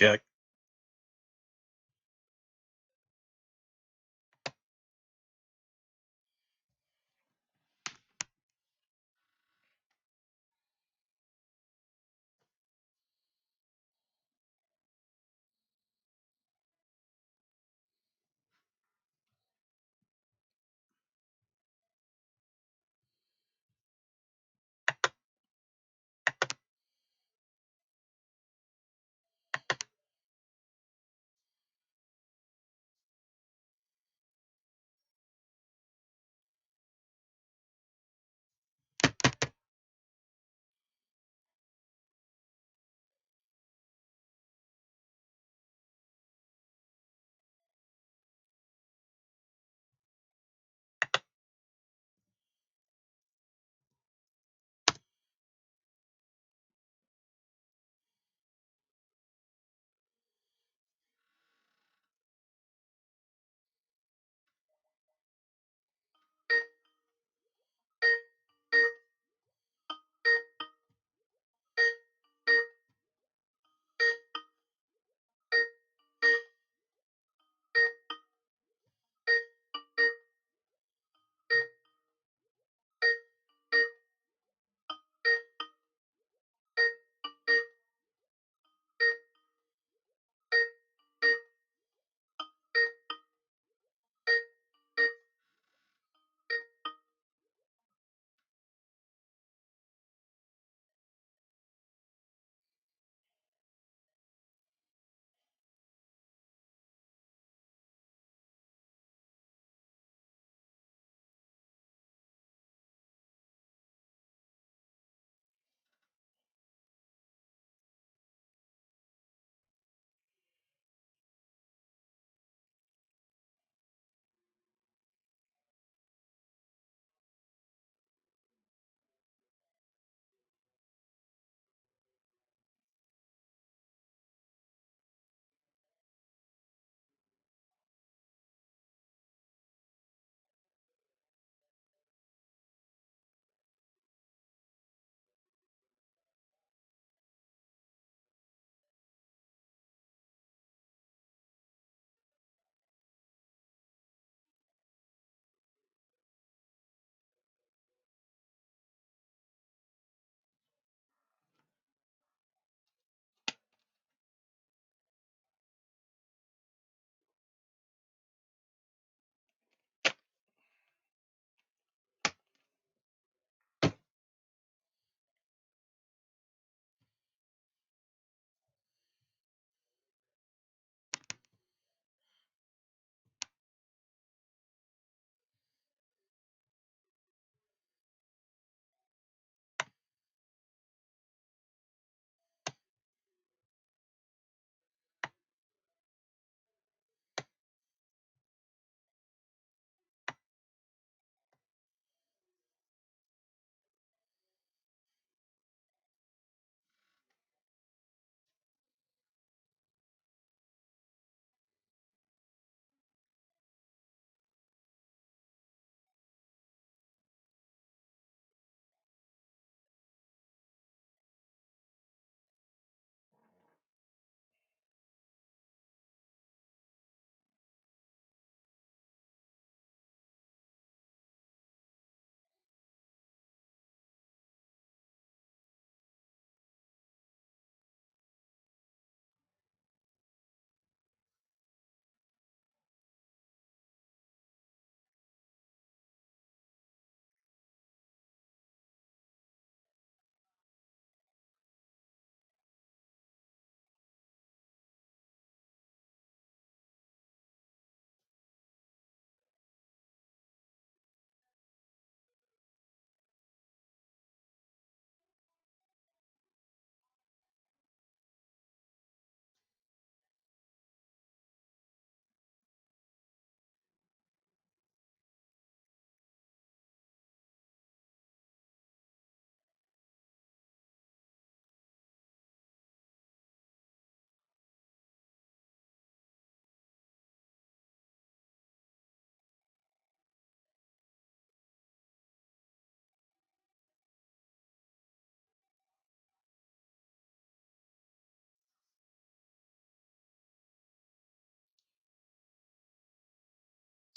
check.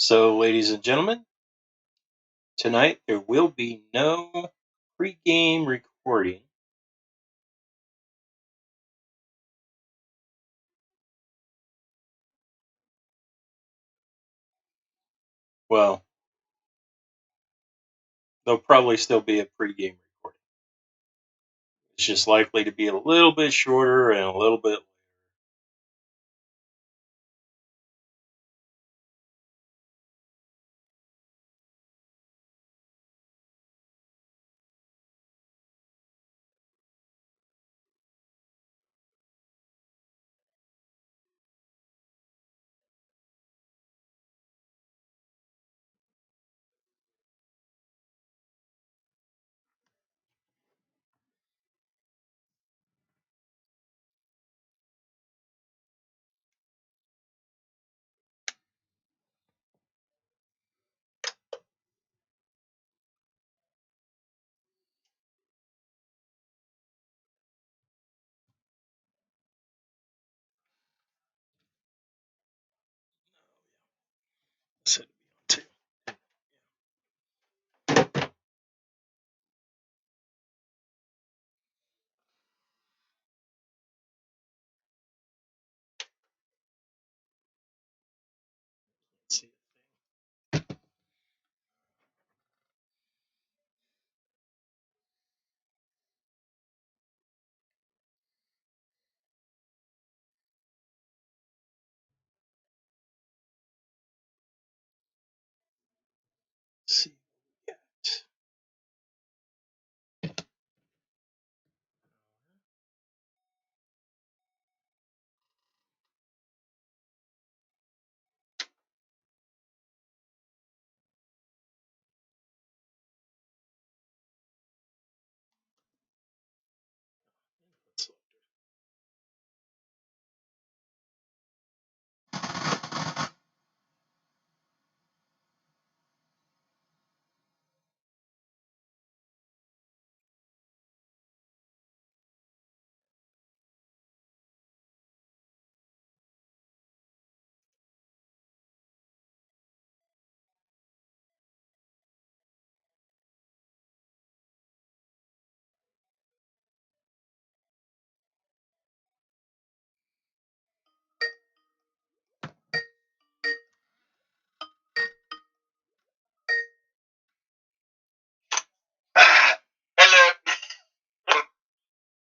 So, ladies and gentlemen, tonight there will be no pre-game recording. Well, there'll probably still be a pre-game recording. It's just likely to be a little bit shorter and a little bit. Let's see.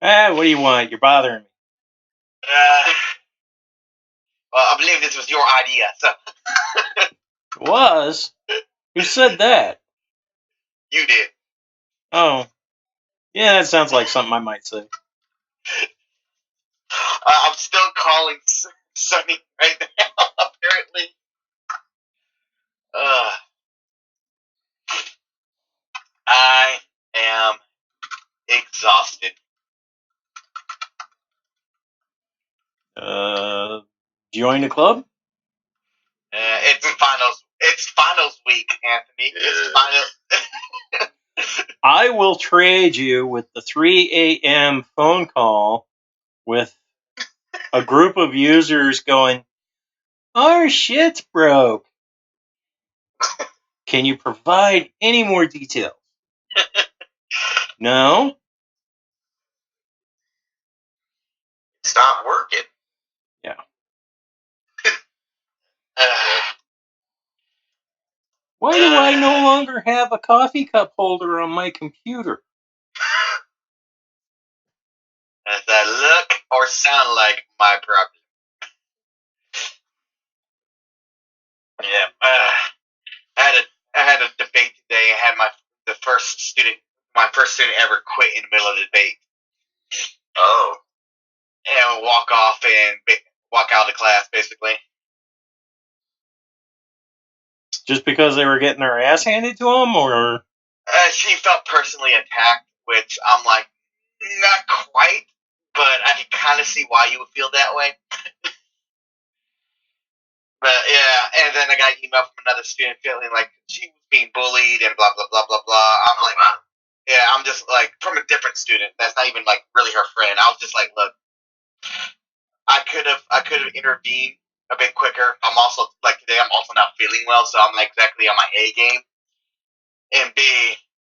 Hello. What do you want? You're bothering me. Well, I believe this was your idea, so It was? Who said that? you did. Oh. Yeah, that sounds like something I might say. I'm still calling Sonny right now, apparently. I am exhausted. Join the club? It's finals. It's finals week, Anthony. It's finals. I will trade you with the 3 a.m. phone call with a group of users going, our shit's broke. Can you provide any more details? No? It's not working. Yeah. Why do I no longer have a coffee cup holder on my computer? Does that look or sound like my problem? Yeah. I had a debate today. I had my first student ever quit in the middle of the debate. Oh. And walk out of class, basically. Just because they were getting their ass handed to them, or? She felt personally attacked, which I'm like, not quite, but I can kind of see why you would feel that way. But yeah, and then I got an email from another student feeling like she was being bullied and blah blah blah blah blah. I'm like, yeah, I'm just like from a different student. That's not even like really her friend. I was just like, look, I could have intervened a bit quicker. I'm also like today. I'm also not feeling well, so I'm not exactly on my A game. And B,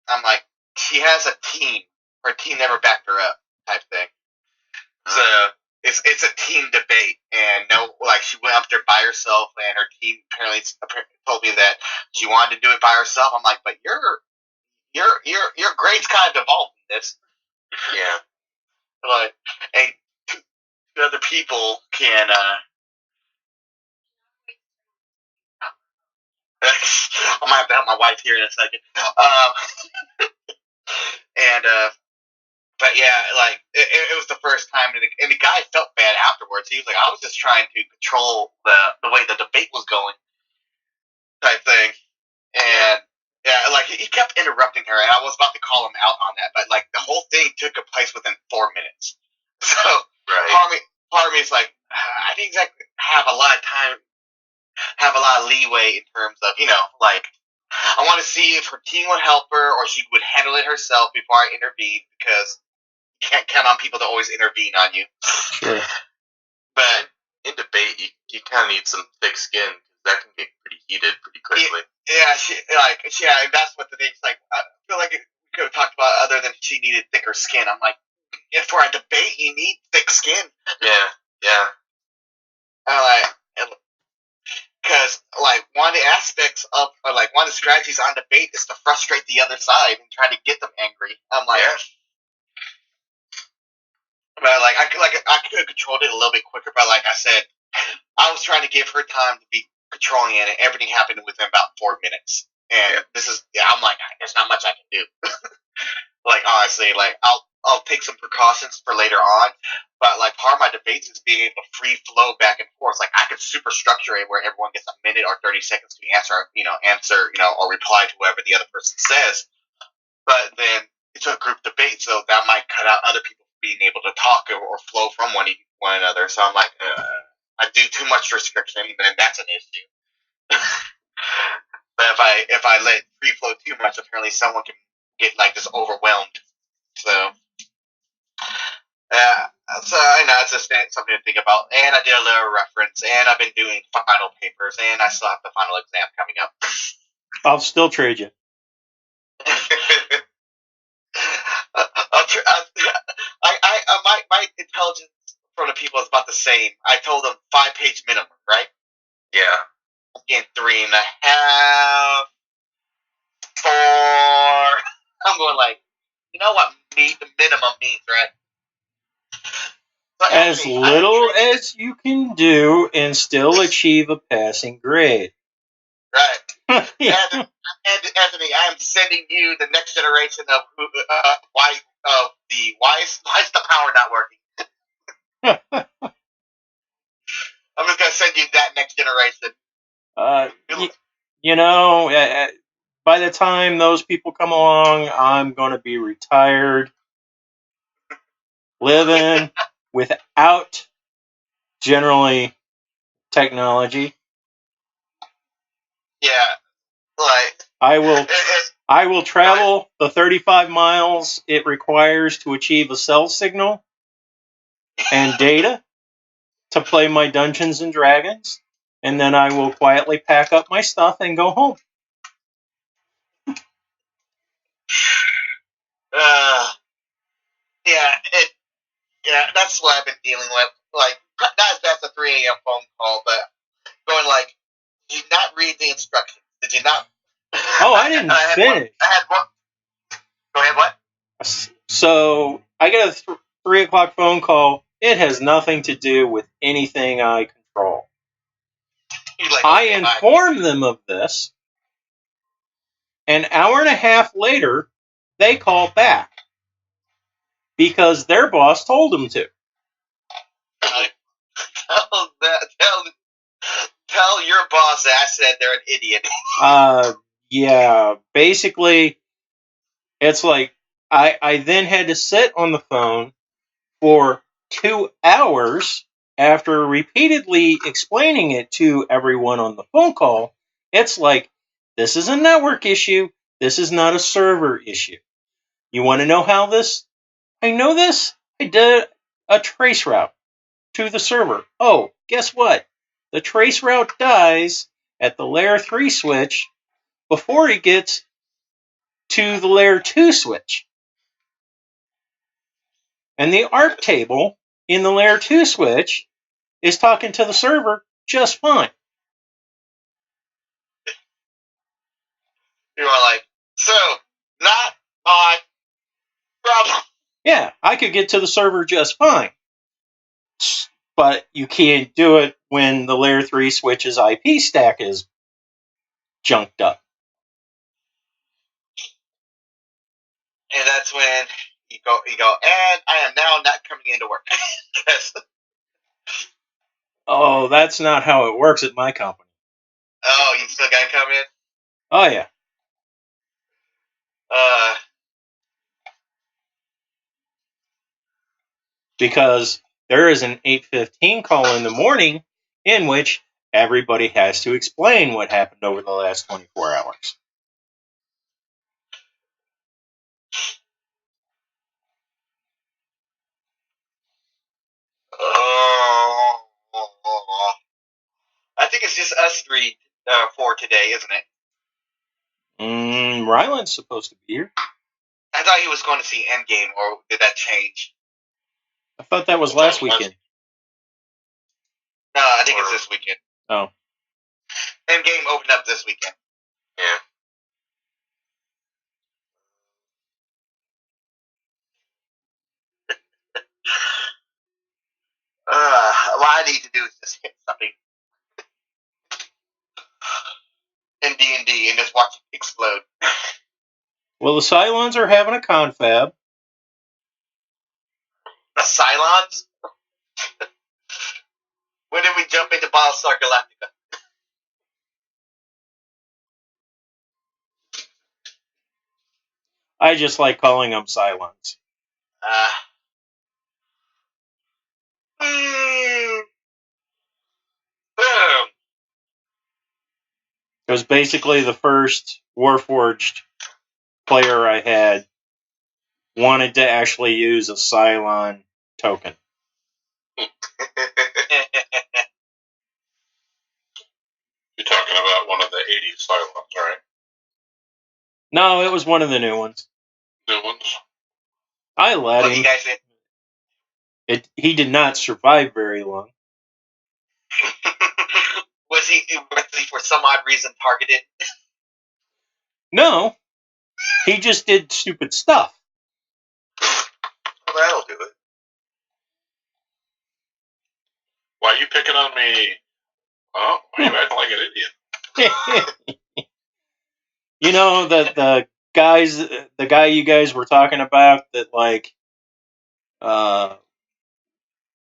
I'm like, she has a team. Her team never backed her up, type thing. So it's a team debate, and she went up there by herself, and her team apparently told me that she wanted to do it by herself. I'm like, but your grades kind of devolved in this. Yeah. Like, and two other people can. I might have to help my wife here in a second. And but yeah, like it was the first time, and the guy felt bad afterwards. He was like, I was just trying to control the way the debate was going, type thing. And yeah, like he kept interrupting her, and I was about to call him out on that, but like the whole thing took place within 4 minutes. So part of me is like, I didn't exactly have a lot of time, have a lot of leeway in terms of like. I want to see if her team would help her or she would handle it herself before I intervene, because you can't count on people to always intervene on you. Sure. But in debate, you kind of need some thick skin, because that can get pretty heated pretty quickly. Yeah, that's what the thing's like. I feel like we could have talked about other than she needed thicker skin. I'm like, yeah, for a debate, you need thick skin. Yeah. Because one of the aspects of one of the strategies on debate is to frustrate the other side and try to get them angry. I'm like, but I could have controlled it a little bit quicker. But like I said, I was trying to give her time to be controlling it, and everything happened within about 4 minutes. And I'm like, there's not much I can do. Like honestly, like I'll take some precautions for later on. But like part of my debates is being able to free flow back and forth. Like I could super structure it where everyone gets a minute or 30 seconds to answer, or reply to whoever the other person says. But then it's a group debate, so that might cut out other people being able to talk or flow from one another. So I'm like, I do too much restriction, then that's an issue. But if I let free flow too much, apparently someone can get like just overwhelmed. So. So I know it's just something to think about. And I did a little reference, and I've been doing final papers, and I still have the final exam coming up. I'll still trade you. My intelligence for the people is about the same. I told them 5-page minimum, right? Yeah. Again, 3.5, 4. I'm going like, you know what the minimum means, right? As little as you can do and still achieve a passing grade. Right. Yeah. And Anthony, I'm sending you the next generation of why is the power not working? I'm just gonna send you that next generation. By the time those people come along, I'm going to be retired, living without generally technology. Yeah, like I will travel the 35 miles it requires to achieve a cell signal and data to play my Dungeons and Dragons, and then I will quietly pack up my stuff and go home. That's what I've been dealing with. Like, that's a 3 a.m. phone call, but going like, did you not read the instructions? Did you not? Oh, I didn't finish. I had one. Go ahead, what? So I get a 3 o'clock phone call. It has nothing to do with anything I control. Like, I inform them of this. An hour and a half later, they call back because their boss told them to. Tell your boss that I said they're an idiot. Yeah, basically, it's like I then had to sit on the phone for 2 hours after repeatedly explaining it to everyone on the phone call. It's like, this is a network issue. This is not a server issue. You want to know how this? I know this. I did a trace route to the server. Oh, guess what? the trace route dies at the layer 3 switch before it gets to the layer 2 switch. And the ARP table in the layer 2 switch is talking to the server just fine. You are like, so, not my problem. Yeah, I could get to the server just fine. But you can't do it when the layer 3 switch's IP stack is junked up. And that's when you go, and I am now not coming into work. Oh, that's not how it works at my company. Oh, you still gotta come in? Oh, yeah. Because there is an 8:15 call in the morning in which everybody has to explain what happened over the last 24 hours. I think it's just us three for today, isn't it? Ryland's supposed to be here. I thought he was going to see Endgame, or did that change? I thought that was last weekend. No, I think it's this weekend. Oh. Endgame opened up this weekend. Yeah. What I need to do is just hit something in D&D and just watch it explode. Well, the Cylons are having a confab. The Cylons? When did we jump into Battlestar Galactica? I just like calling them Cylons. It was basically the first Warforged player I had wanted to actually use a Cylon token. You're talking about one of the 80s Cylons, right? No, it was one of the new ones. New ones? I let him. You guys He did not survive very long. was he for some odd reason targeted? No, he just did stupid stuff. Well, that'll do it. Why are you picking on me? Oh, why are you acting like an idiot? You know, the guy you guys were talking about that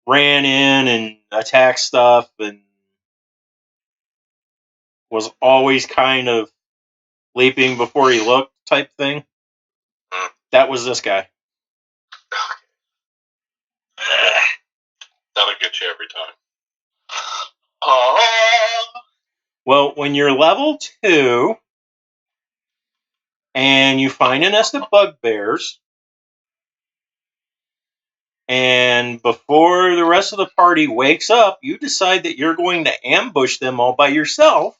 ran in and attacked stuff and was always kind of leaping before he looked type thing. That was this guy. That'll get you every time. Oh. Well, when you're level 2 and you find a nest of bugbears, and before the rest of the party wakes up, you decide that you're going to ambush them all by yourself.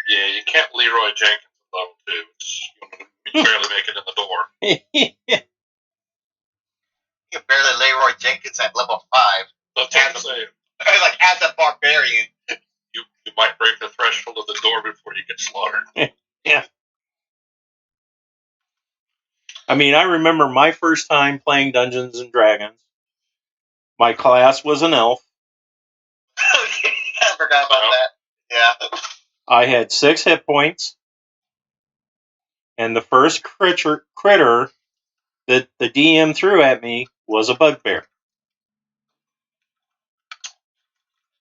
Yeah, you can't Leroy Jenkins at level 2. You barely make it in the door. You barely Leroy Jenkins at level 5. That's what I'm saying. Like, as a barbarian. You might break the threshold of the door before you get slaughtered. Yeah. I mean, I remember my first time playing Dungeons and Dragons. My class was an elf. I forgot about that. Yeah. I had 6 hit points. And the first critter that the DM threw at me was a bugbear.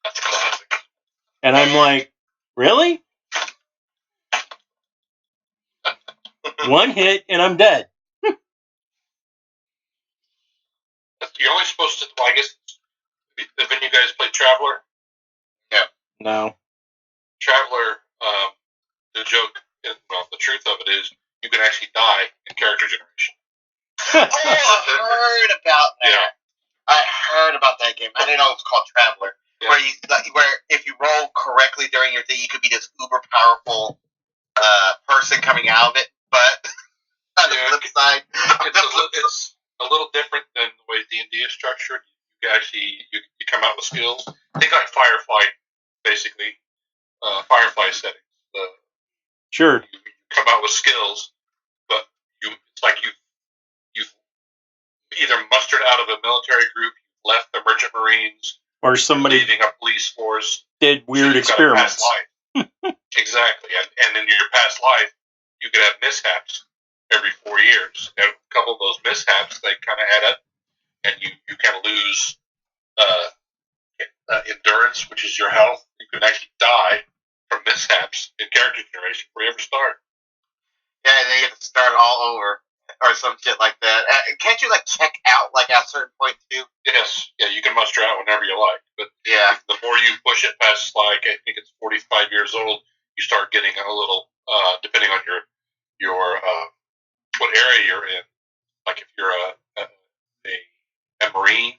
That's classic. And I'm like, really? 1 hit and I'm dead. You're only supposed to, well, I guess, haven't you guys played Traveler? Yeah. No. Traveler, the joke, well, the truth of it is, you can actually die in character generation. Oh, I heard about that. Yeah. I heard about that game. I didn't know it was called Traveler. Yeah. Where if you roll correctly during your thing, you could be this uber powerful person coming out of it. But on the flip side, it's a little different than the way D&D is structured. You actually you come out with skills. Think like Firefight, basically. Firefly settings. Sure. You come out with skills, but it's like you've either mustered out of a military group, left the Merchant Marines, or somebody leaving a police force, did weird experiments. Exactly, and in your past life, you could have mishaps every 4 years. And a couple of those mishaps, they kind of add up, and you kind of lose endurance, which is your health. You can actually die from mishaps in character generation before you ever start. Yeah, and then you get to start all over or some shit like that. Can't you like check out like at a certain point too? Yes, yeah, you can muster out whenever you like. But yeah, the more you push it past, like I think it's 45 years old, you start getting a little, depending on your what area you're in. Like if you're a Marine,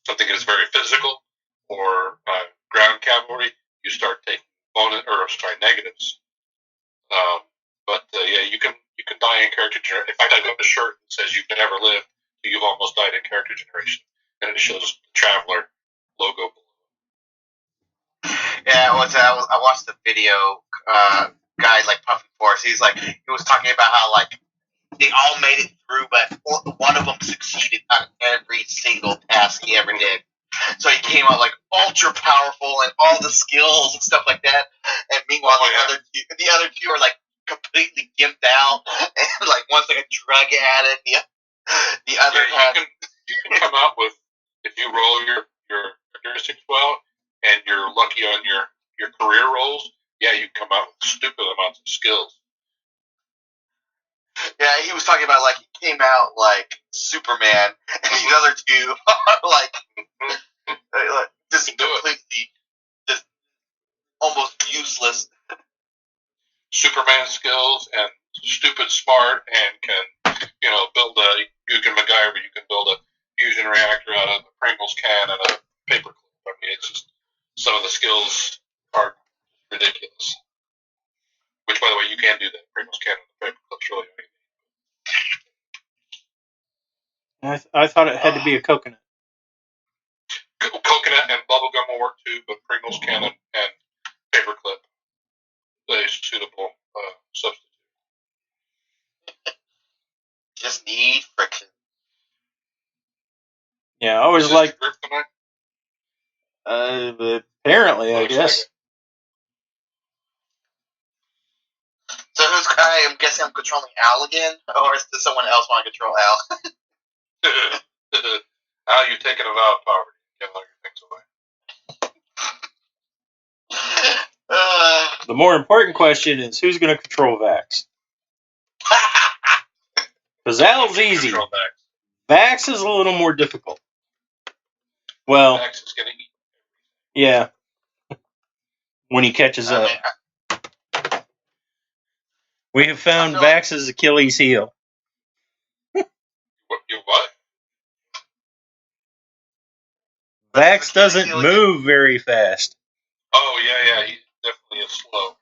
something that is very physical, or ground cavalry, you start taking negatives. But yeah, you can die in character generation. In fact, I got a shirt that says "You've never lived, you've almost died in character generation," and it shows the Traveler logo below. Yeah, I watched the video. Guy like Puffin Force. He was talking about how like they all made it through, but one of them succeeded on every single task he ever did. So he came out like ultra powerful and all the skills and stuff like that. And meanwhile, the other two are like completely gimped out, and like one's like a drug addict. The other you can come out with, if you roll your characteristics well and you're lucky on your career rolls. Yeah, you come out with stupid amounts of skills. Yeah, he was talking about like he came out like Superman, and the other two are like just completely, just almost useless. Superman skills and stupid smart and can build you can MacGyver, you can build a fusion reactor out of a Pringles can and a paperclip. I mean, it's just some of the skills are ridiculous. Which, by the way, you can do that. Pringles can and the paperclip's really amazing. I thought it had to be a coconut. Coconut and bubblegum will work too, but Pringles can and paperclip is a suitable substitute. Just need friction. Yeah, I always like. Apparently, I guess. So I'm guessing I'm controlling Al again, or does someone else want to control Al? Al, you've taken a vow of poverty. Get all your things away. The more important question is who's going to control Vax? Because Al's easy. Vax is a little more difficult. Well, Vax is going to eat. Yeah. When he catches up. We have found Vax's Achilles heel. You what? Vax doesn't move very fast. Oh, yeah, he definitely is slow.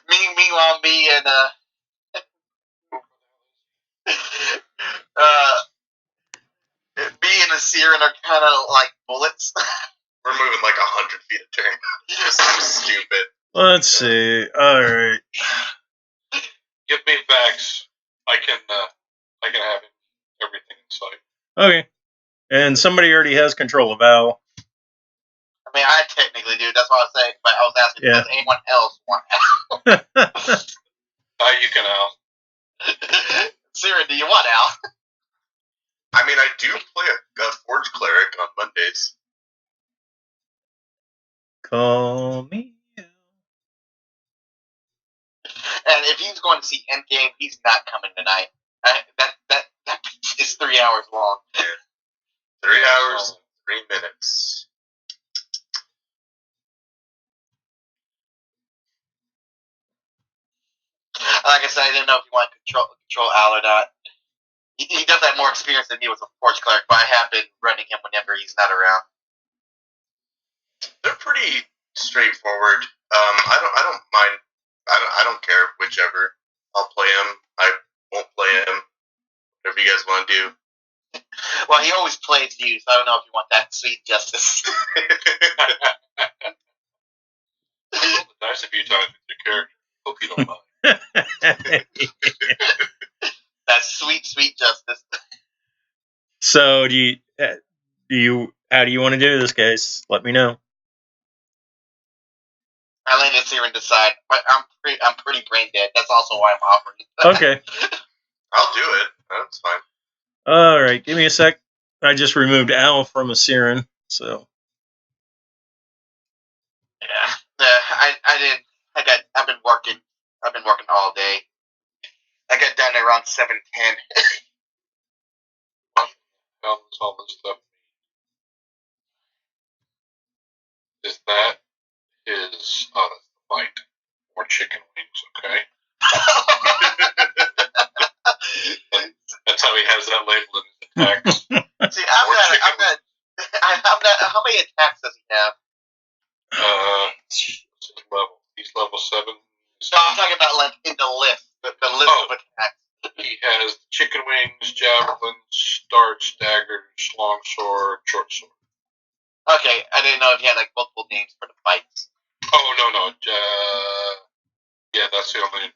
Meanwhile, me and me and Asirin are kind of like bullets. We're moving like 100 feet a turn. Just so stupid. Let's see. All right. Give me Vax. I can have him everything in sight. Okay. And somebody already has control of Al. I mean, I technically do. That's what I was saying. But I was asking, does anyone else want Al? You can Al. Sarah, do you want Al? I mean, I do play a Forge Cleric on Mondays. Call me. And if he's going to see Endgame, he's not coming tonight. That is 3 hours long. Yeah. 3 hours, 3 minutes. Like I said, I didn't know if you want to control Al or not. he does have more experience than me with a Forge Cleric, but I have been running him whenever he's not around. They're pretty straightforward. I don't mind. I don't care whichever. I'll play him. I won't play him. Whatever you guys want to do. Well, he always plays you, so I don't know if you want that sweet justice. Roll the dice a few times with your character. Hope you don't mind. That sweet, sweet justice. So how do you want to do this, guys? Let me know. I let it here and decide, but I'm pretty brain dead. That's also why I'm offering. Okay. I'll do it. That's fine. All right. Give me a sec. I just removed Al from a Siren, so. Yeah. I didn't. I've been working. I've been working all day. I got done around 7:10. All this stuff. Is that his bite or chicken wings? Okay. That's how he has that label in his attacks. See, I'm not. How many attacks does he have? Level. He's level 7. No, I'm talking about like in the list. The list of attacks. He has chicken wings, javelins, darts, daggers, longsword, short sword. Okay, I didn't know if he had like multiple names for the fights. Oh no. Yeah, that's the only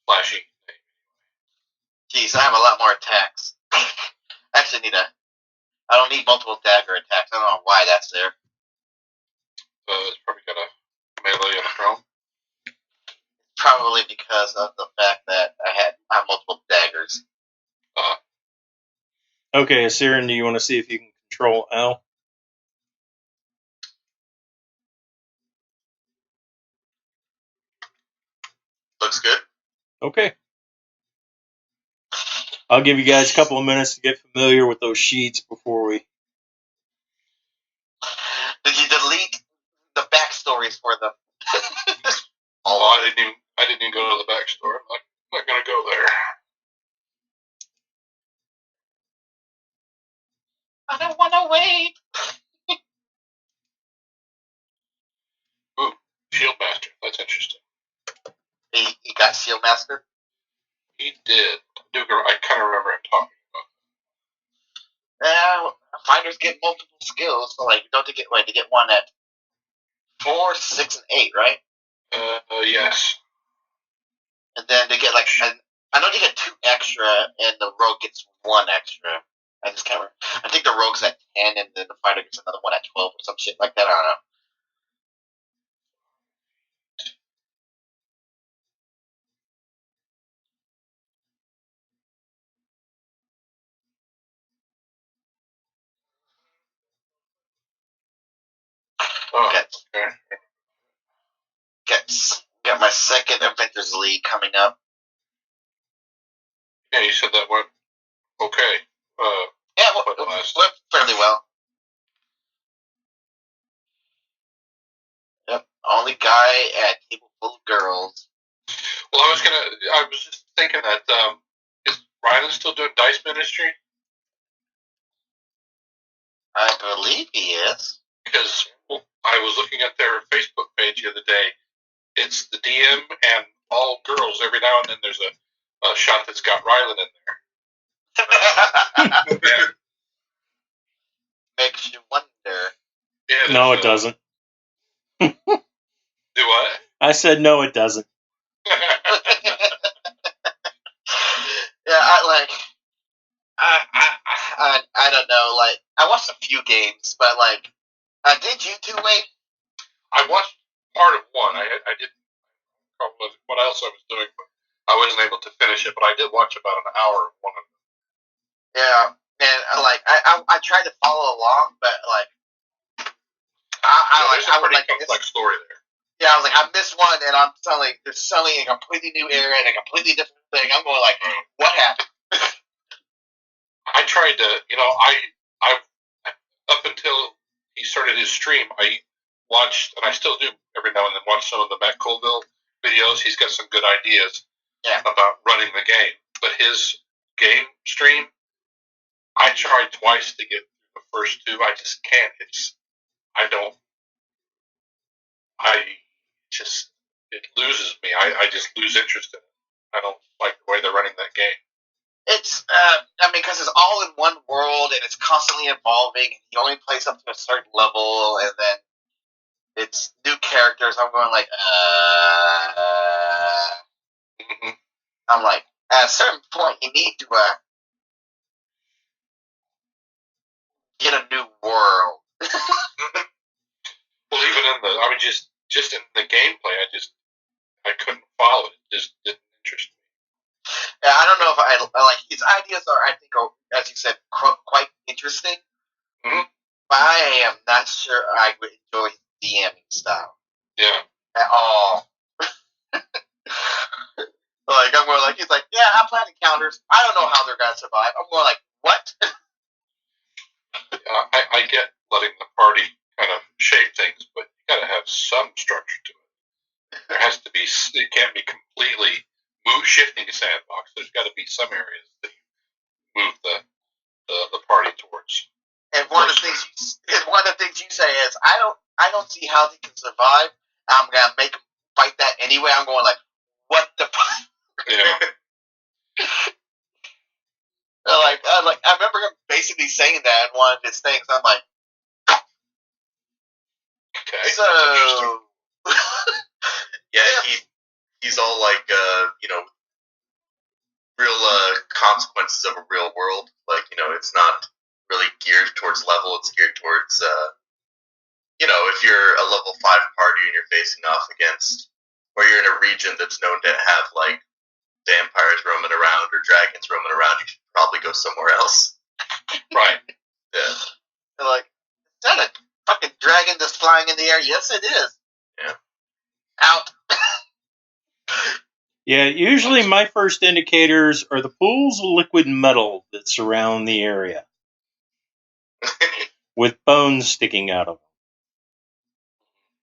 flashy name. Jeez, I have a lot more attacks. I actually need I don't need multiple dagger attacks. I don't know why that's there. It's probably got a melee and a thrown. Probably because of the fact that I have multiple daggers. Okay, Siren, do you want to see if you can control Al? Looks good. Okay. I'll give you guys a couple of minutes to get familiar with those sheets before we. Did you delete the backstories for them? Oh, I didn't even go to the backstory. I'm not gonna go there. I don't want to wait. Ooh, Shield Master. That's interesting. He got Shield Master? He did. I kind of remember him talking Fighters get multiple skills, so like don't they get one at 4, 6, and 8, right? Yes. And then they get like I know they get 2 extra, and the rogue gets 1 extra. I just can't remember. I think the rogue's at 10, and then the fighter gets another one at 12 or some shit like that. I don't know. Oh, okay. Got my second Avengers League coming up. Yeah, you said that went okay. Yeah, went fairly well. Yep, only guy at table full of girls. Well, I was just thinking that is Rylan still doing Dice Ministry? I believe he is. Because I was looking at their Facebook page the other day. It's the DM and all girls. Every now and then there's a shot that's got Rylan in there. Yeah. Makes you wonder. Yeah, No, it doesn't. Do what? I said no, it doesn't. Yeah, I don't know. Like, I watched a few games, but like, did you two wait? I watched part of one. I didn't know what else I was doing, but I wasn't able to finish it. But I did watch about an hour of one of them. Yeah, and I tried to follow along, but like, There's a would pretty like complex story there. Yeah, I was like, I missed one, and there's suddenly a completely new area and a completely different thing. I'm going like, what happened? I tried to, I up until he started his stream, I watched, and I still do every now and then watch some of the Matt Colville videos. He's got some good ideas about running the game, but his game stream. I tried twice to get through the first two. I just can't. It loses me. I just lose interest in it. I don't like the way they're running that game. It's, because it's all in one world and it's constantly evolving. And you only plays up to a certain level, and then it's new characters. I'm going like, I'm like, at a certain point, you need to get a new world. Well, even in just in the gameplay, I couldn't follow it. It just didn't interest me. Yeah, I don't know if I like his ideas are, I think, as you said, quite interesting. Mm-hmm. But I am not sure I would enjoy his DMing style. Yeah. At all. Like, I'm going like, he's like, yeah, I'm planning encounters. I don't know how they're going to survive. I'm going like, what? I get letting the party kind of shape things, but you got to have some structure to it. There has to be. It can't be completely shifting a sandbox. There's got to be some areas that you move the party towards. And one of the things you say is, I don't see how they can survive. I'm gonna make them fight that anyway. I'm going like, what the fuck? Yeah. I remember him basically saying that in one of his things. I'm like, okay, so yeah, he's all like, real consequences of a real world. Like, it's not really geared towards level. It's geared towards, if you're a level 5 party and you're facing off against, or you're in a region that's known to have like vampires roaming around or dragons roaming around, you should probably go somewhere else. Right. Yeah. They're like, is that a fucking dragon that's flying in the air? Yes, it is. Yeah. Out. Yeah, usually my first indicators are the pools of liquid metal that surround the area, with bones sticking out of them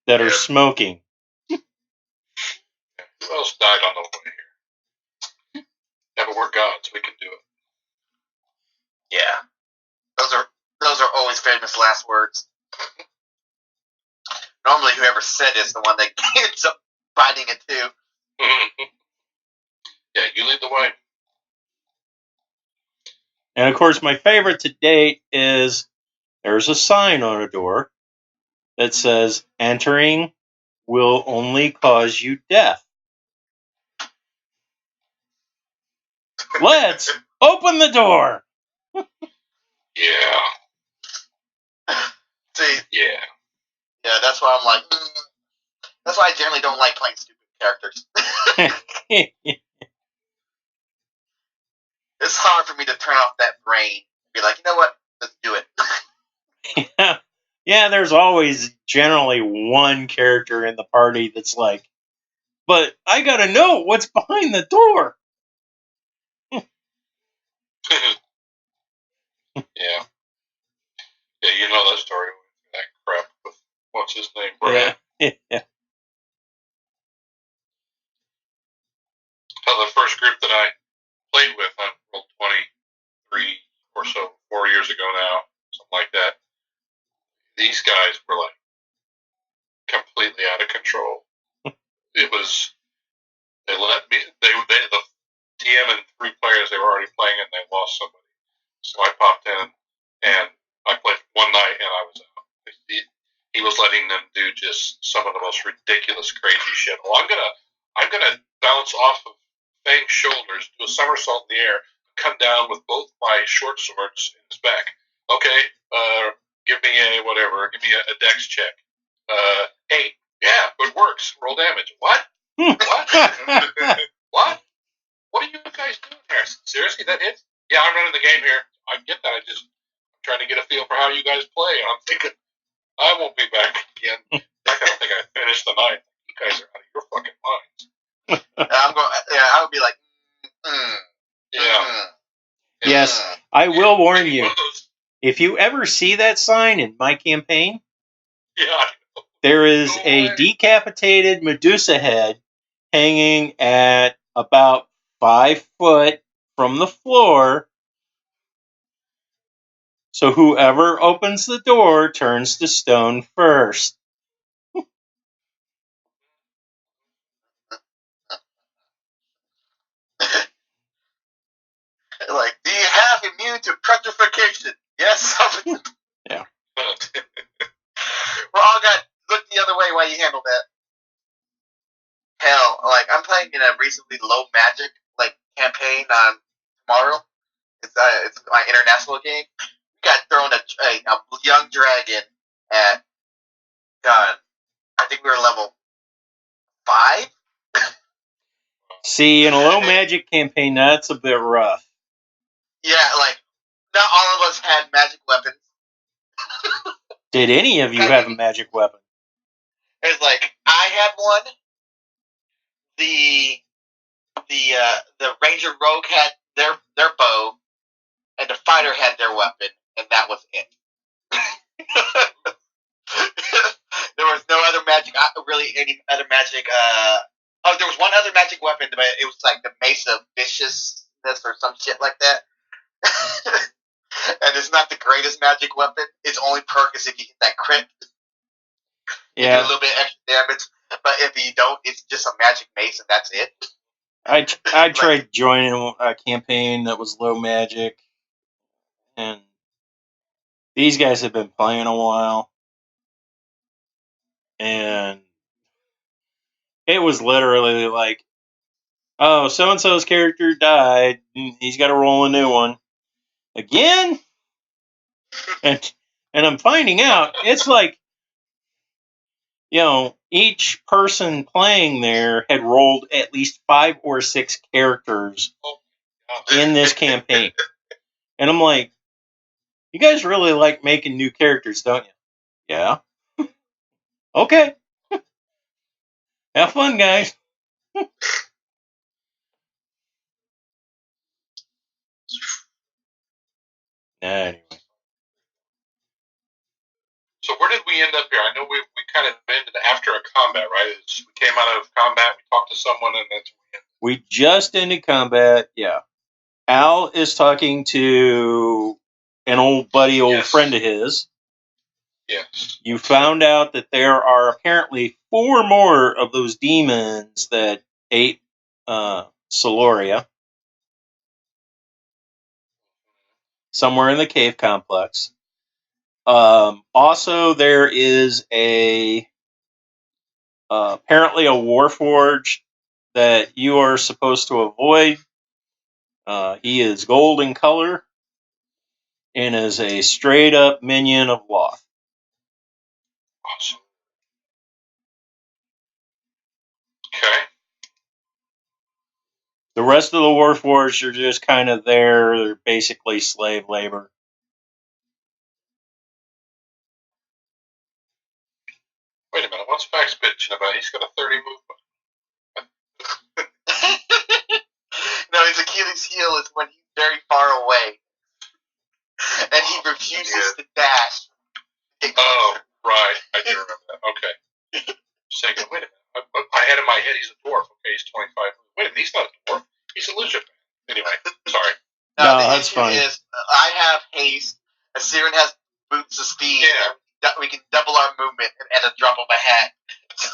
that are smoking. Who else died on the way here? Yeah, but we're gods. We can do it. Yeah. Those are always famous last words. Normally, whoever said it is the one that ends up biting it too. Yeah, you lead the way. And of course, my favorite to date is there's a sign on a door that says, "Entering will only cause you death." Let's open the door. Yeah. See, Yeah. that's why I'm like, that's why I generally don't like playing stupid characters. It's hard for me to turn off that brain and be like, you know what? Let's do it. Yeah, there's always generally one character in the party that's like, but I gotta know what's behind the door. Yeah. Yeah, you know that story. That crap with, what's his name? Brad. Yeah. The first group that I played with on Roll 23 or so, 4 years ago now, something like that, these guys were like completely out of control. It was, they let me, the TM and 3 players, they were already playing and they lost somebody. So I popped in and I played one night and I was out. He was letting them do just some of the most ridiculous, crazy shit. Well, I'm gonna bounce off of Fang's shoulders, do a somersault in the air, come down with both my short swords in his back. Okay, give me a whatever. Give me a dex check. 8. Yeah, it works. Roll damage. What? What? What? What are you guys doing here? Seriously, that hits? Yeah, I'm running the game here. I get that. I'm trying to get a feel for how you guys play. And I'm thinking, I won't be back again. I don't think I finished the night. You guys are out of your fucking minds. I would be like, Yeah. Yes, I will warn you. If you ever see that sign in my campaign, there is a decapitated Medusa head hanging at about 5 foot from the floor. So whoever opens the door turns to stone first. Like, do you have immune to petrification? Yes. Yeah. We're all got look the other way while you handle that. Hell, like I'm playing in a recently low magic like campaign on tomorrow. It's my international game. We got thrown a young dragon at God. I think we were level 5. See, in a low magic campaign, that's a bit rough. Yeah, like not all of us had magic weapons. Did any of you have a magic weapon? It's like I had one. The ranger rogue had their bow, and the fighter had their weapon, and that was it. There was no other magic. Really, any other magic? Oh, there was one other magic weapon, but it was like the Mace of Viciousness or some shit like that. And it's not the greatest magic weapon. Its only perk is if you hit that crit. You do a little bit extra damage, but if you don't, it's just a magic mace and that's it. I tried joining a campaign that was low magic, and these guys have been playing a while, and it was literally like, oh, so-and-so's character died, he's got to roll a new one. Again? And I'm finding out, it's like, each person playing there had rolled at least 5 or 6 characters in this campaign. And I'm like, you guys really like making new characters, don't you? Yeah. Okay. Have fun, guys. Anyway. So where did we end up here? I know we kind of ended after a combat, right? We came out of combat, we talked to someone, and that's we just ended combat, yeah. Al is talking to an old buddy, friend of his. Yes. You found out that there are apparently 4 more of those demons that ate Soloria. Somewhere in the cave complex. Also, there is apparently a warforged that you are supposed to avoid. He is gold in color and is a straight up minion of Loth. Awesome. Okay. The rest of the warforged are just kind of there. They're basically slave labor. Wait a minute, what's Max bitching about? He's got a 30 movement. No, his Achilles heel is when he's very far away. And he refuses to dash. Oh, right. I do remember that. Okay. Second, wait a minute. I had in my head he's a dwarf. Okay, he's 25. Wait a minute, he's not a dwarf. He's a lizard man. Anyway, sorry. No, the that's issue fine. is I have haste. Asirin has boots of speed. Yeah. We can double our movement at a drop of a hat.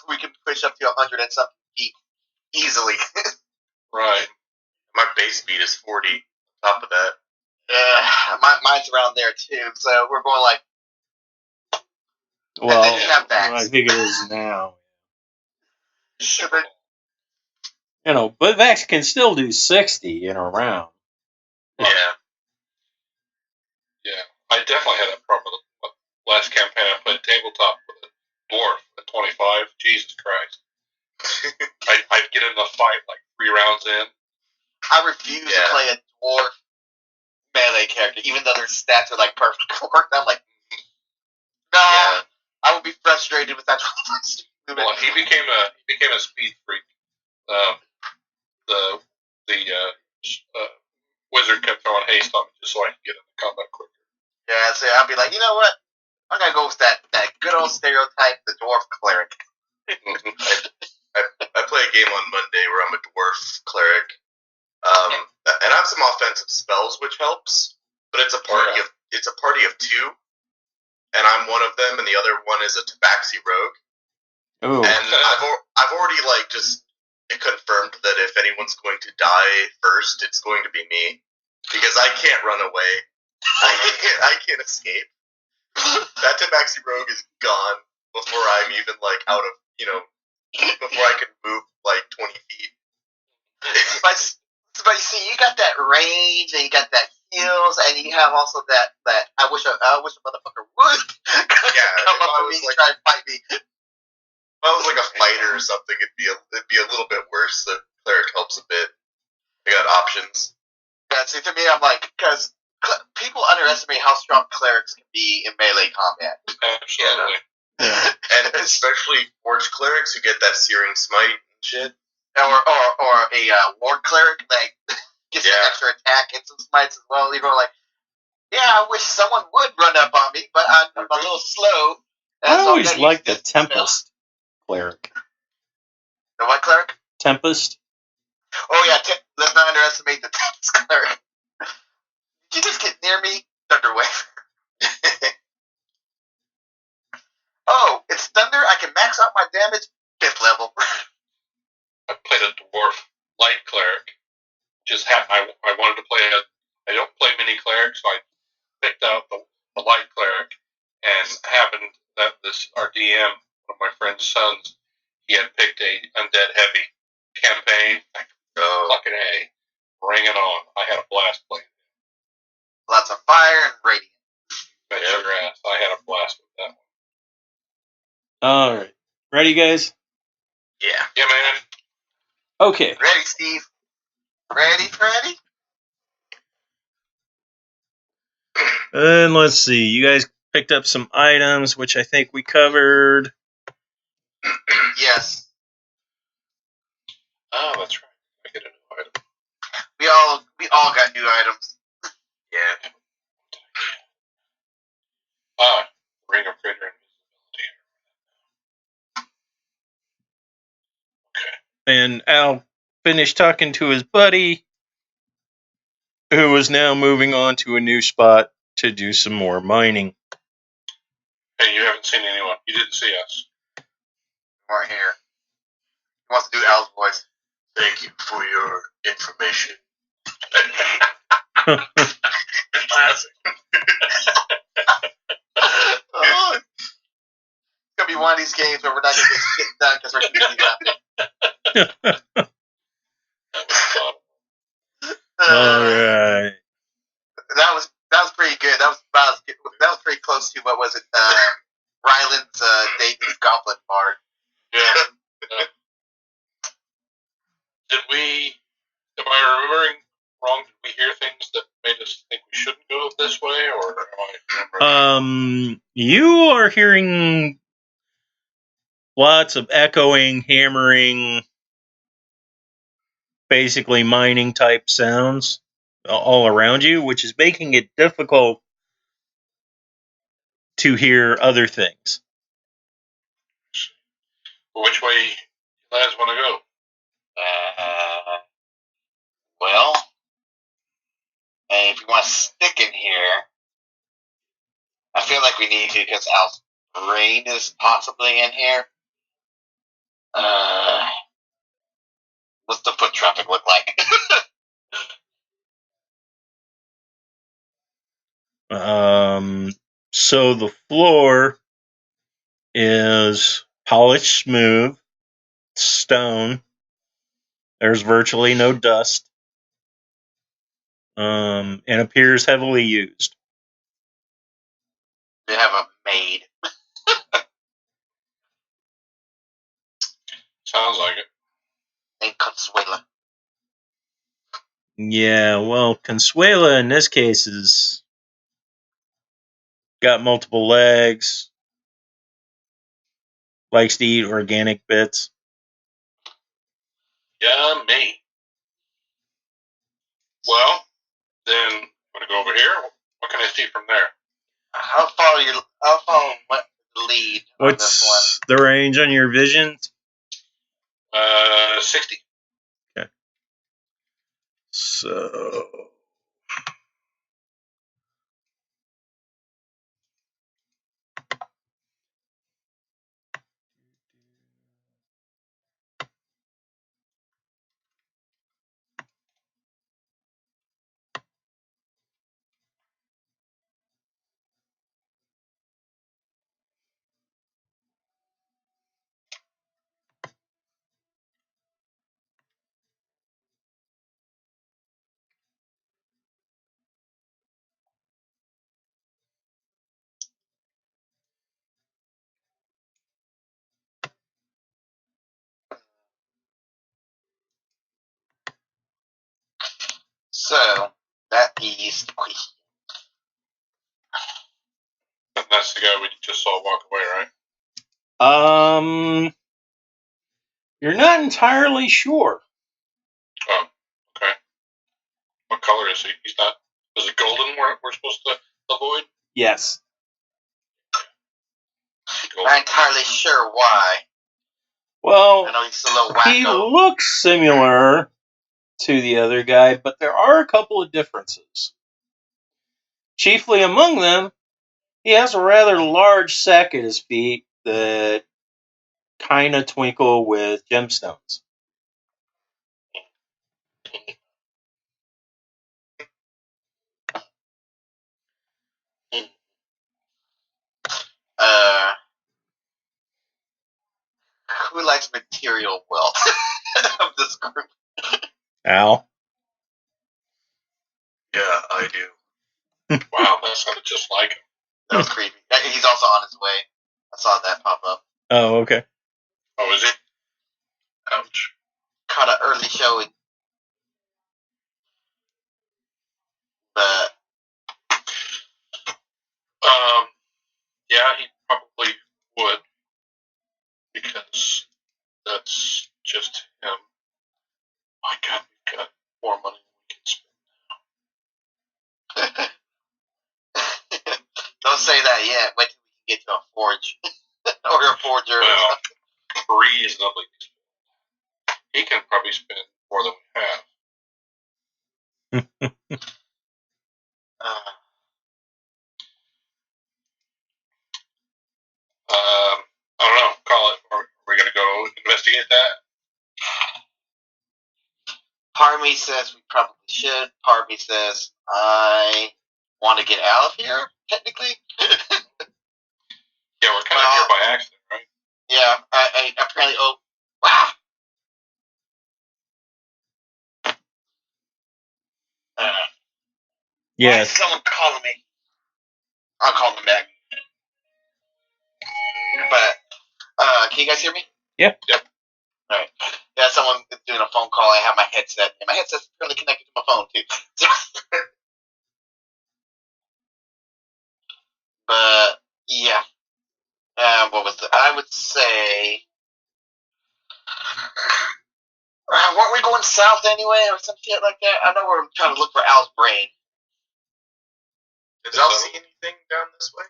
We can push up to 100 and something feet easily. Right. My base speed is 40. On top of that. Mine's around there too. So we're going like. Well, and then you have I think it is now. Sure. But Vax can still do 60 in a round. Yeah. Yeah. I definitely had that problem with the last campaign I played tabletop with a dwarf at 25. Jesus Christ. I'd get in the fight like 3 rounds in. I refuse to play a dwarf melee character, even though their stats are like perfect for it. I'm like, nah, I would be frustrated with that. Well, he became a speed freak. The wizard kept throwing haste on me just so I could get into combat quicker. Yeah, so I'll be like, you know what? I'm gonna go with that good old stereotype, the dwarf cleric. I play a game on Monday where I'm a dwarf cleric. and I have some offensive spells, which helps. But it's a party of two, and I'm one of them, and the other one is a Tabaxi rogue. Ooh. And I've already just confirmed that if anyone's going to die first, it's going to be me, because I can't run away. I can't escape. That Tabaxi rogue is gone before I'm even out of before I can move 20 feet. But you see, you got that range, and you got that heals, and you have also that I wish a motherfucker would come up with me and try and fight me. If I was a fighter or something, it'd be a little bit worse. The cleric helps a bit. I got options. Yeah, see, to me, I'm because people underestimate how strong clerics can be in melee combat. Absolutely. Yeah. And especially forged clerics who get that searing smite and shit. Or a ward cleric gets an extra attack and some smites as well. You know, I wish someone would run up on me, but I'm a little slow. I always liked the Tempest cleric. The what cleric? Tempest. Oh yeah, let's not underestimate the Tempest cleric. Did you just get near me, Thunderwave? Oh, it's thunder. I can max out my damage 5th level. I played a dwarf light cleric. I wanted to play I don't play many clerics, so I picked out the light cleric, and happened that our DM, one of my friend's sons, he had picked a undead heavy campaign. Fucking A. Bring it on. I had a blast playing. Lots of fire and radiant. Bet your ass. I had a blast with that one. Alright. Ready, guys? Yeah. Yeah, man. Okay. Ready, Steve? Ready, Freddy? And let's see. You guys picked up some items, which I think we covered. Yes. Oh, that's right. I get a new item. We all got new items. Yeah. Ring of greater invisibility. Okay. And Al finished talking to his buddy, who is now moving on to a new spot to do some more mining. Hey, you haven't seen anyone. You didn't see us. We weren't here. He wants to do Al's voice. Thank you for your information. Classic. It's gonna be one of these games where we're not gonna get shit done because we're shooting nothing. That was fun. Alright. That was pretty good. That was pretty close to what was it? Ryland's David's Goblin Bard. Yeah. Am I remembering wrong? Did we hear things that made us think we shouldn't go this way, or am I remembering? You are hearing lots of echoing, hammering, basically mining type sounds all around you, which is making it difficult to hear other things. Well, which way you guys want to go? Well, and if you want to stick in here, I feel like we need to because Al's brain is possibly in here. What's the foot traffic look like? So the floor is polished smooth stone. There's virtually no dust. And appears heavily used. They have a maid. Sounds like it. Named Consuela. Yeah, well, Consuela in this case is got multiple legs, likes to eat organic bits. Yummy. Well, then I'm going to go over here. What can I see from there? How far what lead on this one? What's the range on your vision? 60. Okay. So. So, that is the question. And that's the guy we just saw walk away, right? You're not entirely sure. Oh, okay. What color is he? He's not. Is it golden we're supposed to avoid? Yes. I'm not entirely sure why. Well, I know he's a little wacko. he looks similar to the other guy, but there are a couple of differences. Chiefly among them, he has a rather large sack at his feet that kind of twinkle with gemstones. Who likes material wealth of this group? Al? Yeah, I do. Wow, that sounded just like him. That was creepy. He's also on his way. I saw that pop up. Oh, okay. Oh, is he? Ouch. Caught an early showing. But Yeah, he probably would, because that's just him. My God, we've got more money than we can spend. don't say that yet. Wait till we can get to a forge. Or a forger. Well, reasonably. He can probably spend more than we have. I don't know. Call it. Are we going to go investigate that? Part of me says we probably should. Part of me says I want to get out of here, technically. Yeah, we're kind of here by accident, right? Yeah, I apparently. Oh, wow. Yes. Why is someone calling me? I'll call them back. But can you guys hear me? Yeah. Yep. All right. Yeah, someone is doing a phone call. I have my headset, and my headset's currently connected to my phone too. But yeah, what was the? I would say, weren't we going south anyway, or some shit like that? I know we're trying to look for Al's brain. Does Al see anything down this way?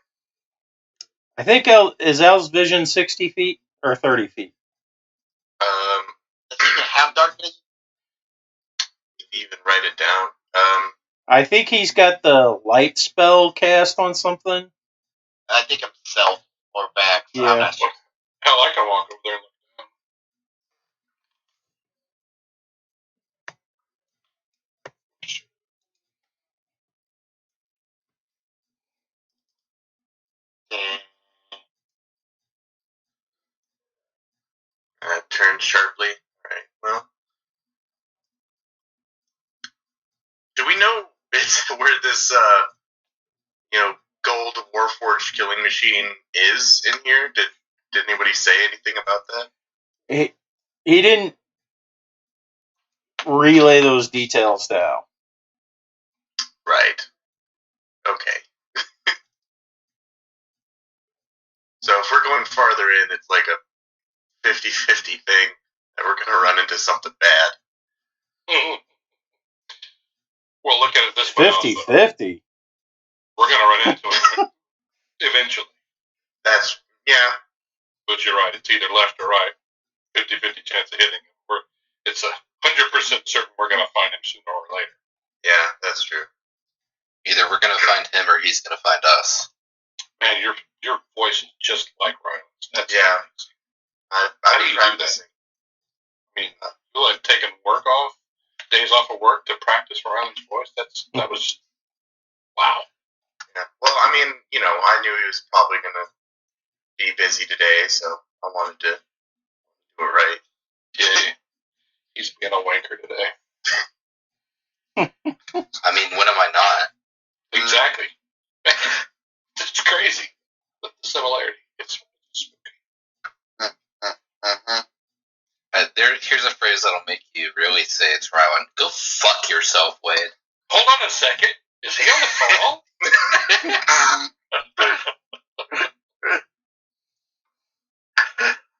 I think is Al's vision 60 feet or 30 feet? Does he even have dark vision? If you even write it down. I think he's got the light spell cast on something. I think himself or back. So Yeah. I'm not sure. Hell, I can walk over there and look down. Turn sharply. Alright, well. Do we know where this, gold Warforged killing machine is in here? Did anybody say anything about that? He didn't relay those details to Al. Right. Okay. So if we're going farther in, it's like a 50-50 thing that we're going to run into something bad. Well, look at it this way. 50-50. We're going to run into it eventually. Yeah. But you're right. It's either left or right. 50-50 chance of hitting him. It's a 100% certain we're going to find him sooner or later. Yeah, that's true. Either we're going to find him or he's going to find us. Man, your voice is just like Rylan's. That's yeah. How do you do that? I mean, you like taking days off of work to practice Rylan's voice? That was, wow. Yeah. Well, I mean, I knew he was probably going to be busy today, so I wanted to do it right. Yeah, he's being a wanker today. I mean, when am I not? Exactly. It's crazy. The similarity. It's spooky. Here's a phrase that'll make you really say it's Rylan. Go fuck yourself, Wade. Hold on a second. Is he on the phone?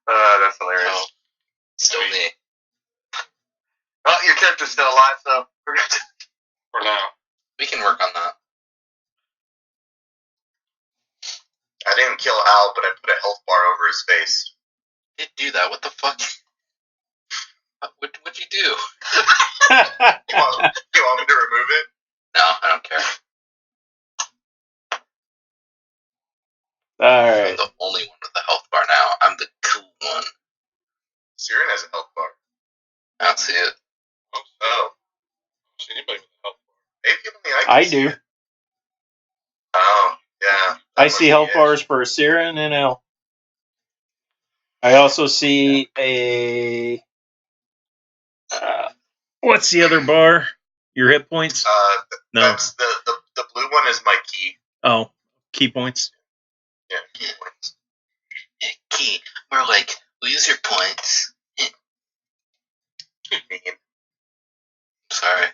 That's hilarious. No. Still me. Well, your character's still alive, so we're good. For now. We can work on that. I didn't kill Al, but I put a health bar over his face. You didn't do that. What the fuck? What'd you do? you want me to remove it? No, I don't care. Alright. I'm the only one with a health bar now. I'm the cool one. Siren has a health bar. I don't see it. Oh. I don't see anybody with a health bar. Maybe only I do. It. Oh, yeah. I see health bars for Siren and L. I also see a... what's the other bar? Your hit points? No. That's the blue one is my key. Oh, key points. Yeah, key points. Yeah, key. More like, lose your points. Sorry.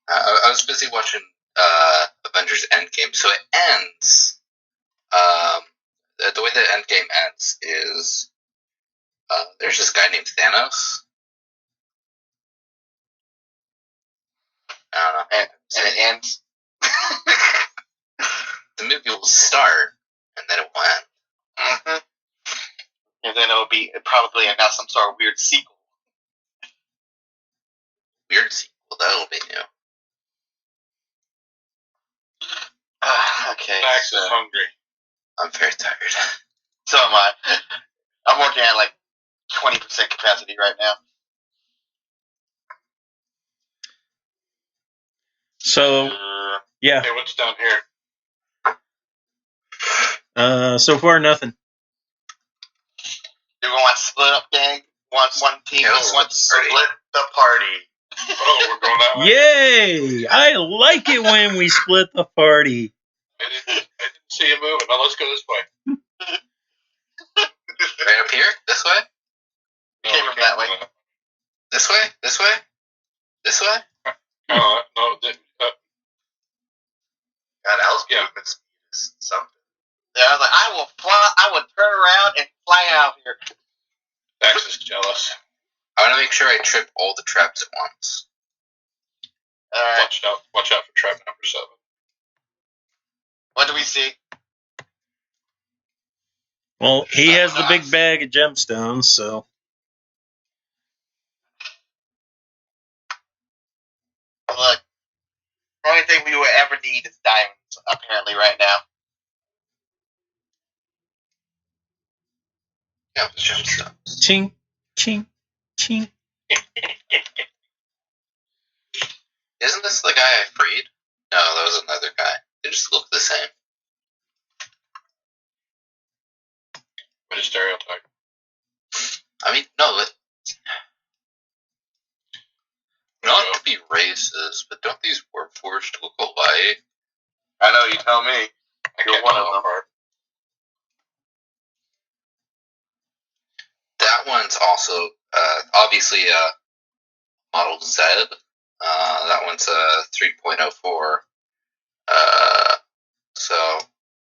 I was busy watching Avengers Endgame, so it ends. The way that Endgame ends is there's this guy named Thanos. I don't know. And it ends. The movie will start, and then it will end. Mm-hmm. And then it'll be probably announce some sort of weird sequel. Weird sequel? That'll be new. Okay. Max is hungry. I'm very tired. So am I. I'm working at like 20% capacity right now. So, yeah. Hey, what's down here? So far, nothing. Do we want to split up, gang? One team, one split the party. Oh, we're going that way? Yay! I like it when we split the party. I didn't see you moving. Now let's go this way. Right up here? This way? No, Came from that way. This way? This way? This way? No. God, Al's movement speed is something. Yeah, I was like, I will turn around and fly out here. Max is jealous. I want to make sure I trip all the traps at once. Alright. Watch out for trap number 7. What do we see? Well, he has the big bag of gemstones, so. Look, the only thing we would ever need is diamonds, apparently, right now. Yeah, the gemstones. Ching, ching, ching. Isn't this the guy I freed? No, that was another guy. They just look the same. What a stereotype. I mean, no, not to be racist, but don't these Warforged look alike? I know, you tell me. You're one of them. That one's also, obviously, Model Z. That one's a 3.04. So,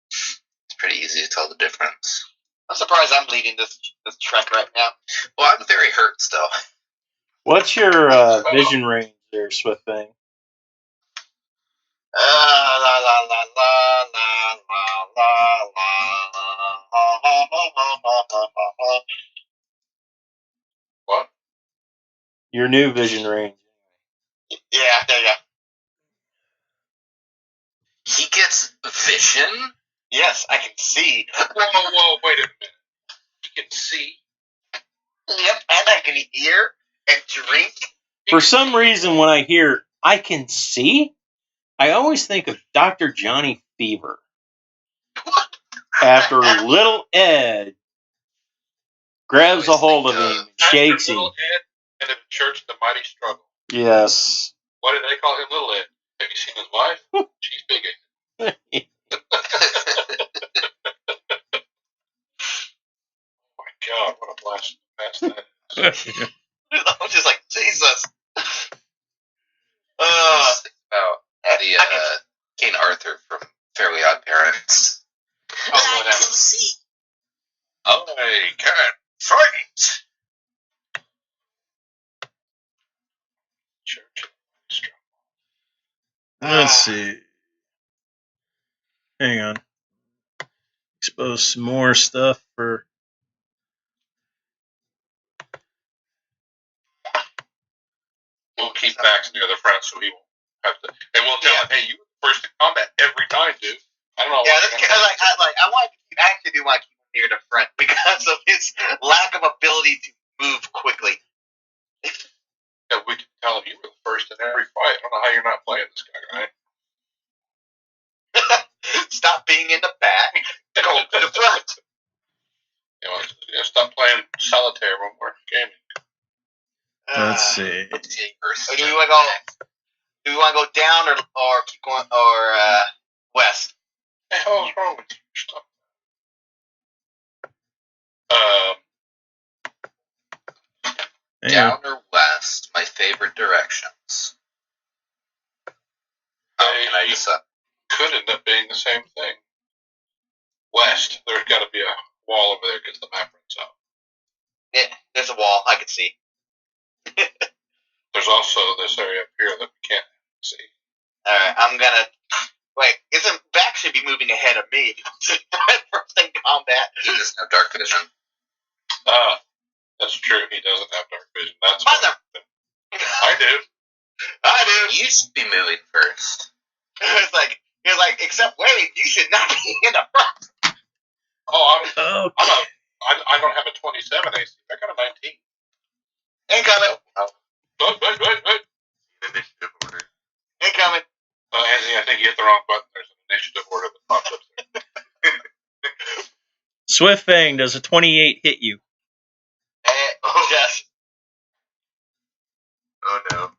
it's pretty easy to tell the difference. I'm surprised I'm leading this trek right now. Well, I'm very hurt still. What's your vision range there, Swift Thing? La la la la la la la la la. What? Your new vision range. Yeah, there you go. He gets vision? Yes, I can see. Whoa, wait a minute. You can see? Yep, and I can hear and drink. For some reason, when I hear I can see, I always think of Dr. Johnny Fever. After little Ed grabs a hold of him and shakes him. Little Ed and the church, the mighty struggle. Yes. Why do they call him Little Ed? Have you seen his wife? She's big. Oh my God, what a blast that is. I'm just like, Jesus. Just think about the King Arthur from Fairly Odd Parents. I can see. I can fight. Church. Let's see. Hang on. Expose some more stuff for. We'll keep Max near the front so he won't have to. And we'll tell him, hey, you were the first to combat every time, dude. I don't know Yeah, why. I want to actually do want to keep him near the front because of his lack of ability to move quickly. Yeah, we can tell him you were the first in every fight. I don't know how you're not playing this guy, right? Stop being in the back. Go to the front. You know, stop playing solitaire when we're gaming. Let's see. Do we want to go? Do we want to go down or keep going or west? What the hell is wrong with you? Stop. Down or west, my favorite directions. How can I decide? Could end up being the same thing. West, there's got to be a wall over there because the map runs out. Yeah, there's a wall. I can see. There's also this area up here that we can't see. All right, I'm gonna wait. Isn't Back should be moving ahead of me? First in combat. He doesn't have dark vision. That's true. He doesn't have dark vision. That's Mother. I do. I do. You should be moving first. It's like except wait, you should not be in the front. Oh, I don't have a 27 AC. I got a 19. Incoming. Wait. Initiative order. Incoming. Anthony, I think you hit the wrong button. There's an initiative order that pops up there. Swift Fang, does a 28 hit you? Yes. Oh no.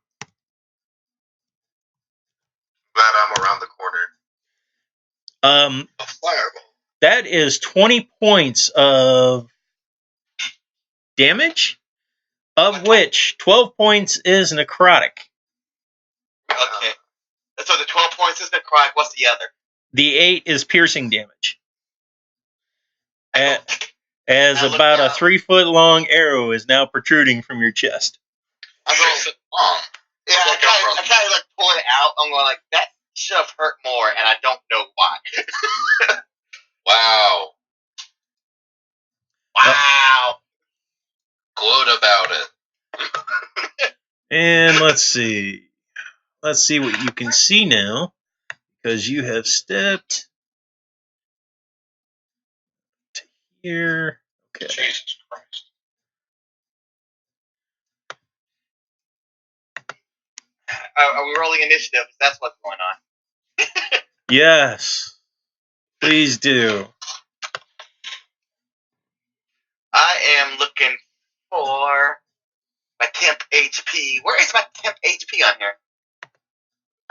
Glad I'm around the corner. A fireball. That is 20 points of damage, of which 12 points is necrotic. Okay. So the 12 points is necrotic. What's the other? The 8 is piercing damage. As about a 3-foot long arrow is now protruding from your chest. I'm going. Yeah, I kind of like pull it out. I'm going like that should have hurt more, and I don't know why. Wow. Wow. Gloat about it. And let's see. Let's see what you can see now, because you have stepped to here. Okay. Jesus Christ. Are we rolling initiative? That's what's going on. Yes. Please do. I am looking for my temp HP. Where is my temp HP on here?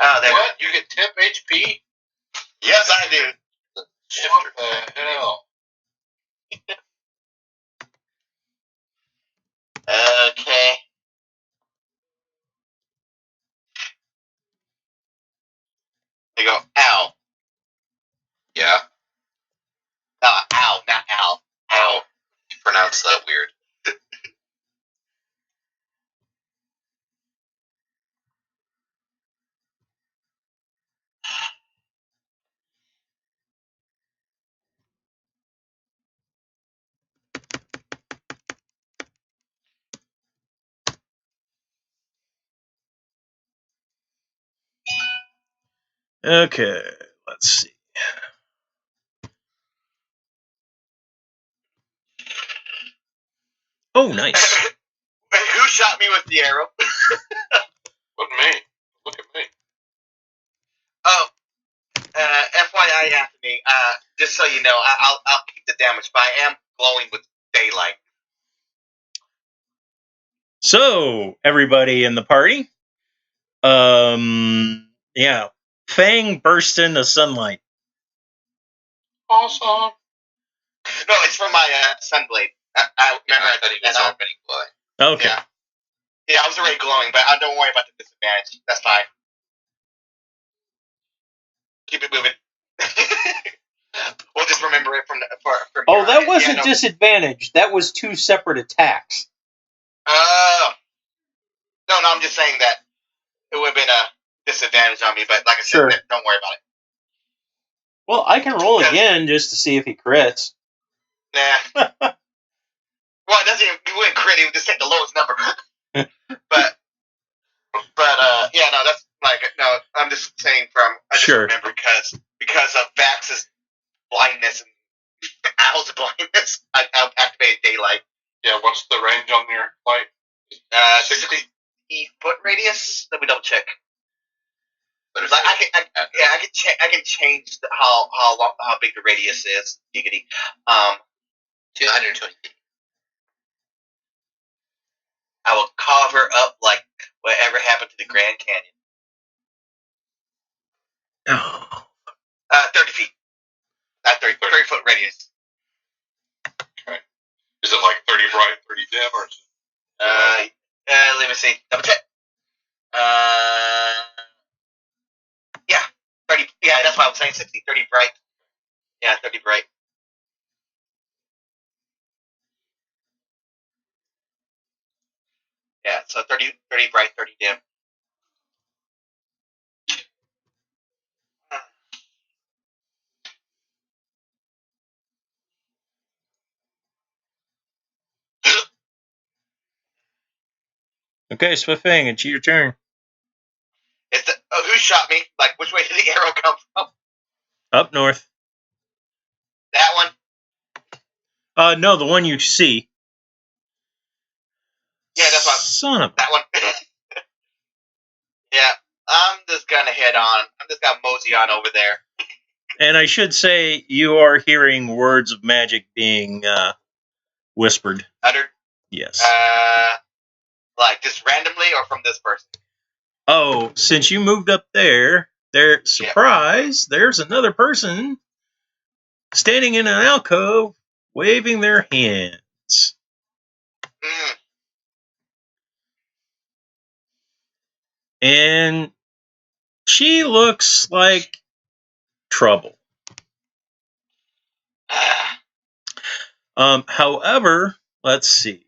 Oh, there. What? You get temp HP? Yes, I do. What the hell? Okay. They go, ow. Yeah. No, ow, not ow. Ow. You pronounce that weird. Okay, let's see. Oh, nice. Who shot me with the arrow? Wasn't me. Look at me. Oh, FYI, Anthony. Just so you know, I'll keep the damage, but I am glowing with daylight. So, everybody in the party, yeah, Fang bursts into sunlight. Awesome. No, it's from my sunblade. I remember I thought he was already glowing. Okay. Yeah, I was already glowing, but don't worry about the disadvantage. That's fine. Keep it moving. We'll just remember it from Oh, that wasn't no. disadvantage. That was 2 separate attacks. No, I'm just saying that it would have been a disadvantage on me, but like I said, Sure. don't worry about it. Well, I can roll again just to see if he crits. Nah. Well, it doesn't even, you wouldn't crit, it would just take the lowest number. but yeah, no, that's like, no, I'm just saying I just Sure. remember because of Vax's blindness and Al's blindness, I activated daylight. Yeah, what's the range on your light? 60 foot radius? Let me double check. But like, I can change how big the radius is. Giggity. 220 feet. I will cover up like whatever happened to the Grand Canyon. Oh. 30 feet. 30 foot radius. Okay. Is it like 30 bright, 30 dim, or? Let me see. Double check. Yeah, 30. Yeah, that's why I was saying 60. 30 bright. Yeah, 30 bright. Yeah, so 30 bright, 30 dim. Okay, Swift Fang, it's your turn. Who shot me? Like, which way did the arrow come from? Up north. That one? No, the one you see. Yeah, that's one. Son of That one. Yeah, I'm just gonna head on. I'm just gonna mosey on over there. And I should say you are hearing words of magic being whispered. Uttered? Yes. Like just randomly or from this person? Oh, since you moved up there, surprise, there's another person standing in an alcove waving their hands. Mm. And she looks like trouble. However, let's see.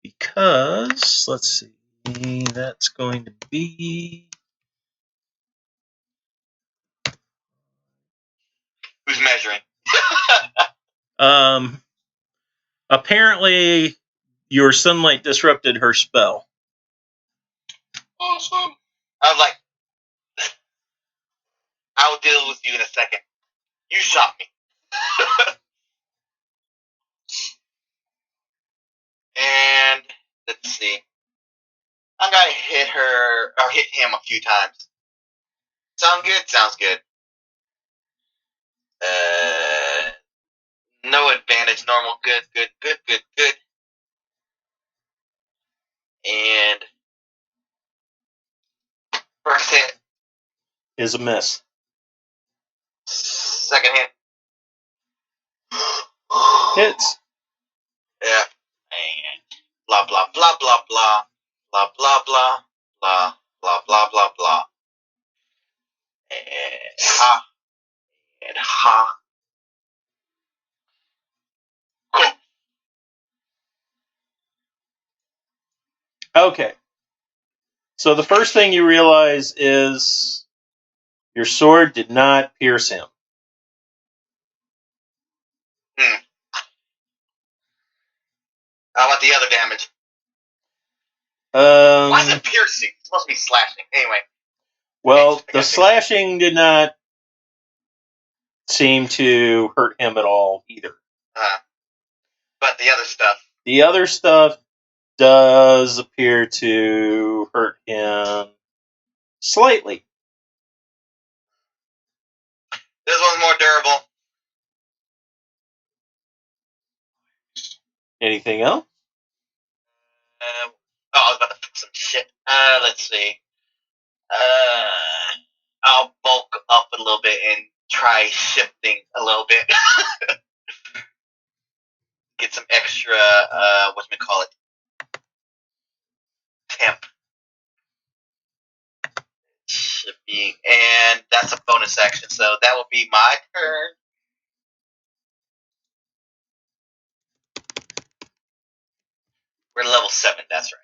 Because, let's see, that's going to be... Who's measuring? Apparently, your sunlight disrupted her spell. Awesome. I was like, I'll deal with you in a second. You shot me. And let's see. I'm gonna hit her or hit him a few times. Sound good? Sounds good. No advantage, normal, good. And first hit Is a miss. second hit. Hits. Yeah. And blah blah blah blah blah blah blah blah blah blah blah blah blah. And ha and ha. Cool. Okay. So the first thing you realize is your sword did not pierce him. How about the other damage? Why is it piercing? It's supposed to be slashing. Anyway. Well, the slashing did not seem to hurt him at all either. But the other stuff. The other stuff does appear to hurt him slightly. This one's more durable. Anything else? I was about to fix some shit. Let's see. I'll bulk up a little bit and try shifting a little bit. Get some extra, whatchamacallit, temp. Should be, and that's a bonus action, so that will be my turn. We're level 7, that's right.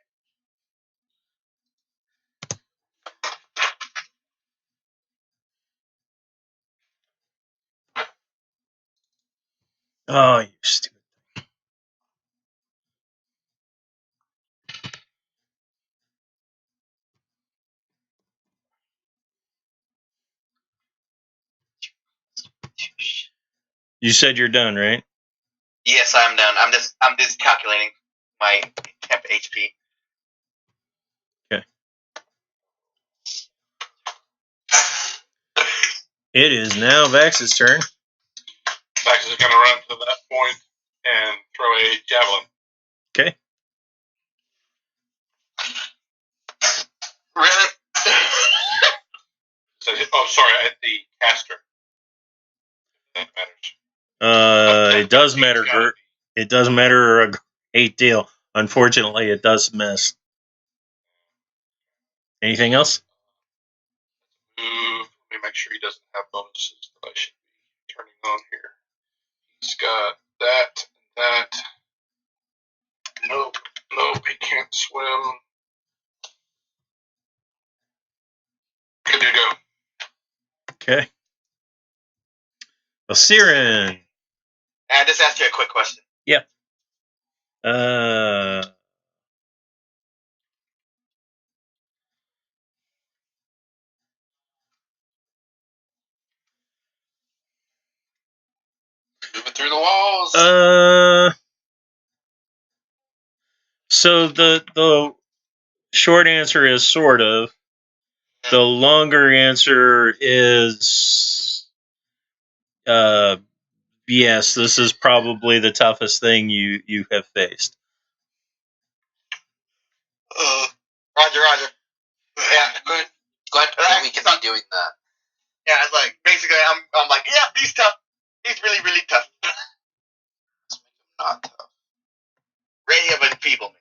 Oh, you stupid. You said you're done, right? Yes, I'm done. I'm just calculating my temp HP. Okay. It is now Vax's turn. Vax is going to run to that point and throw a javelin. Okay. Really? Sorry, at the caster. That matters. It does matter, Gert. It does matter a great deal. Unfortunately, it does miss. Anything else? Let me make sure he doesn't have bonuses that I should be turning on here. He's got that, that. Nope, he can't swim. Good to go. Okay. Well, Siren. I just asked you a quick question. Yep. Moving through the walls. So the short answer is sort of. The longer answer is yes, this is probably the toughest thing you have faced. Roger. Yeah, good. Glad that we can be doing that. Yeah, it's like basically I'm like, yeah, he's tough. He's really, really tough. Let's make him not tough. Ready of enfeeblement.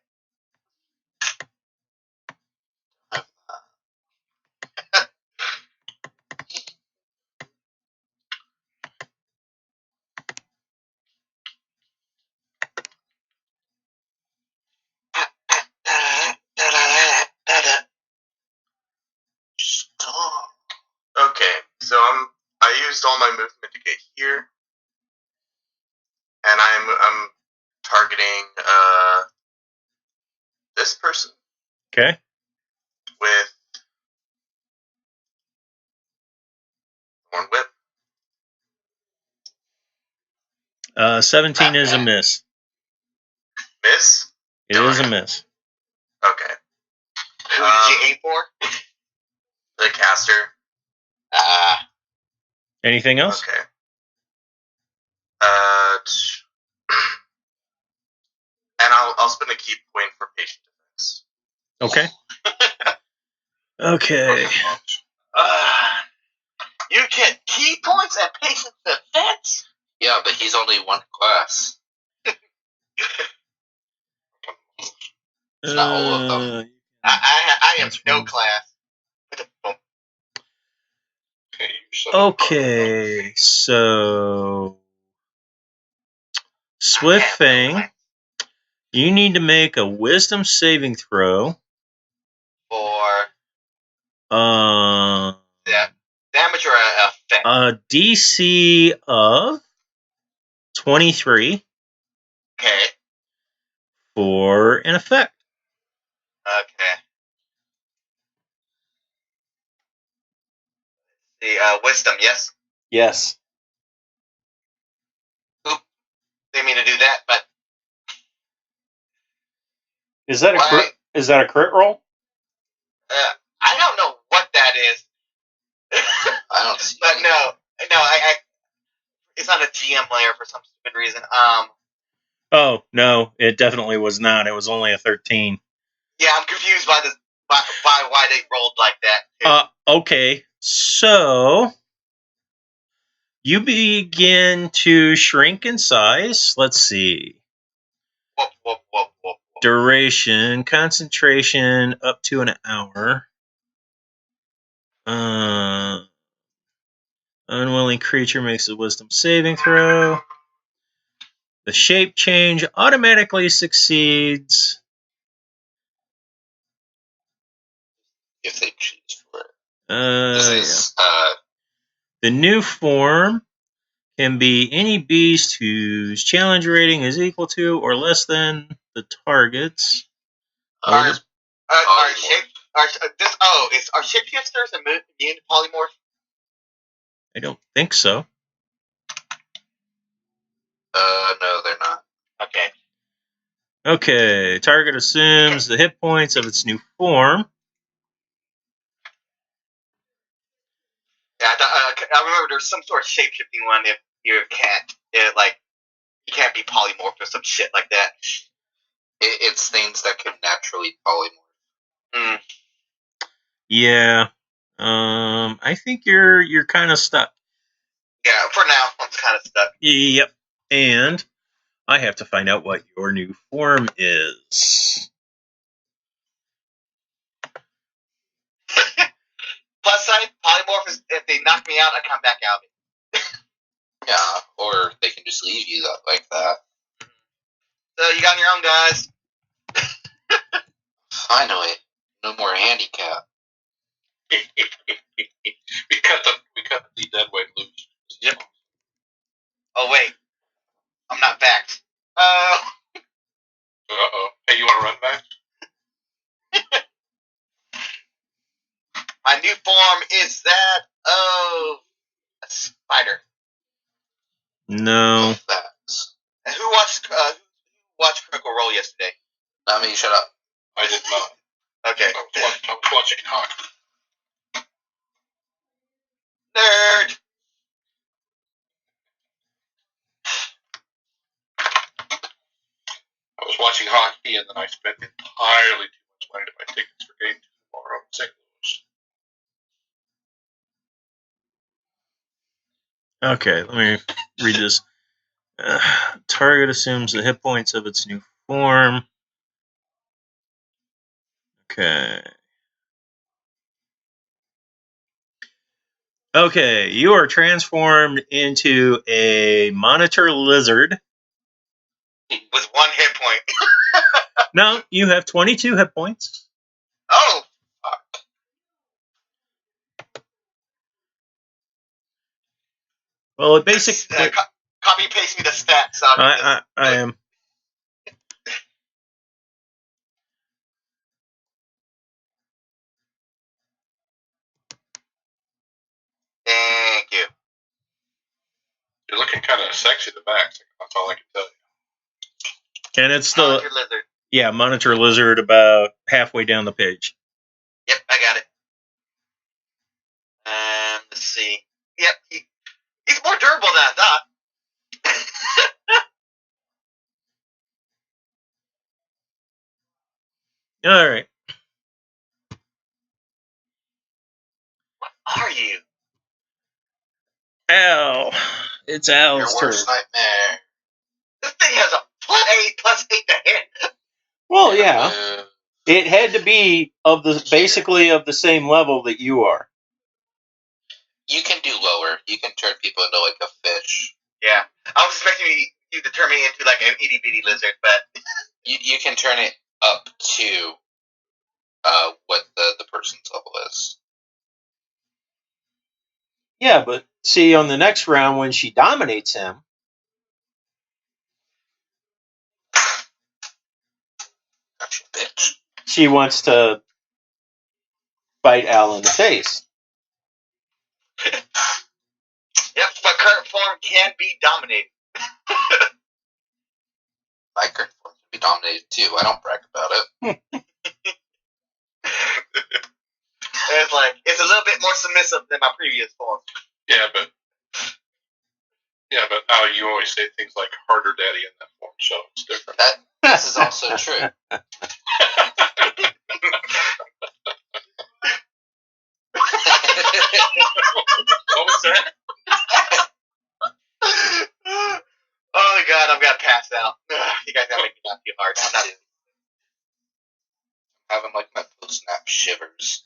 Okay, so I used all my movement to get here, and I'm targeting this person. Okay. With Thorn Whip. 17 is a miss. Miss? It is a miss. Okay. Who did you aim for? The caster. Anything else? Okay. And I'll spend a key point for patient defense. Okay. Okay. You get key points at patient defense? Yeah, but he's only one class. It's not all of them. I am no class. Okay, so Swift Fang, you need to make a wisdom saving throw. For Yeah, damage or effect? A DC of 23. Okay. For an effect. Okay. The wisdom, yes. Yes. Didn't mean to do that, but Is that a crit? Is that a crit roll? I don't know what that is. I don't see. But no, I it's not a GM layer for some stupid reason. Oh no, it definitely was not. It was only a 13. Yeah, I'm confused by this, by why they rolled like that. Okay, so you begin to shrink in size. Let's see. Whoop. Duration, concentration, up to an hour. Unwilling creature makes a wisdom saving throw. The shape change automatically succeeds if they choose for it. The new form can be any beast whose challenge rating is equal to or less than the target's. Are shapeshifters immune to polymorph? I don't think so. No, they're not. Okay. Okay, target assumes the hit points of its new form. Yeah, I remember there's some sort of shapeshifting one if you can't, you can't be polymorphed or some shit like that. It's things that can naturally polymorph. Yeah. I think you're kind of stuck. Yeah, for now, I'm kind of stuck. Yep. And I have to find out what your new form is. Plus side, polymorph is if they knock me out, I come back out. Yeah, or they can just leave you like that. So you got on your own, guys. Finally, no more handicap. we cut the dead weight loose. Yep. Oh wait, I'm not backed. Hey, you want to run back? My new form is that of a spider. No. Facts. And who watched Critical Role yesterday? Not me. Shut up. I did not. Okay. I was watching hockey. Nerd. I was watching hockey, and then I spent entirely too much money to buy tickets for game 2 tomorrow in St. Louis. Okay, let me read this. Target assumes the hit points of its new form. Okay. Okay, you are transformed into a monitor lizard. With 1 hit point. No, you have 22 hit points. Oh, Well, it basically... copy paste me the stats. So I am... Thank you. You're looking kind of sexy in the back. That's all I can tell you. And it's the... Monitor lizard. Yeah, monitor lizard about halfway down the page. Yep, I got it. Let's see. Yep, he's more durable than I thought. All right. What are you? Al. It's Al's Your turn. worst nightmare. This thing has a +8 to hit. Well, yeah. It had to be basically of the same level that you are. You can do lower. You can turn people into like a fish. Yeah, I was expecting you to turn me into like an itty bitty lizard, but you can turn it up to what the person's level is. Yeah, but see, on the next round when she dominates him, Bitch. she wants to bite Al in the face. Yep, but current form can be dominated. My current form can be dominated too. I don't brag about it. It's like it's a little bit more submissive than my previous form. Yeah, but you always say things like "harder daddy" in that form, so it's different. This is also true. What was that? Oh God, I'm gonna pass out. You guys gotta make me laugh too hard. I'm not. Having like my post-snap shivers.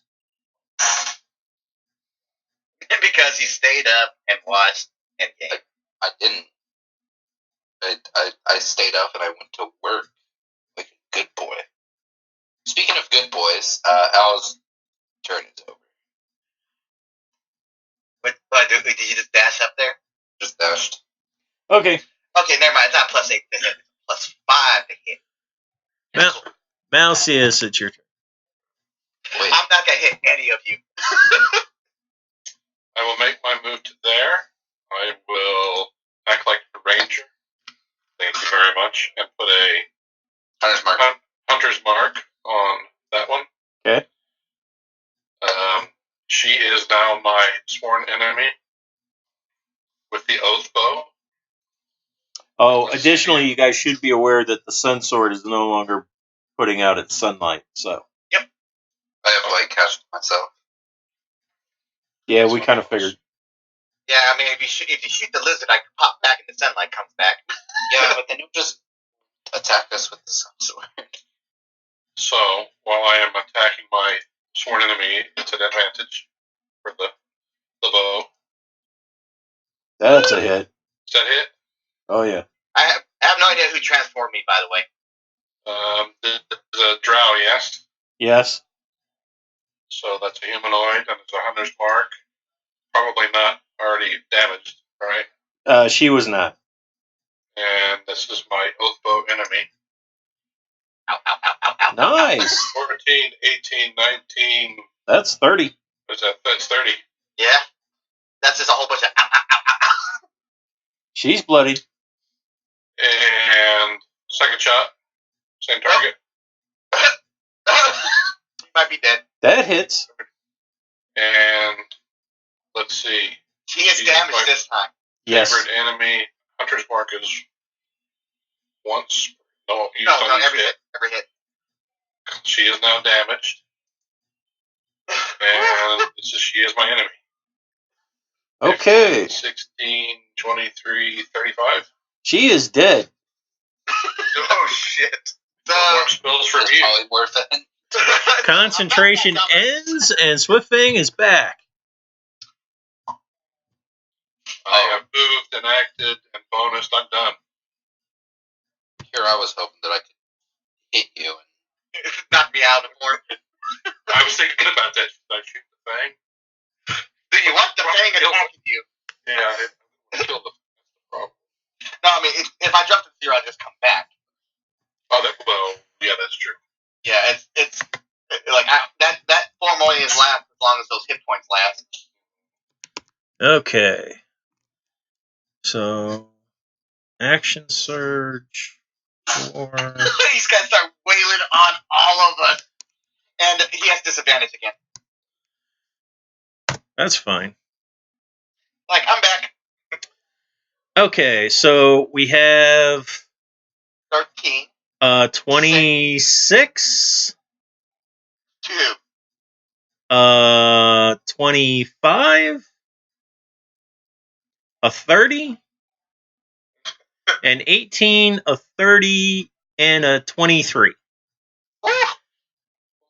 Because he stayed up and watched Endgame. I didn't. I stayed up and I went to work like a good boy. Speaking of good boys, Al's turn is over. Did you just dash up there? Just dashed. Okay. Okay, never mind. It's not +8 to hit. It's +5 to hit. Malcius, it's your turn. Wait, I'm not gonna hit any of you. I will make my move to there. I will act like a ranger. Thank you very much, and put a hunter's mark on that one. Okay. She is now my sworn enemy with the oath bow. Oh, additionally, you guys should be aware that the sun sword is no longer putting out its sunlight. So. Yep. I have light cast myself. Yeah, we kind of figured. Yeah, I mean, if you shoot the lizard, I can pop back and the sunlight comes back. Yeah, but then you'll just attack us with the sun sword. So, while I am attacking my sworn enemy, it's an advantage for the bow. That's a hit. Is that hit? Oh, yeah. I have no idea who transformed me, by the way. The drow, yes? Yes. So that's a humanoid, and it's a hunter's mark. Probably not already damaged, right? She was not. And this is my oath bow enemy. Ow, ow, ow, ow, ow. Nice. 14, 18, 19. That's 30. That's 30. Yeah. That's just a whole bunch of ow, ow, ow, ow, ow. She's bloodied. And second shot, same target. You might be dead. That hits. And let's see. She is damaged this time. Yes. Favorite enemy, hunter's mark is once. No, every hit. Every hit. She is now damaged. And she is my enemy. Okay. 15, 16, 23, 35. She is dead. Oh, shit. No more spells from That's you. probably worth it. Concentration ends, and Swiftfang is back. I have moved and acted and bonused. I'm done. Here I was hoping that I could hit you. Knock me out more. I was thinking about that. Should I shoot the thing? Do you want the thing attacking you? Yeah, it killed the problem. No, I mean, if I jump to 0, I'll just come back. Oh, yeah, that's true. Yeah, it's like that form only is last as long as those hit points last. Okay. So, action surge. He's gonna start wailing on all of us, and he has disadvantage again. That's fine. Like, I'm back. Okay, so we have 13. 26. 2. 25. A 30. An 18. A 30. And a 23. Holy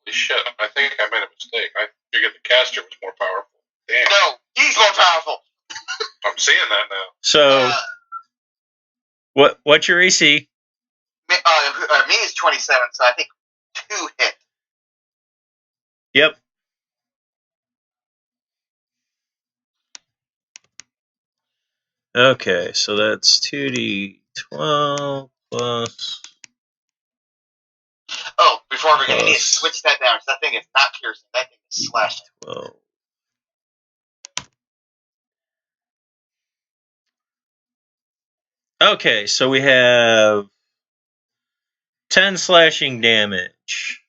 shit, I think I made a mistake. I figured the caster was more powerful. Damn. No, he's more powerful. I'm seeing that now. So, what's your AC? Me is 27, so I think 2 hit. Yep. Okay, so that's 2d12 plus. Oh, before we're going to need to Plus. switch that down, because that thing is not piercing. That thing is slashing. 12. Okay, so we have 10 slashing damage,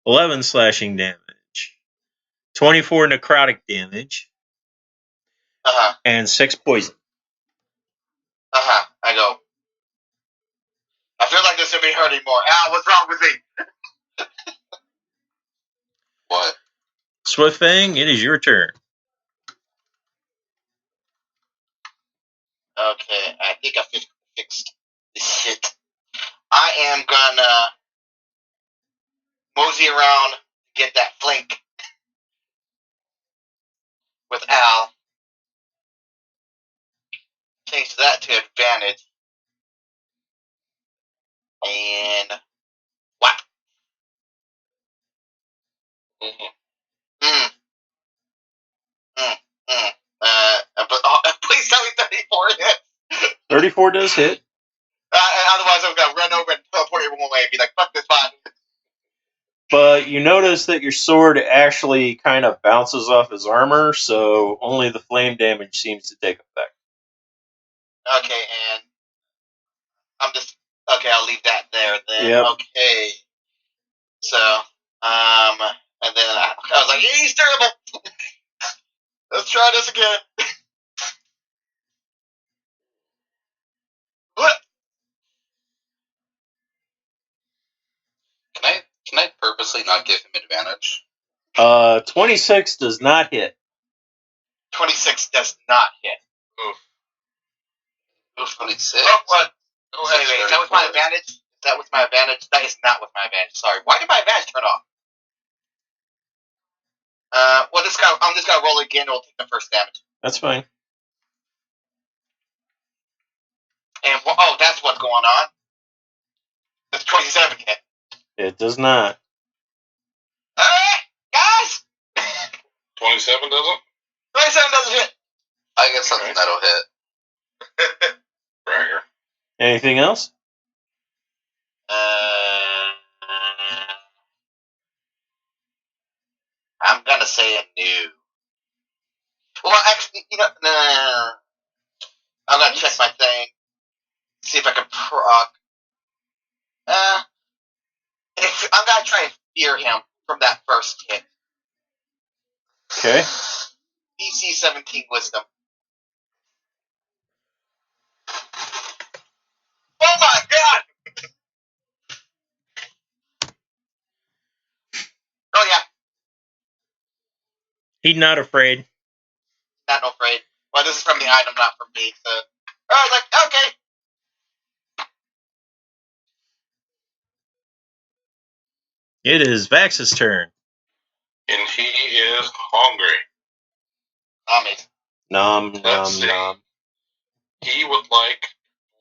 11 slashing damage, 24 necrotic damage, and 6 poison. I go. I feel like this should be hurting more. Al, what's wrong with me? What? Swift Fang, it is your turn. Okay, I think I fixed this shit. I am gonna mosey around, get that flank with Al. Change that to advantage. And what? But please tell me 34 hits. 34 does hit. Otherwise, I'm gonna run over and teleport everyone away and be like, "Fuck this bot." But you notice that your sword actually kind of bounces off his armor, so only the flame damage seems to take effect. Okay, and I'm just okay. I'll leave that there then. Yep. Okay. So, and then I was like, "He's terrible." Let's try this again. What? Can I purposely not give him advantage? 26 does not hit. 26 does not hit. Oof. 26. Oh, what? Oh, wait, is that with my advantage? Is that with my advantage? That is not with my advantage. Sorry. Why did my advantage turn off? Well, I'm just gonna roll again. We'll take the first damage. That's fine. And that's what's going on. That's 27 hit. It does not. Guys, 27 doesn't? 27 doesn't hit. I got something that'll hit. Bragger. Anything else? I'm gonna say a no. Well, actually, no. I'm gonna check my thing. See if I can proc. I'm gonna try and fear him from that first hit. Okay. DC 17 Wisdom. Oh my god! Oh yeah, He's not afraid. not afraid. Well, this is from the item, not from me. So I was like, okay. It is Vax's turn. And he is hungry. Nom, Let's nom, see. nom. He would like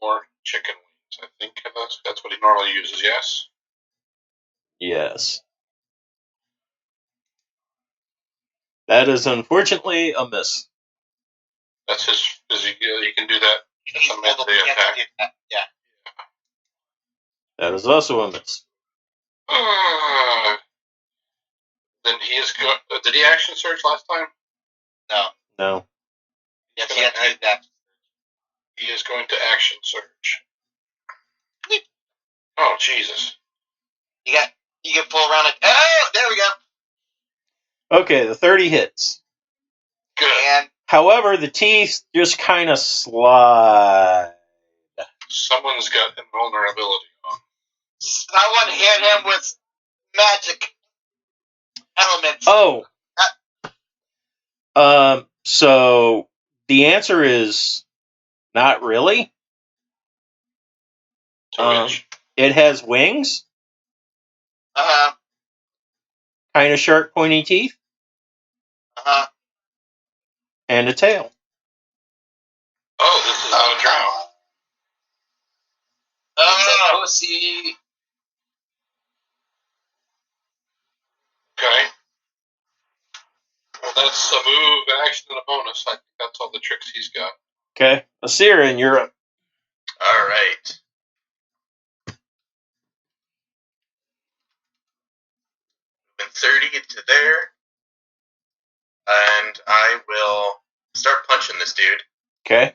more chicken wings. I think that's what he normally uses, yes? Yes. That is unfortunately a miss. That's he can do that. That's a melee Yeah, attack. yeah. That is also a miss. Then he is good. Did he action search last time? No. Yes, he had to do that. He is going to action search. Oh, Jesus. You get full around it. Oh, there we go. Okay, the 30 hits. Good. And However, the teeth just kind of slide. Someone's got invulnerability on. someone hit him with magic elements. Oh. So the answer is not really. It has wings, kind of sharp, pointy teeth, and a tail. Oh, this is not a drow. Pussy. Okay. Well, that's a move, an action, and a bonus. I think that's all the tricks he's got. Okay. Asira in Europe. All right. Moving 30 to there. And I will start punching this dude. Okay.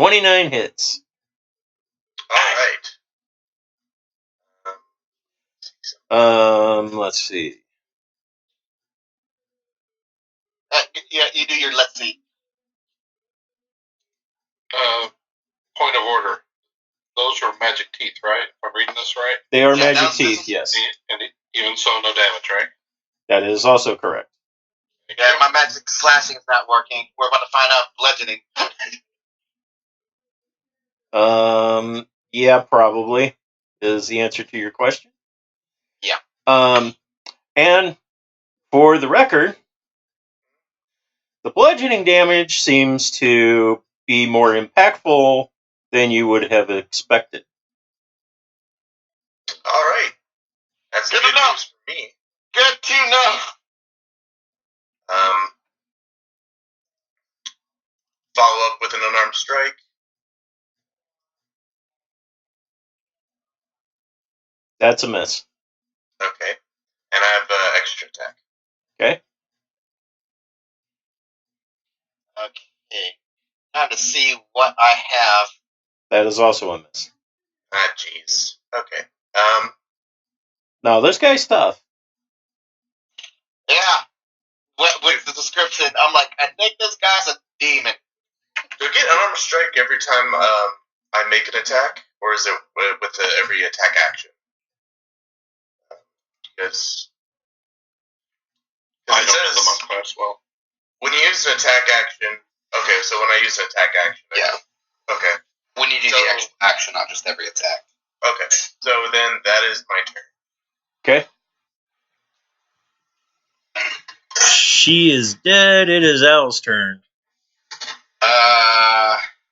29 hits. All right. Let's see. Yeah, you do your let's see. Point of order. Those are magic teeth, right? If I'm reading this right? They are Yeah, magic teeth, yes. And even so, no damage, right? That is also correct. Yeah, my magic slashing is not working. We're about to find out bludgeoning. Yeah, probably is the answer to your question. Yeah. And for the record, the bludgeoning damage seems to be more impactful than you would have expected. All right. That's Good good enough. news for me. Good to know. Follow up with an unarmed strike. That's a miss. Okay. And I have extra attack. Okay. Okay. Time to see what I have. That is also a miss. Ah, jeez. Okay. Now, this guy's tough. Yeah. With the description, I'm like, I think this guy's a demon. Do I get unarmed strike every time I make an attack, or is it with every attack action? Because I it don't know the says monk class well. when you use an attack action. Okay, so when I use an attack action. Yeah. Okay. When you do the actual action, not just every attack. Okay. So then that is my turn. Okay. She is dead. It is Al's turn.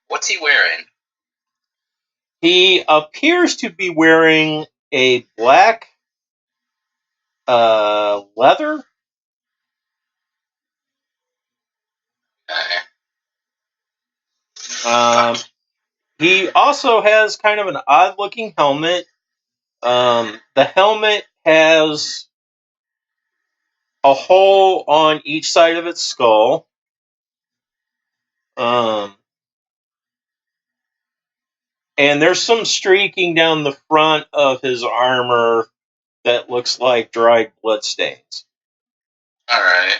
What's he wearing? He appears to be wearing a black leather. Okay. He also has kind of an odd-looking helmet. The helmet has a hole on each side of its skull. And there's some streaking down the front of his armor that looks like dried bloodstains. All right.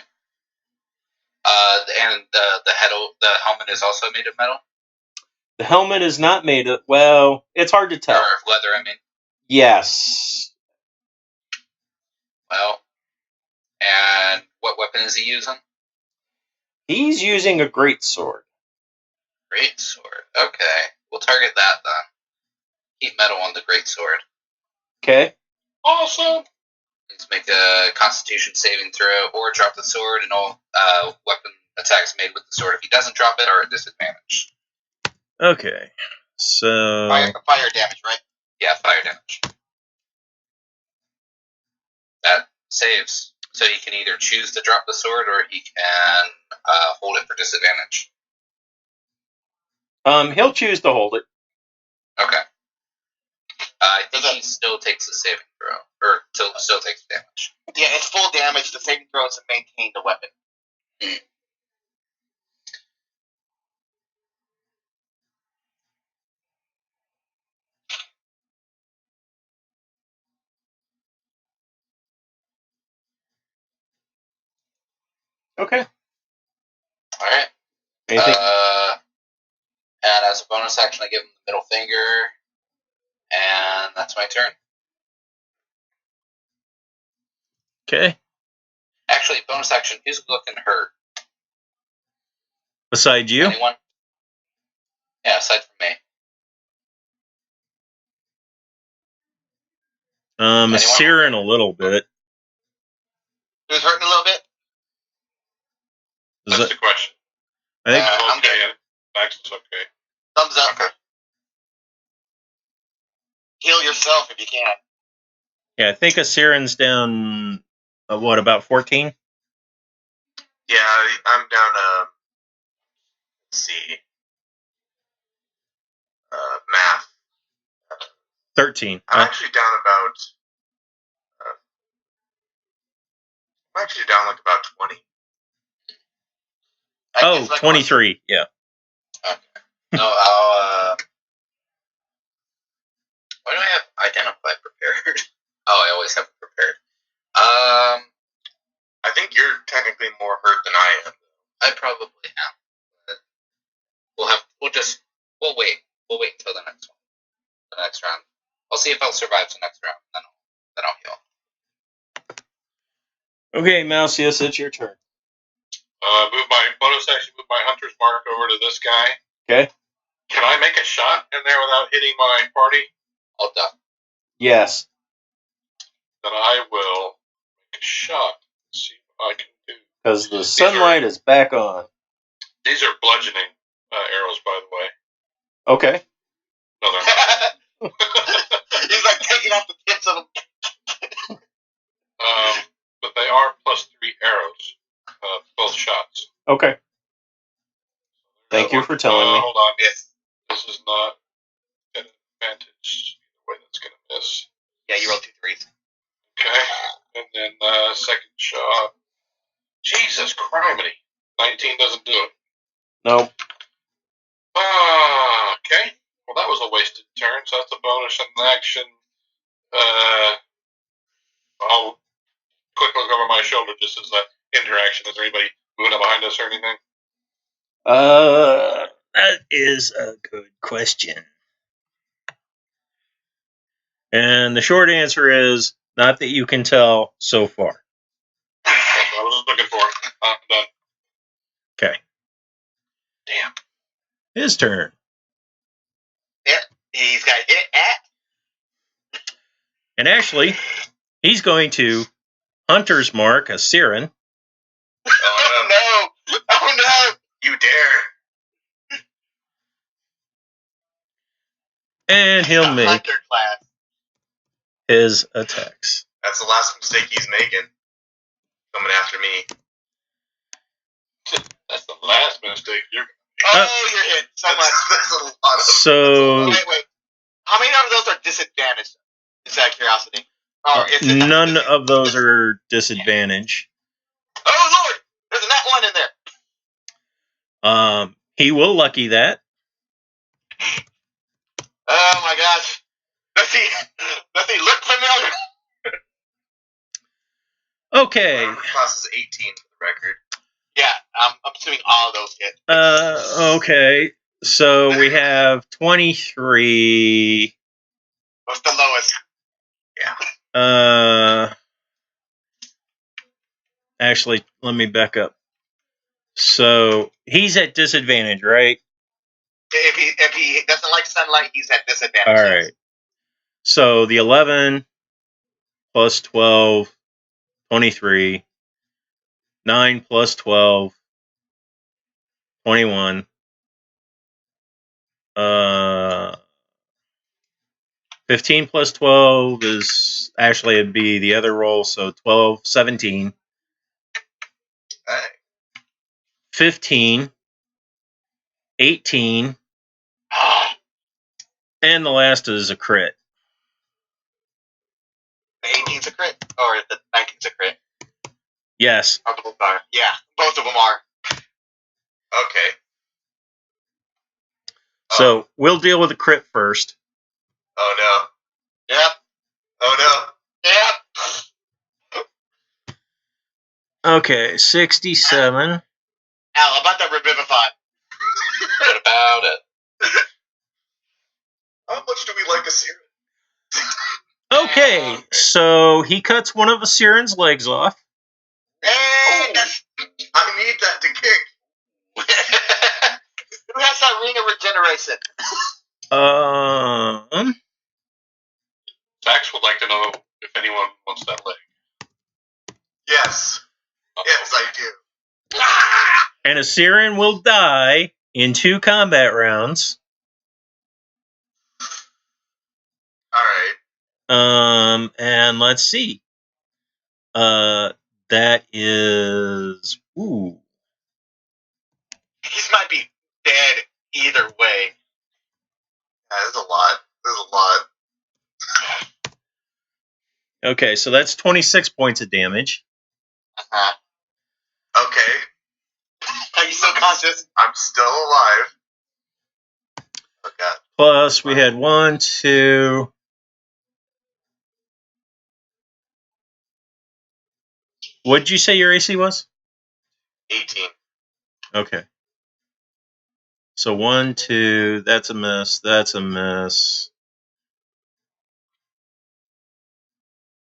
And the helmet is also made of metal? The helmet is not made of, well, it's hard to tell. Or leather, I mean. Yes. Well, and what weapon is he using? He's using a greatsword. Great sword. Okay. We'll target that then. Keep metal on the great sword. Okay. Awesome. Let's make a Constitution saving throw or drop the sword, and all weapon attacks made with the sword. If he doesn't drop it, are at disadvantage. Okay. So Fire damage, right? Yeah, fire damage. That saves. So he can either choose to drop the sword or he can hold it for disadvantage. he'll choose to hold it. Okay. I think he still takes the saving throw, or still takes damage. Yeah, it's full damage. The saving throw is to maintain the weapon. Okay. All right. Anything? And as a bonus action, I give him the middle finger, and that's my turn. Okay. Actually, bonus action, who's looking hurt? Besides you? Anyone? Yeah, aside from me. A Siren a little bit. Who's hurting a little bit? That's the question. I think I'm I'm okay. good. Max is okay. Thumbs up. Okay. Heal yourself if you can. I think a Siren's down. What, about 14? Yeah, I'm down. Let's see. Math. 13. I'm actually down about. I'm actually down like about 20. 23. Yeah. Okay. No, I'll. Why do I have identify prepared? Oh, I always have it prepared. I think you're technically more hurt than I am. I probably am. But we'll wait. We'll wait until the next one. The next round. I'll see if I'll survive the next round. Then I'll heal. Okay, Mouse, yes, it's your turn. Move my bonus action. Move my hunter's mark over to this guy. Okay. Can I make a shot in there without hitting my party? I'll duck. Yes. Then I will make a shot. See what I can do. Because the sunlight is back on. These are bludgeoning arrows, by the way. Okay. No, they're not. He's like taking off the tips of them. But they are +3 arrows, both shots. Okay. Thank you for telling me. Hold on. Yes. This is not an advantage. Either way, that's going to miss. Yeah, you rolled 2 3s. Okay. And then second shot. Jesus criminy. 19 doesn't do it. Nope. Okay. Well, that was a wasted turn, so that's a bonus and an action. I'll quick look over my shoulder just as that interaction. Is there anybody moving up behind us or anything? That is a good question. And the short answer is not that you can tell so far. I was just looking for it. I'm done. Okay. Damn. His turn. Yep. He's got hit at. And actually, he's going to Hunter's Mark a Siren. Oh no! Oh no! You dare. And he'll make Hunter class. his attacks. That's the last mistake he's making. Coming after me. That's the last mistake you're You're hit so much. That's a lot of... So Wait. How many of those are disadvantaged? Just out of curiosity. Or is it none of those are disadvantage. Oh Lord! There's a nat 1 in there. He will lucky that. Oh my gosh. Does he look familiar? Okay. Class is 18 for the record. Yeah, I'm assuming all of those hit. Okay. So we have 23. What's the lowest? Actually, let me back up. So he's at disadvantage, right? If he doesn't like sunlight, he's at disadvantage. All right. So the 11 plus 12, 23. 9 plus 12, 21. 15 plus 12 is actually it'd be the other roll, so 12, 17. 15, 18, and the last is a crit. The 18's a crit? Or the 19's a crit? Yes. Or both are. Yeah, both of them are. Okay. So we'll deal with the crit first. Oh no. Yep. Oh no. Yep. Okay, 67. Al, how about that revivify? What about it? How much do we like a serum? Okay, so he cuts one of Asiran's legs off. And I need that to kick. who has that ring of regeneration? Zax would like to know if anyone wants that leg. Yes. Yes, I do. And Asiran will die in 2 combat rounds. All right. And let's see. That is He might be dead either way. Yeah, there's a lot. okay. So that's 26 points of damage. Uh-huh. Okay. Are you still conscious? I'm still alive. Plus, we had 1, 2. What did you say your AC was? 18. Okay. So 1, 2. That's a miss. That's a miss.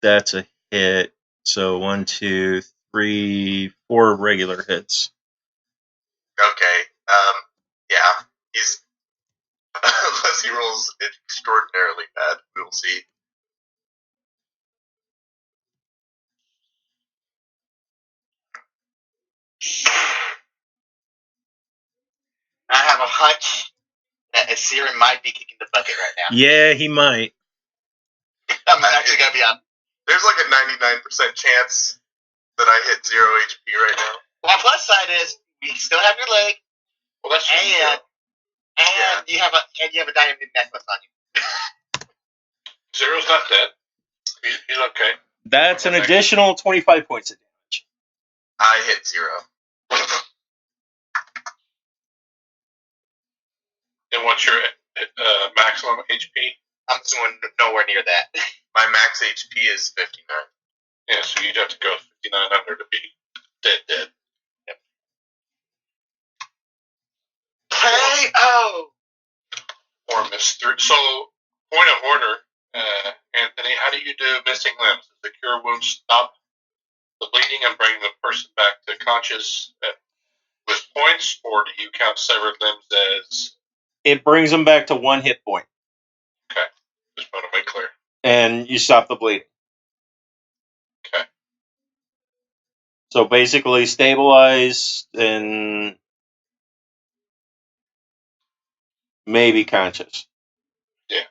That's a hit. So 1, 2, 3, 4 regular hits. Okay. Yeah. He's unless he rolls extraordinarily bad, we'll see. I have a hunch that Assyrian might be kicking the bucket right now. Yeah, he might. I'm actually gonna be on. There's like a 99% chance that I hit 0 HP right now. Well, plus side is we still have your leg, Well, that's just and you have a diamond necklace on you. Zero's not dead. He's okay. That's an additional 25 points of damage. I hit 0. And what's your maximum HP? I'm going nowhere near that. My max HP is 59. Yeah, so you'd have to go 5,900 to be dead. Yep. K.O. Or miss through. So, point of order, Anthony, how do you do missing limbs? Does the cure wound stop the bleeding and bring the person back to conscious with points, or do you count severed limbs as... It brings him back to 1 hit point. Okay, just want to make clear. And you stop the bleeding. Okay. So basically stabilize and maybe conscious. Yeah.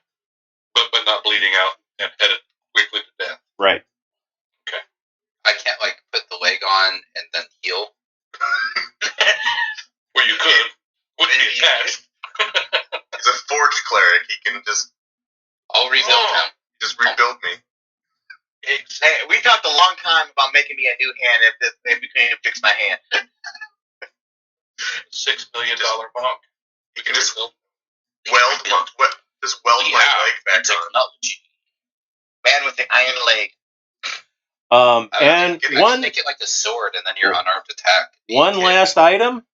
But not bleeding out and headed quickly to death. Right. I can't put the leg on and then heal. Well, you could. Wouldn't be attached. He's a forge cleric. He can just I'll rebuild him. just rebuild me. Hey, we talked a long time about making me a new hand if we couldn't fix my hand. $6 million monk. You can just weld my leg back on. Technology. Man with the iron leg. And Make it like a sword, and then your unarmed attack. One last item.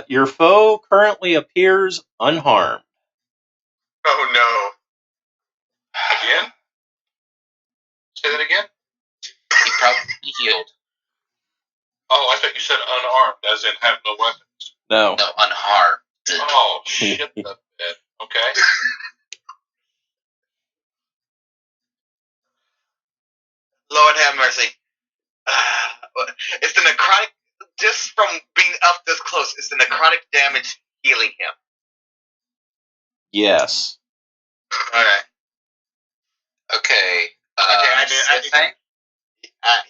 Your foe currently appears unharmed. Oh no. Again? Say that again? He probably healed. Oh, I thought you said unarmed, as in have no weapons. No. No, unharmed. Oh, shit the bed. Okay. Lord have mercy. It's the necrotic, just from being up this close, it's the necrotic damage healing him. Yes. Alright. Okay. I think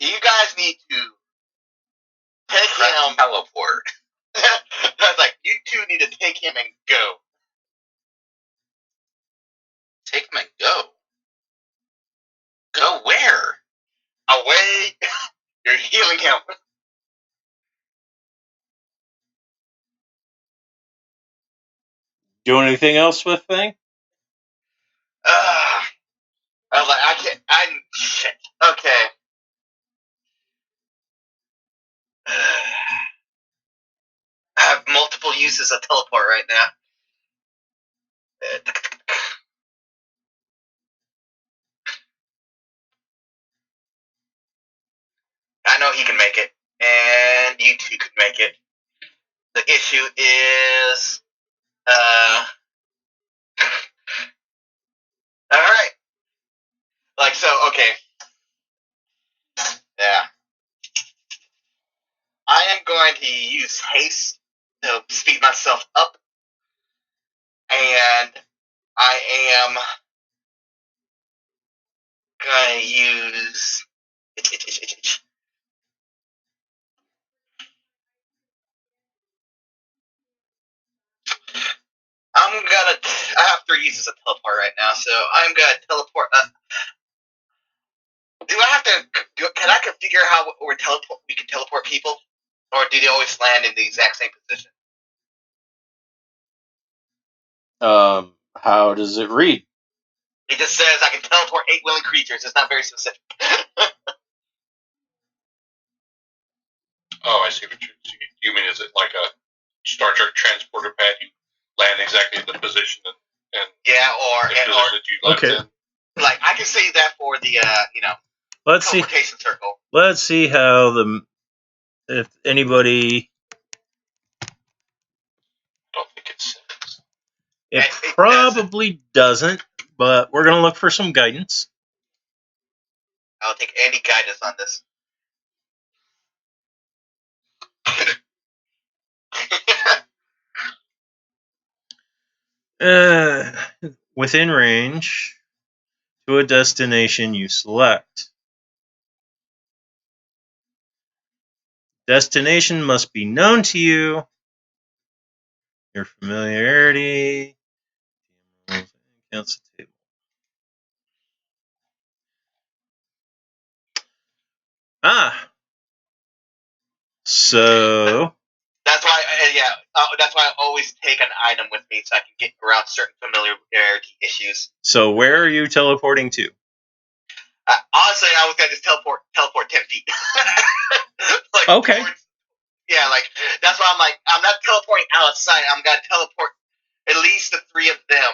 you guys need to take him. Teleport. I was like, you two need to take him and go. Take him and go. Go where? Away. You're healing him. Do anything else with thing? I was like, I can't. Shit. Okay. I have multiple uses of teleport right now. I know he can make it, and you two can make it. The issue is, alright. Okay. Yeah. I am going to use haste to speed myself up, and I am going to use... I have 3 uses of teleport right now, so I'm gonna teleport. Do I have to? Can I configure how we can teleport people, or do they always land in the exact same position? How does it read? It just says I can teleport 8 willing creatures. It's not very specific. Oh, I see what you mean. Is it like a Star Trek transporter pad? You land exactly in the position and Yeah, or the position that you left Okay. in. like I can say that for the Let's see. teleportation circle. Let's see how if anybody. I don't think it says. It It probably doesn't, but we're gonna look for some guidance. I'll take any guidance on this. Within range to a destination you select. Destination must be known to you. Your familiarity counts the table. So That's why, that's why I always take an item with me so I can get around certain familiarity issues. So where are you teleporting to? Honestly, I was gonna just teleport 10 feet. Like, Okay. Yeah, like that's why I'm like I'm not teleporting outside. I'm gonna teleport at least the 3 of them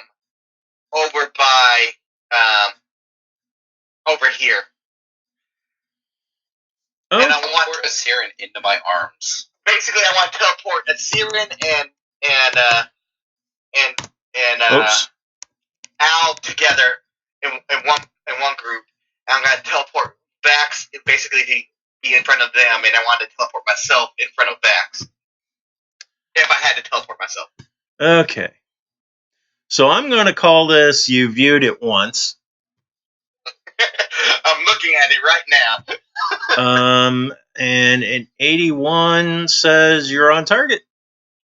over by over here. Oh. And I want Teleport a Siren into my arms. basically I want to teleport a Siren and Oops. Al together in one group. And I'm gonna teleport Vax basically to be in front of them, and I want to teleport myself in front of Vax. If I had to teleport myself. Okay. So I'm going to call this You Viewed It Once. I'm looking at it right now. And an 81 says you're on target.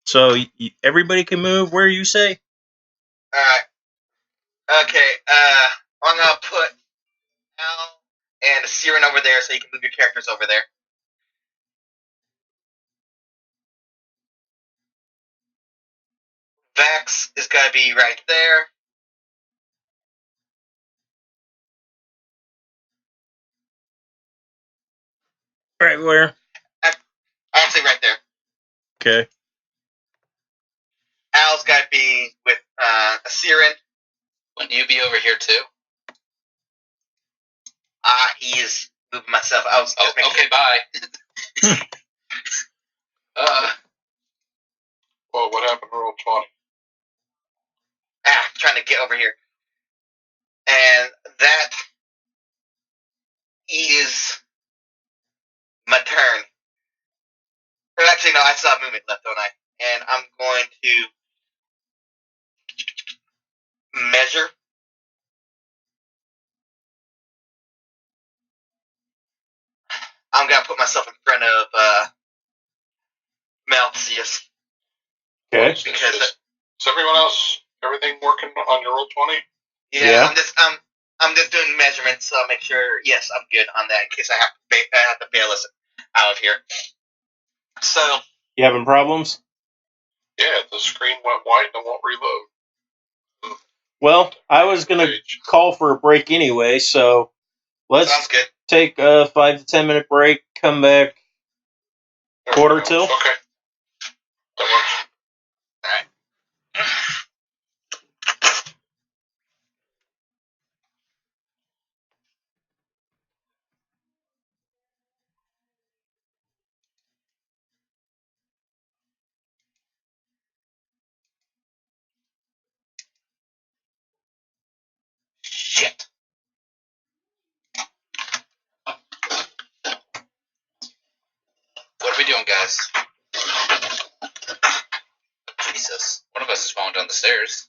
So everybody can move where you say. Alright. Okay, I'm gonna put Al and Siren over there so you can move your characters over there. Vax is gonna be right there. Right where? Actually, right there. Okay. Al's gotta be with Siren. Wouldn't you be over here too? He is moving myself. I was just making okay, sure. bye. Well, what happened to roll 20? Trying to get over here. And that is my turn. Or actually, no, I still have movement left, don't I? And I'm going to measure. I'm going to put myself in front of Maltheus. Okay. Because Is everyone else, everything working on your roll 20? yeah. I'm just doing measurements, so I'll make sure. Yes, I'm good on that in case I have to bail us out of here. So You having problems? Yeah, the screen went white and won't reload. Well, I was going to call for a break anyway, so let's sounds good. take a 5 to 10 minute break, come back quarter till. Okay. That works. All right. Shit. What are we doing, guys? Jesus. One of us is falling down the stairs.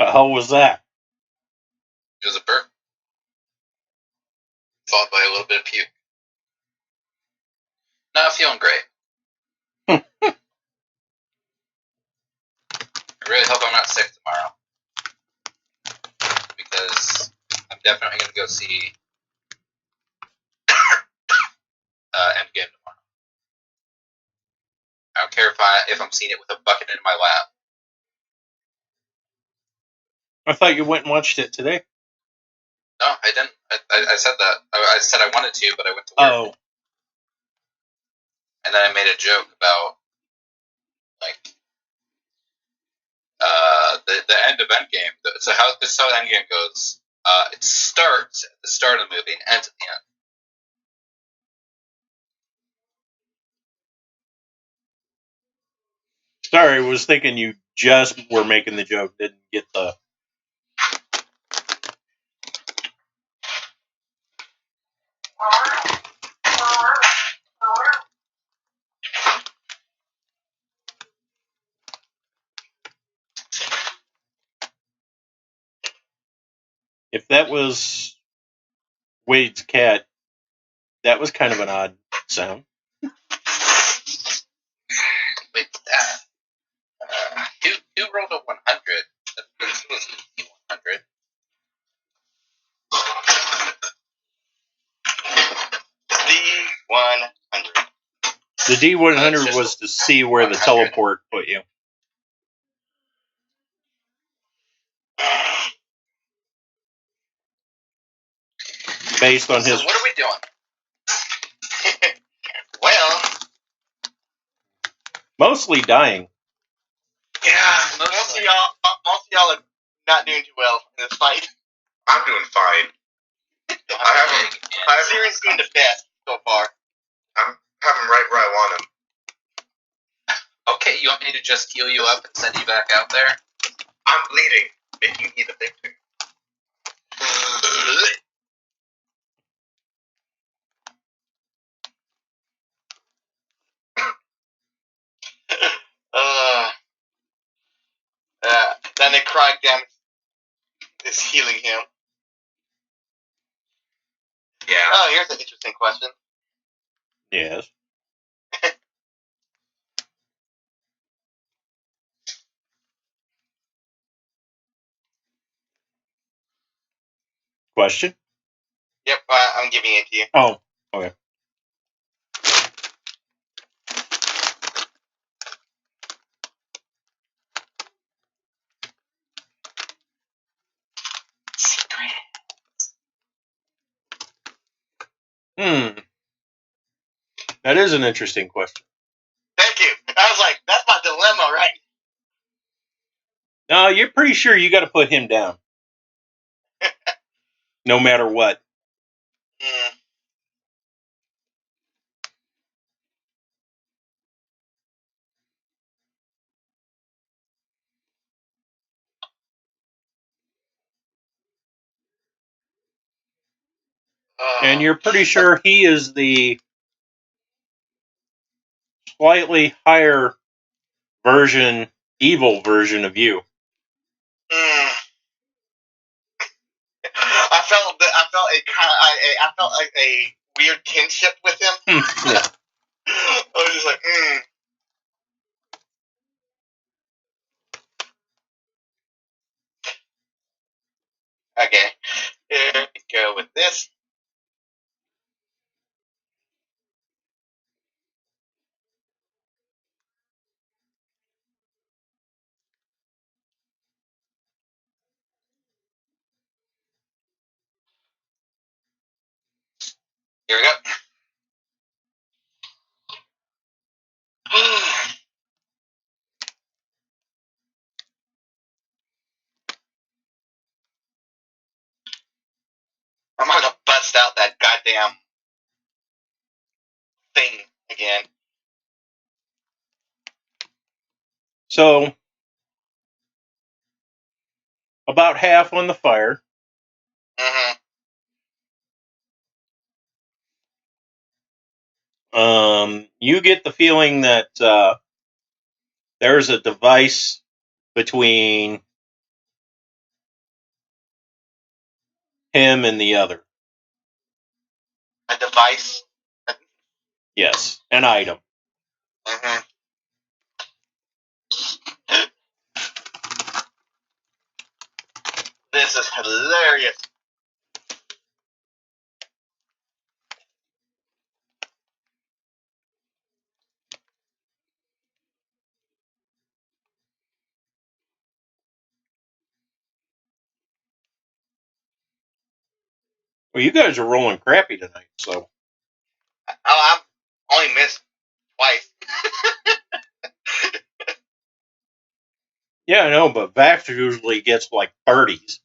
The hell was that? It was a burp, followed by a little bit of puke. Not feeling great. I really hope I'm not sick tomorrow, because I'm definitely going to go see Endgame tomorrow. I don't care if I'm seeing it with a bucket in my lap. I thought you went and watched it today. No, I didn't. I said that. I said I wanted to, but I went to work. Oh. And then I made a joke about, like, the end of Endgame. So this is how Endgame goes. It starts at the start of the movie and ends at the end. Sorry, I was thinking you just were making the joke, didn't get the... If that was Wade's cat, that was kind of an odd sound. Wait, who rolled a 100? This was a 100. D100. The D100 was to see where the teleport put you. Based on his... So what are we doing? Well, mostly dying. yeah, most of y'all are not doing too well in this fight. I'm doing fine. Sirius doing the best so far. I'm having right where I want him. Okay, you want me to just heal you up and send you back out there? I'm bleeding. Make you eat a victory. That necrotic damage is healing him. Yeah. Oh, here's an interesting question. Yes. Question? Yep, I'm giving it to you. Oh, okay. That is an interesting question. Thank you. I was like, that's my dilemma, right? No, you're pretty sure you got to put him down. No matter what. And you're pretty sure he is the slightly higher version, evil version of you. I felt like a weird kinship with him. Yeah. I was just like, Okay, here we go with this. Here we go. I'm gonna bust out that goddamn thing again. So, about half on the fire. Mm-hmm. You get the feeling that there's a device between him and the other. A device. Yes, an item. Mm-hmm. This is hilarious. Well, you guys are rolling crappy tonight, so. Oh, I've only missed twice. Yeah, I know, but Vax usually gets like 30s.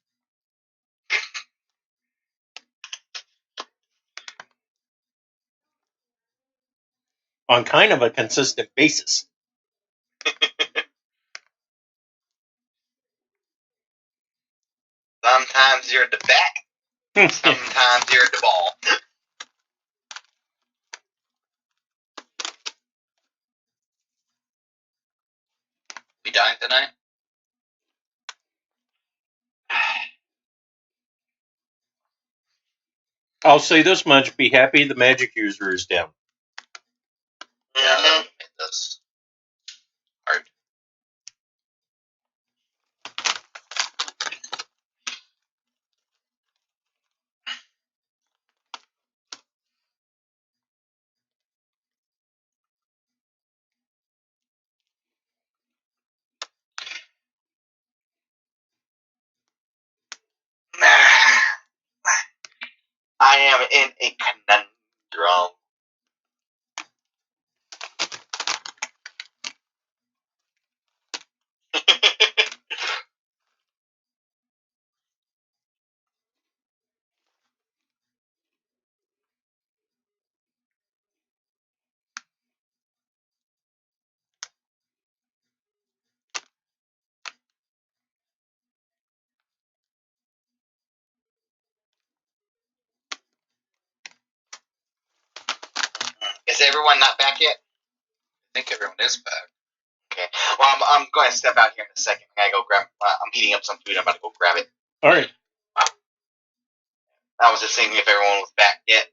On kind of a consistent basis. Sometimes you're at the back. Sometimes you're at the ball. We dying tonight? I'll say this much: be happy the magic user is down. Yeah, that would make this hard. I am in a conundrum. Is everyone not back yet? I think everyone is back. Okay. Well, I'm going to step out here in a second. I gotta go grab. I'm heating up some food. I'm about to go grab it. All right. I was just thinking if everyone was back yet.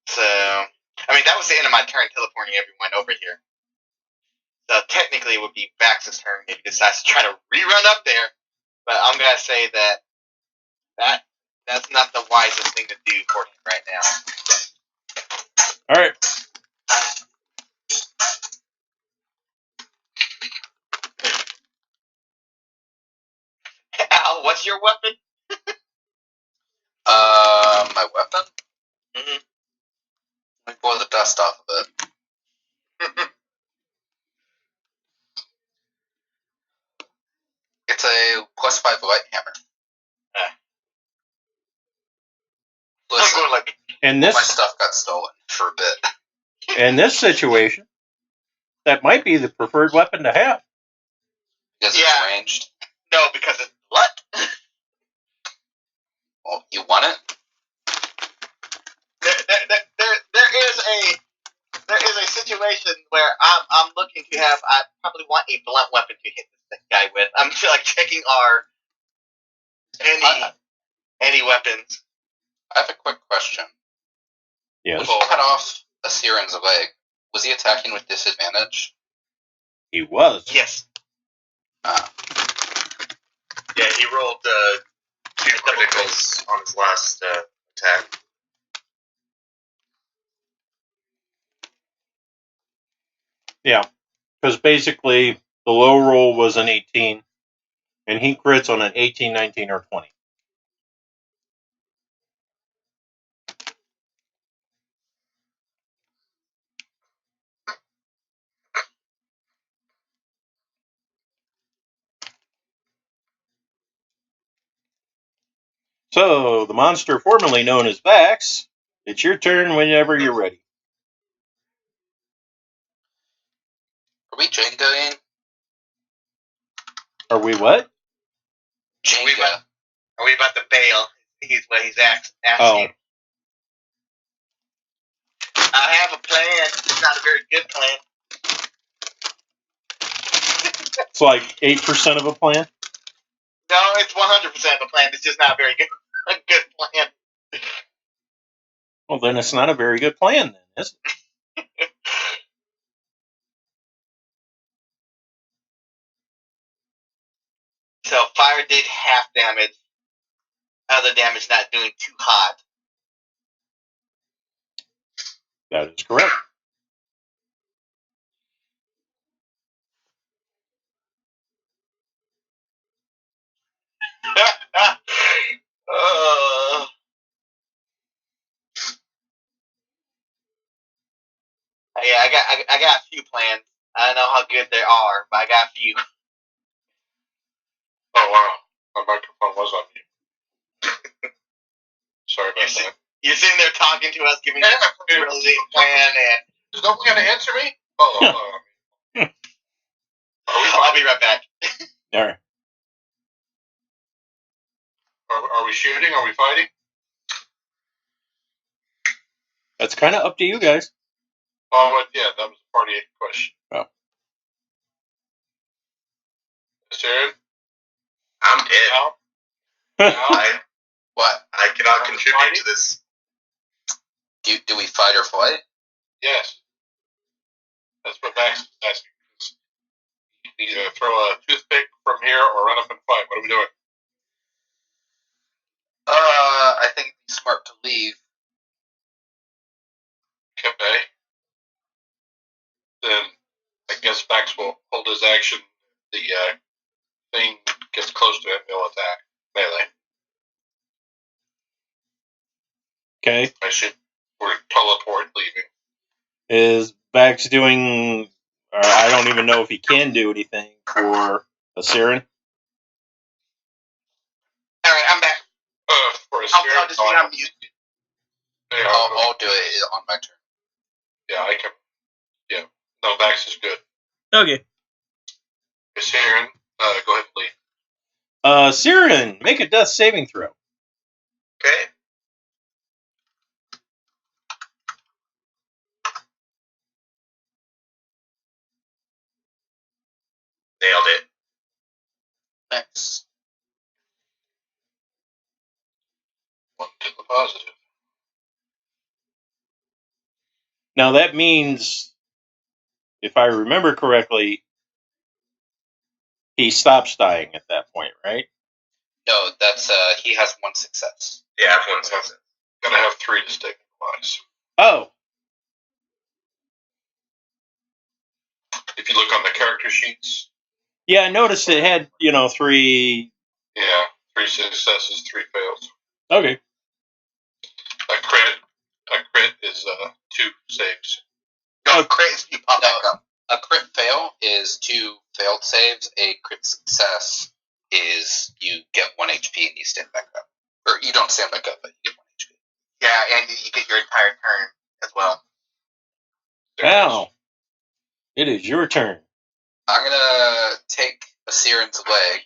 So, I mean, that was the end of my turn teleporting everyone over here. So technically, it would be Vax's turn if he decides to try to rerun up there. But I'm gonna say that's not the wisest thing to do for him right now. All right. Al, what's your weapon? My weapon? Mm-hmm. Let me blow the dust off of it. It's a +5 light hammer. Listen, I'm going like, And my this, stuff got stolen for a bit. in this situation, that might be the preferred weapon to have. Because Yeah. it's ranged. no, because it's what? Well, you want it? There is a situation where I'm looking to have. I probably want a blunt weapon to hit this guy with. I'm like checking our any weapons. I have a quick question. Yes, When he cut off Asiran's leg, was he attacking with disadvantage? he was. Yes. Yeah, he rolled 2 criticals on his last attack. Yeah, because basically the low roll was an 18, and he crits on an 18, 19, or 20. So, the monster formerly known as Vax, it's your turn whenever you're ready. Are we Jenga-ing? Are we what? Jenga. Are we about to bail? He's what he's asking. Oh, I have a plan. It's not a very good plan. it's like 8% of a plan. No, it's 100% the plan. It's just not very good. A good plan. Well, then it's not a very good plan, then, is it? So fire did half damage. Other damage not doing too hot. That is correct. Yeah, I got a few plans. I don't know how good they are, but I got a few. Oh wow, my microphone was on mute. Sorry about that. You're sitting there talking to us, giving us a really plan, and Is nobody going to answer me? Oh, I'll be right back. All right. are we shooting? Are we fighting? That's kind of up to you guys. Oh, yeah, that was a party question. Oh. Sharon? I'm dead. What? I cannot contribute to this. Do we fight or flight? Yes. That's what Max is asking. Either throw a toothpick from here or run up and fight. What are we doing? I think it'd be smart to leave. Okay. Then I guess Max will hold his action. The thing gets close to it, he'll attack. Melee. Okay. I should. We're teleport leaving. Is Bax doing... Or I don't even know if he can do anything for a Siren. All right, I'm back. For a I'll just be on mute. Yeah, I'll do it on my turn. Yeah, I can. Yeah. No, Max is good. Okay. Sharon, go ahead and lead. Siren, make a death saving throw. Okay. Nailed it. Thanks. One to the positive. Now that means, if I remember correctly, he stops dying at that point, right? No, that's he has one success. Yeah, everyone says it. Gonna have 3 to stay wise. Oh. If you look on the character sheets. Yeah, I noticed it had, 3... Yeah, 3 successes, 3 fails. Okay. A crit is 2 saves. No, crit, you pop back up. A crit fail is 2 failed saves. A crit success is you get 1 HP and you stand back up. Or you don't stand back up, but you get 1 HP. Yeah, and you get your entire turn as well. Now, it is your turn. I'm gonna take a Siren's leg,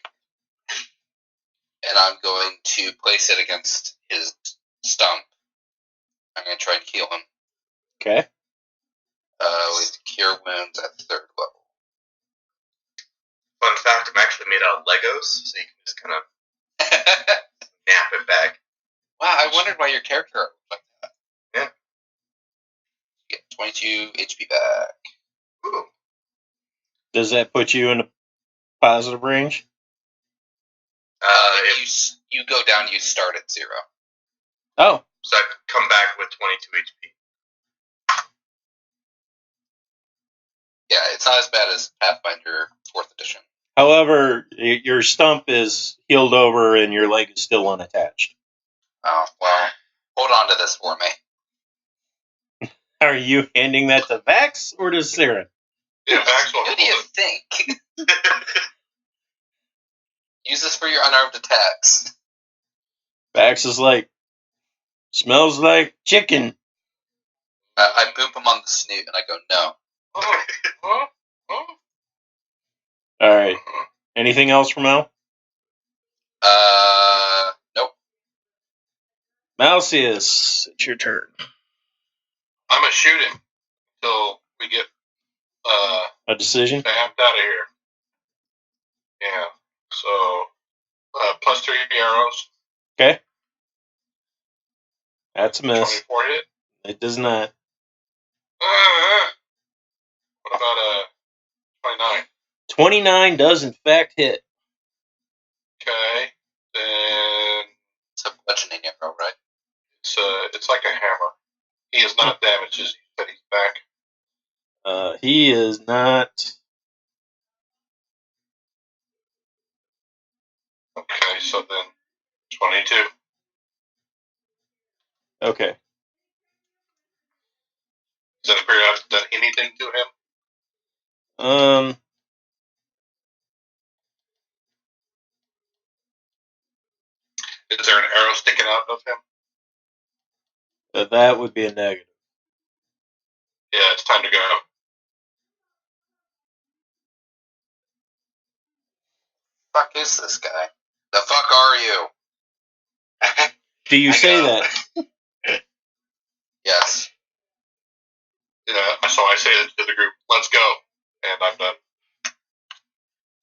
and I'm going to place it against his stump. I'm gonna try and heal him. Okay. With cure wounds at 3rd level. Fun fact, I'm actually made out of Legos, so you can just kind of nap it back. Wow, I wondered why your character art looked like that. Yeah. You get 22 HP back. Ooh. Does that put you in a positive range? If you go down, you start at 0. Oh. So I come back with 22 HP. Yeah, it's not as bad as Pathfinder 4th edition. However, your stump is healed over and your leg is still unattached. Oh, well, hold on to this for me. Are you handing that to Vax or to Siren? Yeah, Max will Who do you think? Use this for your unarmed attacks. Vax is like, smells like chicken. I boop him on the snoot and I go, no. All right. Anything else from Mel? Nope. Malcius, it's your turn. I'm gonna shoot him until we get A decision? stamped out of here. Yeah. So first 3 arrows. Okay. That's a miss. 24 hit. It does not. What about 29? 29 does in fact hit. Okay. Then It's a bludgeoning arrow, right? it's like a hammer. He is not damaged, as he said he's back. He is not. Okay, so then 22. Okay. Does that appear to have done anything to him? Is there an arrow sticking out of him? That would be a negative. Yeah, it's time to go. Fuck is this guy? The fuck are you? Do you I say go. that? Yes. Yeah, so I say it to the group, let's go. And I'm done.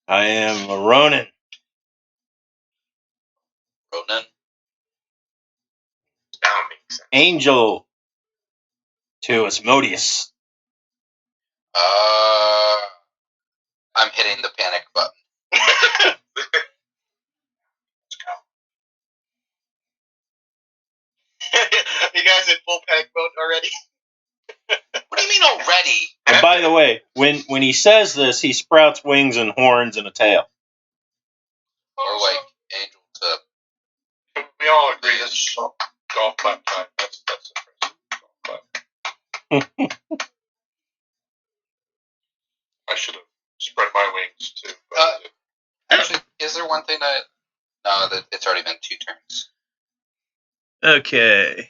I am a Ronin. Ronan? That makes sense. Angel to Asmodeus. I'm hitting the panic button. You guys in full panic mode already? What do you mean already? And by the way, when he says this, he sprouts wings and horns and a tail. Or like Angel to... We all agree this is golf clap time. That's impressive. Golf clap. I should have spread my wings too. Actually, is there one thing that... No, that it's already been 2 turns. Okay.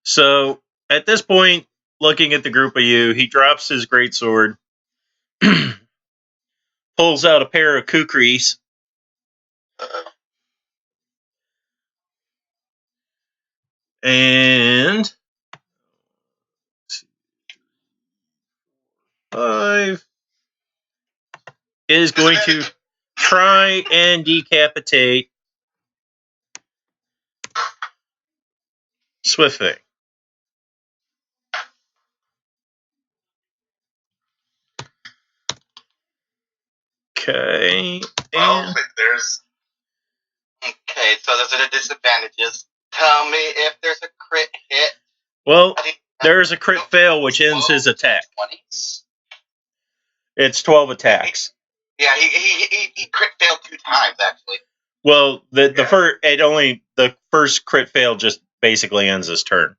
So at this point, looking at the group of you, he drops his greatsword, pulls out a pair of kukris, and 5 is going to try and decapitate Swiftwing. Okay. Well, there's Okay, so those are the disadvantages. Tell me if there's a crit hit. Well, there's a crit fail, which ends his attack. 20s? It's 12 attacks. Yeah, he crit failed 2 times actually. Well, the first crit fail just basically ends his turn.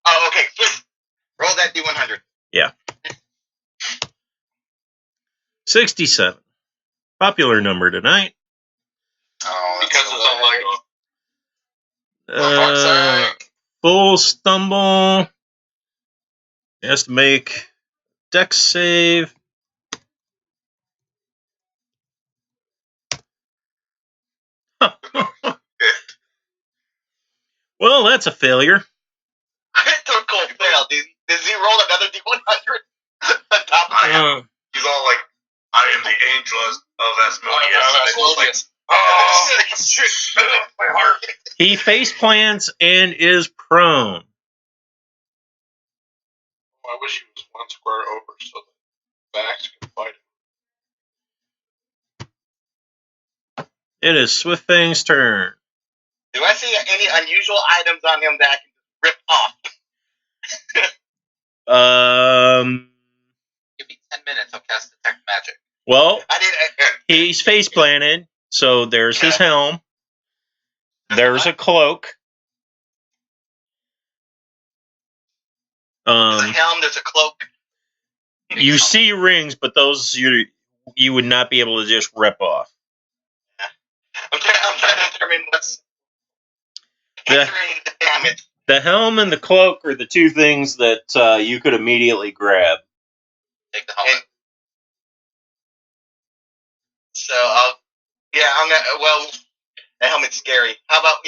Oh, okay. Roll that D100. Yeah. 67. Popular number tonight. Oh, that's Because it's on Lego. Fuck's sake. Full stumble. He has to make dex save. Well, that's a failure. Critical fail. Does he roll another D100 on top of that? he's all like, I am the angel of Asmodeus. Oh, my heart. He face plants and is prone. I wish he was 1 square over so the backs could fight him. It is Swiftfang's turn. Do I see any unusual items on him that I can rip off? Give me 10 minutes, I'll cast Detect Magic. Well, I did. he's face planted, so there's his helm. There's a cloak. There's a helm. There's a cloak. You see rings, but those you would not be able to just rip off. I'm trying to determine what's hindering the damage. The helm and the cloak are the 2 things that you could immediately grab. Take the helmet. So I'm gonna. Well, the helmet's scary. How about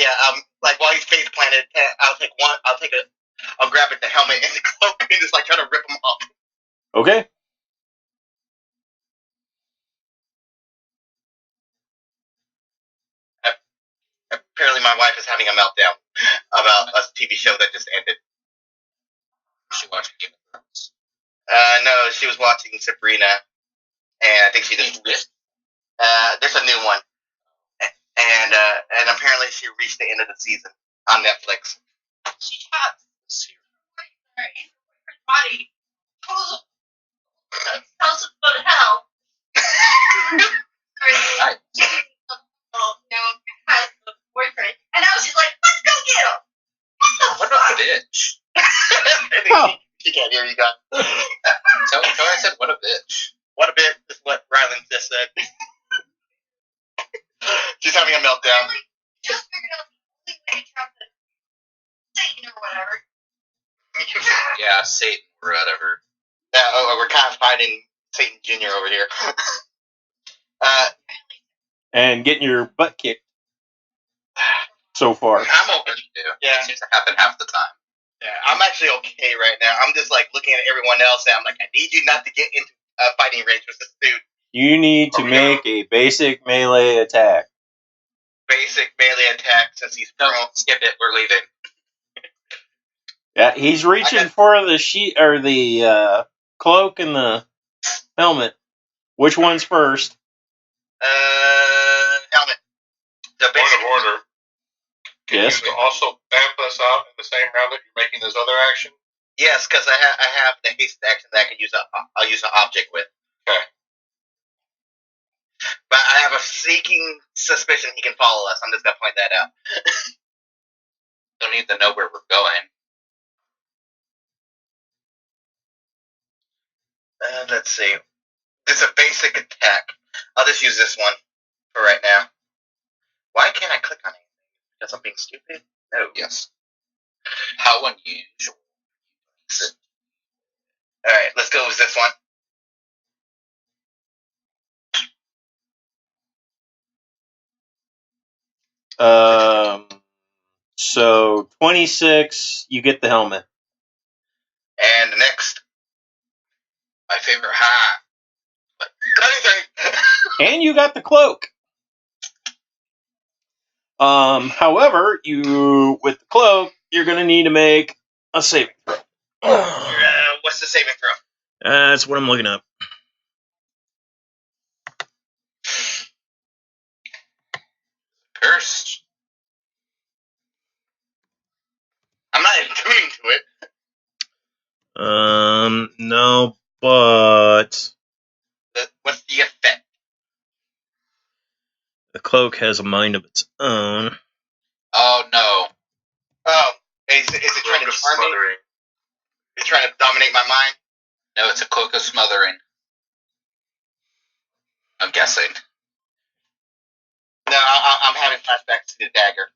like while he's face planted, I'll grab it, the helmet and the cloak, and just like try to rip them off. Okay. TV show that just ended. She watched Game of Thrones. No, she was watching Sabrina, and I think she just. There's a new one, and apparently she reached the end of the season on Netflix. She has her body. Oh, tells us about hell. Right. Has a boyfriend, and now she's like, let's go get him. What a bitch. Oh. She can't hear you guys. Tell her I said, what a bitch. What a bit is what Rylan just said. She's having a meltdown. Just figured out the only way to trap the Satan or whatever. Yeah, Satan or whatever. We're kind of fighting Satan Jr. over here. And getting your butt kicked so far. I'm open to. Yeah. It seems to happen half the time. Yeah, I'm actually okay right now. I'm just like looking at everyone else, and I'm like, I need you not to get into a fighting range with this dude. You need to make a basic melee attack. Basic melee attack since he's No, prone. skip it. We're leaving. Yeah, he's reaching for the sheet or the cloak and the helmet. Which one's first? Helmet. The Point basic of order. Can Yes. you also vamp us out in the same round that you're making this other action? Yes, because I have the haste action that I can use. I'll use an object with. Okay. But I have a sneaking suspicion he can follow us. I'm just gonna point that out. Don't need to know where we're going. Let's see. This is a basic attack. I'll just use this one for right now. Why can't I click on anything? Because I'm being stupid? No. Yes. How unusual. Alright, let's go with this one. So 26, you get the helmet. And the next. My favorite hat. Anything! And you got the cloak. However, with the cloak, you're going to need to make a saving throw. What's the saving throw? That's what I'm looking up. Cursed. I'm not attuning to it. No, but What's the effect? the cloak has a mind of its own. Oh, no. Oh, is it trying to charm me? It's trying to dominate my mind? No, it's a cloak of smothering. I'm guessing. No, I'm having flashbacks to the dagger.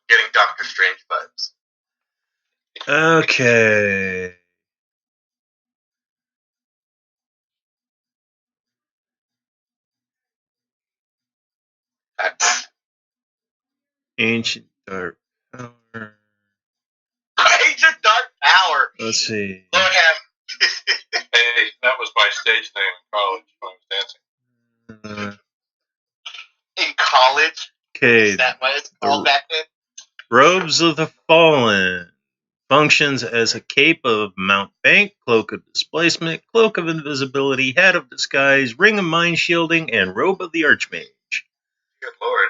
Getting Doctor Strange vibes. Okay. Ancient Dark Power. Ancient Dark Power! Let's see. Lord have. Hey, that was my stage name in college when I was dancing. In college? Okay. Is that what it's called back then? Robes of the Fallen. Functions as a cape of Mount Bank, cloak of displacement, cloak of invisibility, hat of disguise, ring of mind shielding, and robe of the archmage. Good lord.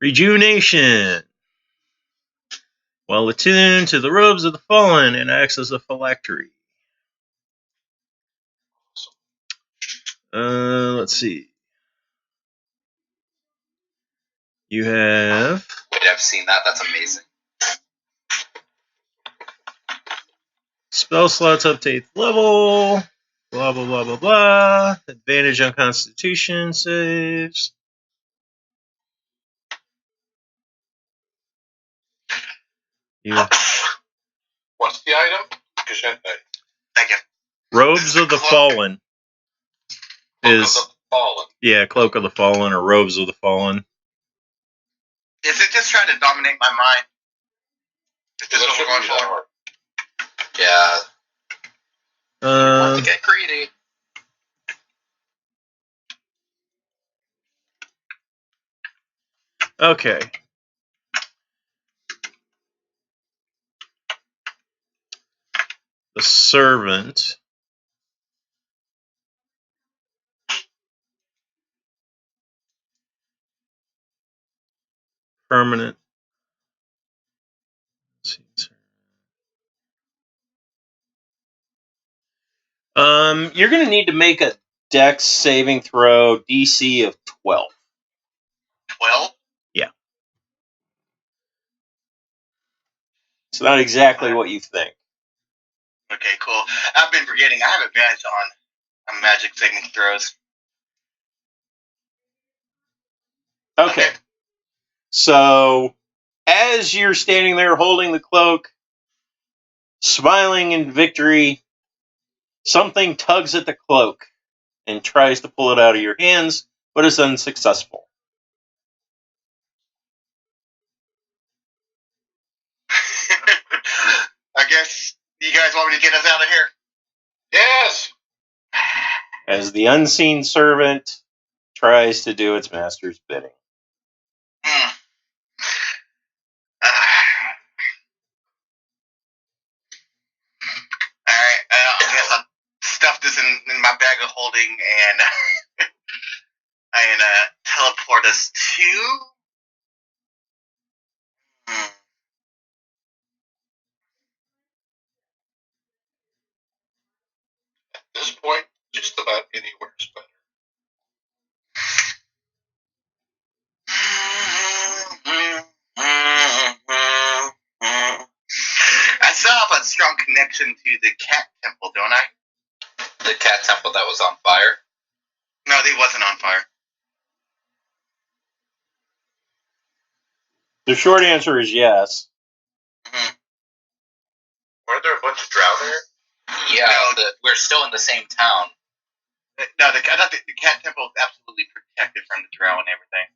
Rejuvenation. While attuned to the robes of the fallen, it acts as a phylactery. Let's see. You have Wait, I've seen that. That's amazing. spell slots up to 8th level. Blah, blah, blah, blah, blah. Advantage on Constitution saves. Yeah. What's the item? Gesundheit. Thank you. Robes of the Fallen. Cloak of the Fallen. Yeah, Cloak of the Fallen or Robes of the Fallen. Is it just trying to dominate my mind? Is this what we're going for? Yeah. Uh, To get greedy. Okay. The servant. Permanent. You're going to need to make a Dex saving throw DC of 12. 12? Yeah. It's not exactly what you think. Okay, cool. I've been forgetting. I have advantage on magic saving throws. Okay. So, as you're standing there holding the cloak, smiling in victory, something tugs at the cloak and tries to pull it out of your hands, but is unsuccessful. I guess you guys want me to get us out of here? Yes. As the unseen servant tries to do its master's bidding. Alright, I guess I'll stuff this in my bag of holding and teleport us to... At this point, just about anywhere is better. I still have a strong connection to the cat temple, don't I? The cat temple that was on fire? No, it wasn't on fire. The short answer is yes. Weren't there a bunch of drow there? Yeah, No. we're still in the same town. No, I thought the cat temple is absolutely protected from the drow and everything.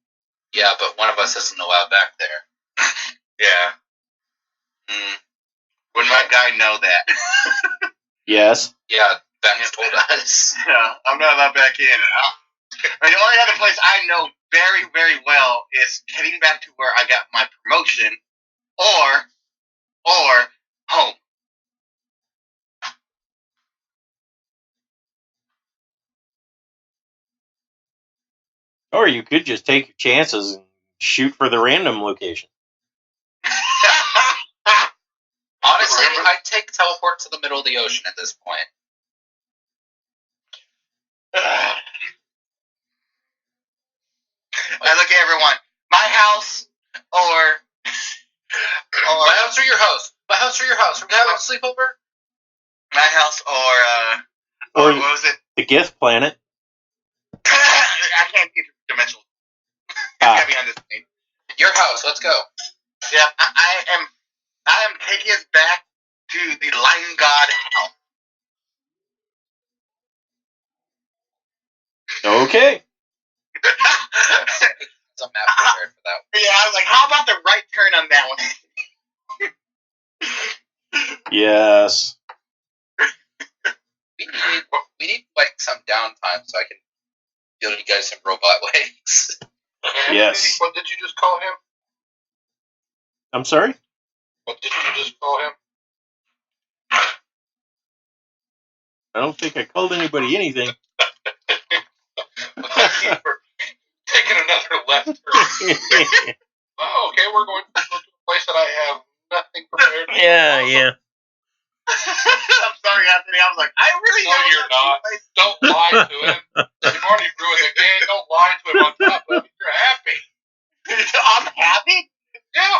Yeah, but one of us isn't allowed back there. Yeah. Would my guy know that? Yes. Yeah, Ben's told us. Yeah, I'm not allowed back in. The only other place I know very, very well is heading back to where I got my promotion, or home. Or you could just take your chances and shoot for the random location. Honestly, I'd take teleport to the middle of the ocean at this point. I look at everyone. My house, or My house or your house? My house or your house? Are we having a sleepover? my house, or Or what was it? the Gith planet. I can't be dimensional. It's gotta be on this thing. Your house. Let's go. Yeah, I am taking us back to the Lion God house. Okay. I'm not prepared for that. Yeah, I was like, how about the right turn on that one? Yes. We need like some downtime so I can build you guys some robot legs. Yes. What did you just call him? I'm sorry? What did you just call him? I don't think I called anybody anything. Thank you for taking another left turn. Oh, okay, we're going to a place that I have nothing prepared. Yeah, yeah. I'm sorry, Anthony. I was like, I really No, know you're not. Don't lie to him. You've already ruined the game. Don't lie to him on top of it. You're happy. I'm happy. Yeah.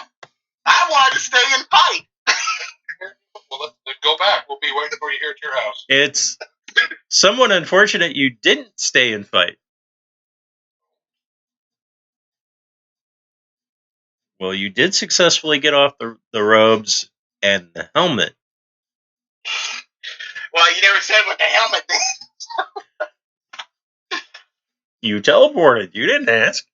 I wanted to stay and fight. Well, let's go back. We'll be waiting for you here at your house. It's somewhat unfortunate you didn't stay and fight. Well, you did successfully get off the robes and the helmet. Well, you never said what the helmet did. You teleported. You didn't ask.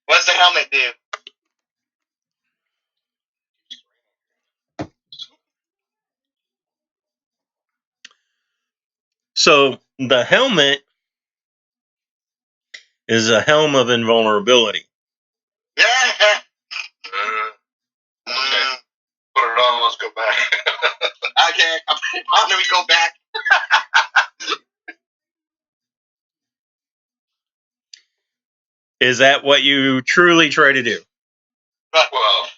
What's the helmet do? So the helmet is a helm of invulnerability. Yeah. Okay. Put it on. Let's go back. Okay. How do we go back? Is that what you truly try to do? Well,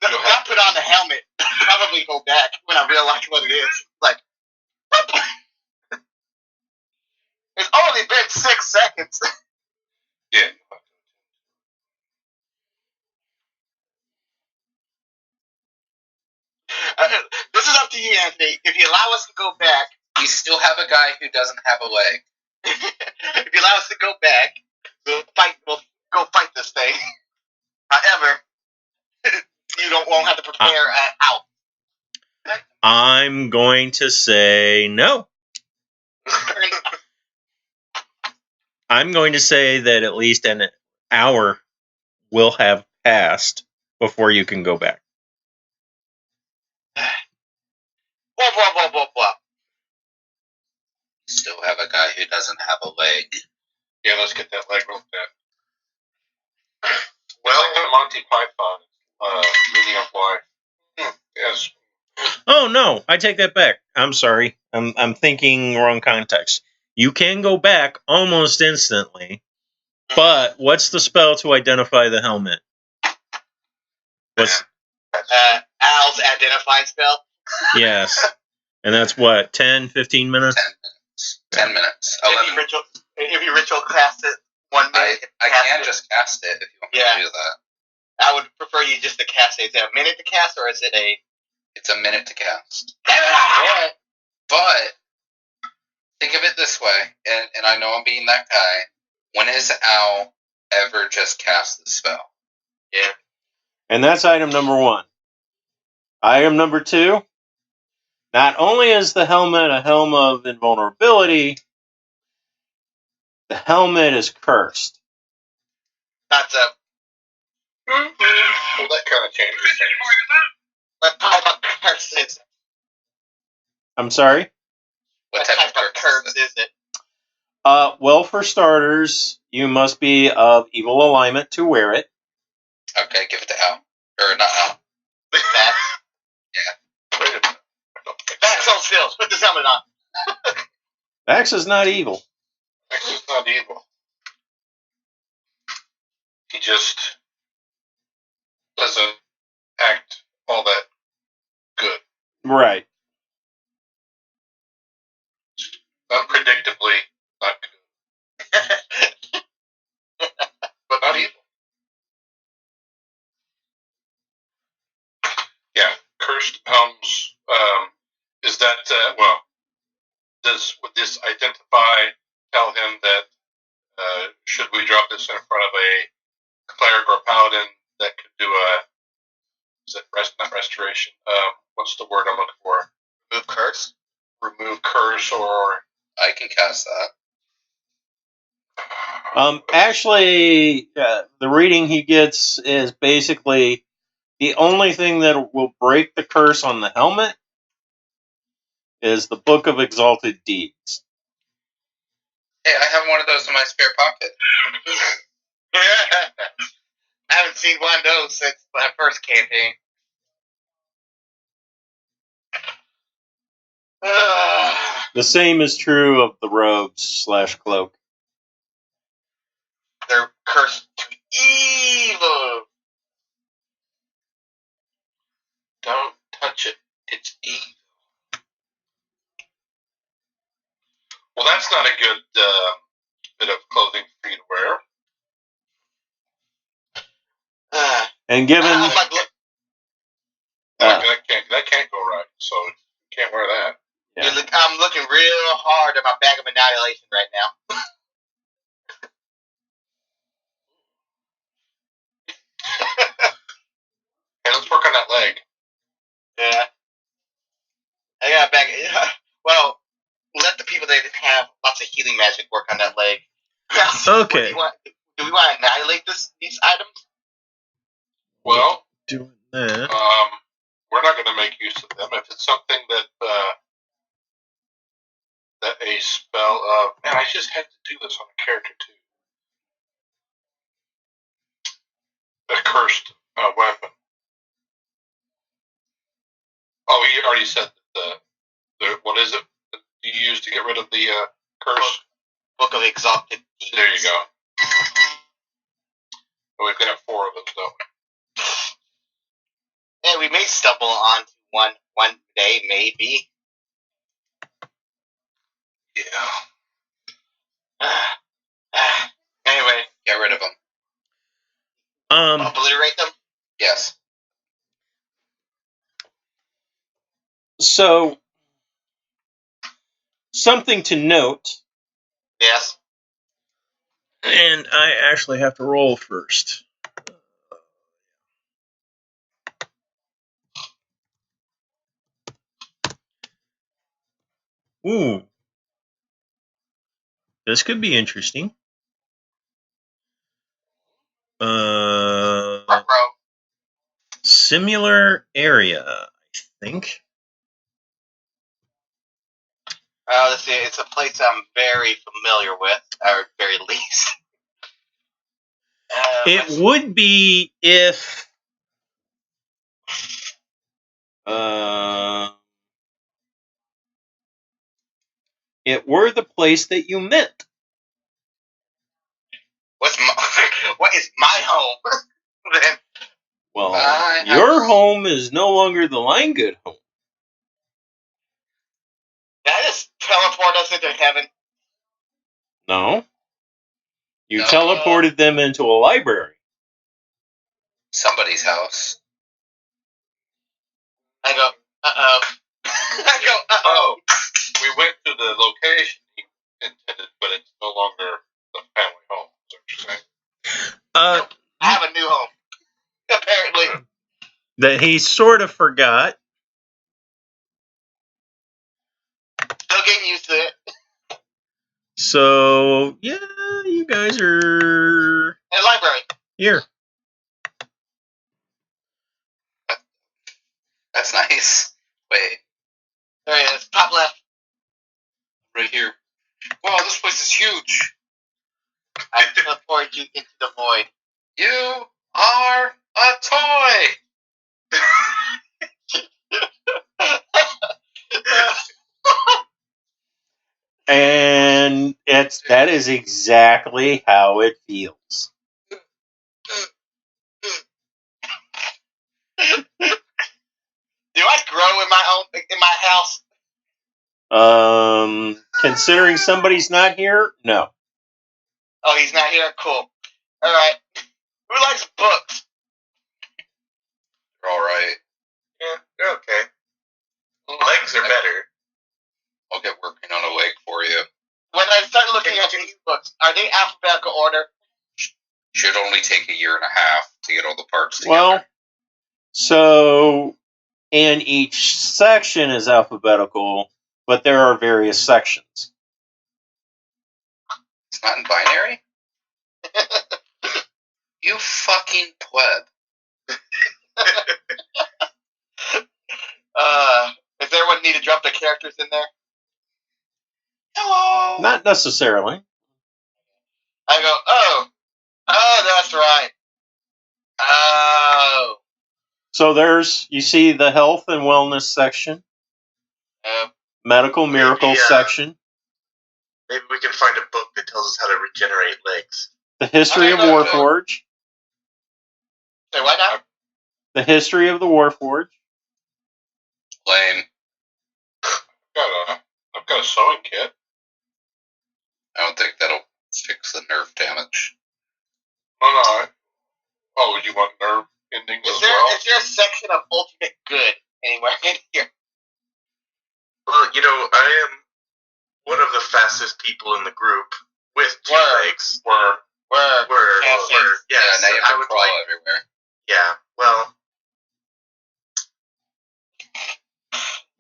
Not put on the helmet. Probably go back when I realize what it is. Like, it's only been 6 seconds. yeah. This is up to you, Anthony. If you allow us to go back, You still have a guy who doesn't have a leg. if you allow us to go back, we'll go fight this thing. However, you won't have to prepare out. I'm going to say no. I'm going to say that at least an hour will have passed before you can go back. Blah. You still have a guy who doesn't have a leg. Yeah, let's get that leg looked at. Well, like the Monty Python meaning of life. Yes. Oh no, I take that back. I'm sorry. I'm thinking wrong context. You can go back almost instantly, but what's the spell to identify the helmet? What's Al's identifying spell. yes. And that's what, 10, 15 minutes? 10 minutes. 11. If you ritual cast it 1 minute, I can just cast it if you want me to do that. I would prefer you just to cast it. Is it a minute to cast, or is it a? It's a minute to cast. Yeah. But think of it this way, and I know I'm being that guy. When has Al ever just cast the spell? Yeah. And that's item number 1. Item number 2, not only is the helmet a helm of invulnerability, the helmet is cursed. That's a. Well, that kind of changes things. What type of curse is it? I'm sorry? What type of curse is it? Well, for starters, you must be of evil alignment to wear it. Okay, give it to Al. Or not Al. Max. Yeah. Wait a minute. Max on skills. Put this helmet on. Max is not evil. Max is not evil. He just doesn't act all that good. Right. Unpredictably not good. But not evil. Yeah, cursed helms. Is that would this tell him that should we drop this in front of a cleric or paladin that could do not restoration? What's the word I'm looking for? Remove curse. Remove curse, or I can cast that. Actually, the reading he gets is basically the only thing that will break the curse on the helmet is the Book of Exalted Deeds. Hey, I have one of those in my spare pocket. I haven't seen one of those since my first campaign. The same is true of the robes/cloak. They're cursed to evil. don't touch it. It's evil. Well, that's not a good bit of clothing for you to wear. And given that can't go right. So you can't wear that. yeah. I'm looking real hard at my bag of annihilation right now. Hey, let's work on that leg. Yeah. I got a bag. Well, let the people that have lots of healing magic work on that leg. Okay. Do we want to annihilate these items? Well, Doing that. we're not going to make use of them if it's something that a spell of. Man, I just had to do this on a character too. a cursed weapon. Oh, he already said that the what is it that you use to get rid of the curse? Book of Exalted. There you go. But we've got 4 of them, though. Yeah, we may stumble on one day, maybe. Yeah. Anyway, Get rid of them. obliterate them. Yes. So, something to note, Yes. and I actually have to roll first. Ooh. This could be interesting. Similar area, I think. Let's see. It's a place I'm very familiar with, or very least. It would be if it were the place that you meant. What is my home? Then Well, your home is no longer the Linegood home. did I just teleport us into heaven? No. You No. teleported them into a library. Somebody's house. I go, uh-oh. I go, uh-oh. We went to the location he intended, but it's no longer the family home. Is that what you're saying? I have a new home. Apparently. That he sort of forgot. Still getting used to it. So, yeah, you guys are In the library. here. That's nice. Wait. There it is. Top left. Right here. Wow, this place is huge. I teleport you into the void. You are a toy. And that is exactly how it feels. Do I grow in my house? Considering somebody's not here, no. Oh, he's not here? Cool. Alright. Who likes books? You're alright. Yeah, they're okay. Legs are better. I'll get working on a leg for you. When I start looking at these books, are they alphabetical order? Should only take a year and a half to get all the parts together. Well, so, and each section is alphabetical, but there are various sections. It's not in binary? You fucking pleb. Does everyone need to drop the characters in there? Hello. Not necessarily. I go, oh, that's right. Oh. So you see the health and wellness section, medical miracles section, Maybe we can find a book that tells us how to regenerate legs. the history of Warforge. Say what now? The history of the Warforge. Lame. I've got a sewing kit. I don't think that'll fix the nerve damage. Oh, you want nerve endings as well? Is there a section of ultimate good anywhere in here? Well, I am one of the fastest people in the group with 2 legs. Were. Yes, Yeah, now you have to crawl everywhere. Yeah, well.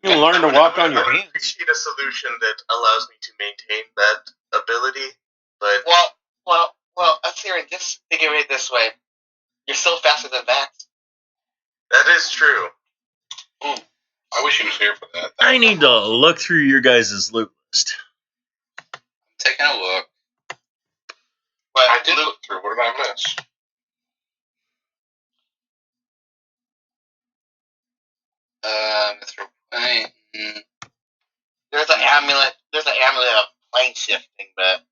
You can learn to walk on your I would hands. appreciate a solution that allows me to maintain that ability, but... Well, let's hear it. Just think of it this way. You're still faster than Vax. That is true. Ooh, I wish he was here for that. I need to look through your guys' loot list. I'm taking a look. I did look through. What did I miss? Mr. Wayne. There's an amulet. There's an amulet of plane shifting, but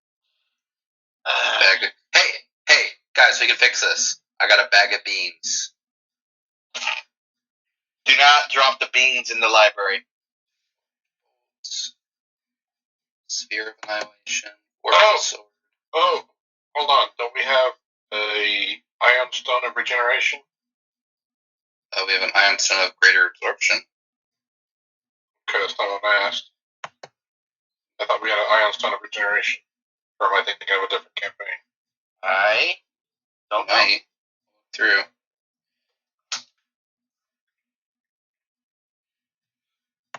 Hey, guys, we can fix this. I got a bag of beans. do not drop the beans in the library. Sphere of Annihilation. Oh, hold on. Don't we have a Ion Stone of Regeneration? We have an Ion Stone of Greater Absorption. Okay, that's not what I asked. I thought we had an Ion Stone of Regeneration. Or am I thinking of a different campaign? I don't know. Might through.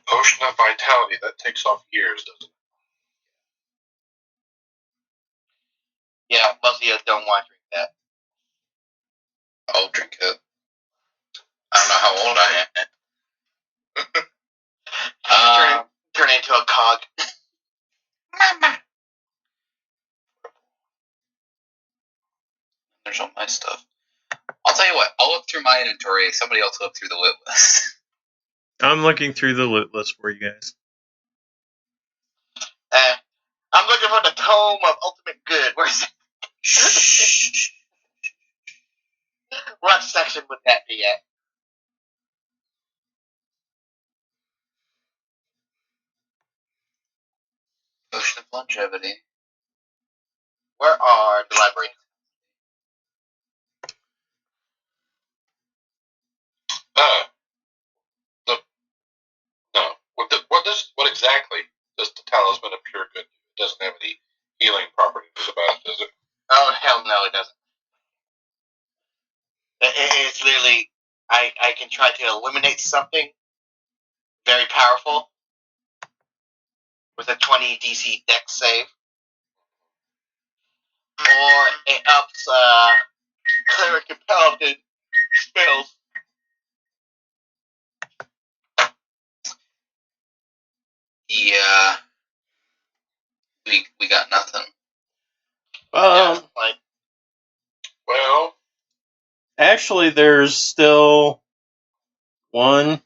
Potion of Vitality, that takes off years, doesn't it? Yeah, most of you don't want to drink that. I'll drink it. I don't know how old I am. Turn into a cog. There's all my stuff. I'll tell you what. I'll look through my inventory. Somebody else look through the loot list. I'm looking through the loot list for you guys. I'm looking for the Tome of Ultimate Good. Where's it? Shh. What section would that be at? Potion of Longevity. Where are the libraries? What exactly does the Talisman of Pure Good do? It doesn't have any healing properties about it, does it? Oh, hell no, it doesn't. It's literally, I can try to eliminate something very powerful with a 20 DC dex save. Or it ups cleric and paladin spells. Yeah. We got nothing. Well, Actually, there's still 1,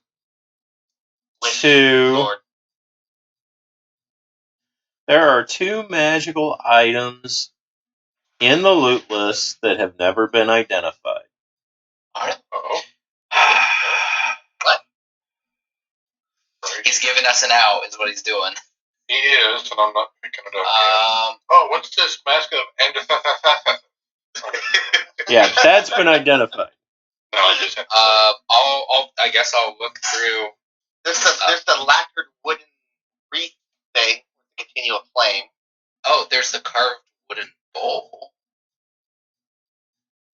2. Lord. There are 2 magical items in the loot list that have never been identified. Uh-oh. What? He's giving us an out, is what he's doing. He is, and I'm not picking it up. Oh, what's this? Mask of Enderthathathathat. Yeah, that's been identified. No, I just have to I guess I'll look through. There's the lacquered wooden wreath thing with the continual flame. Oh, there's the carved wooden bowl.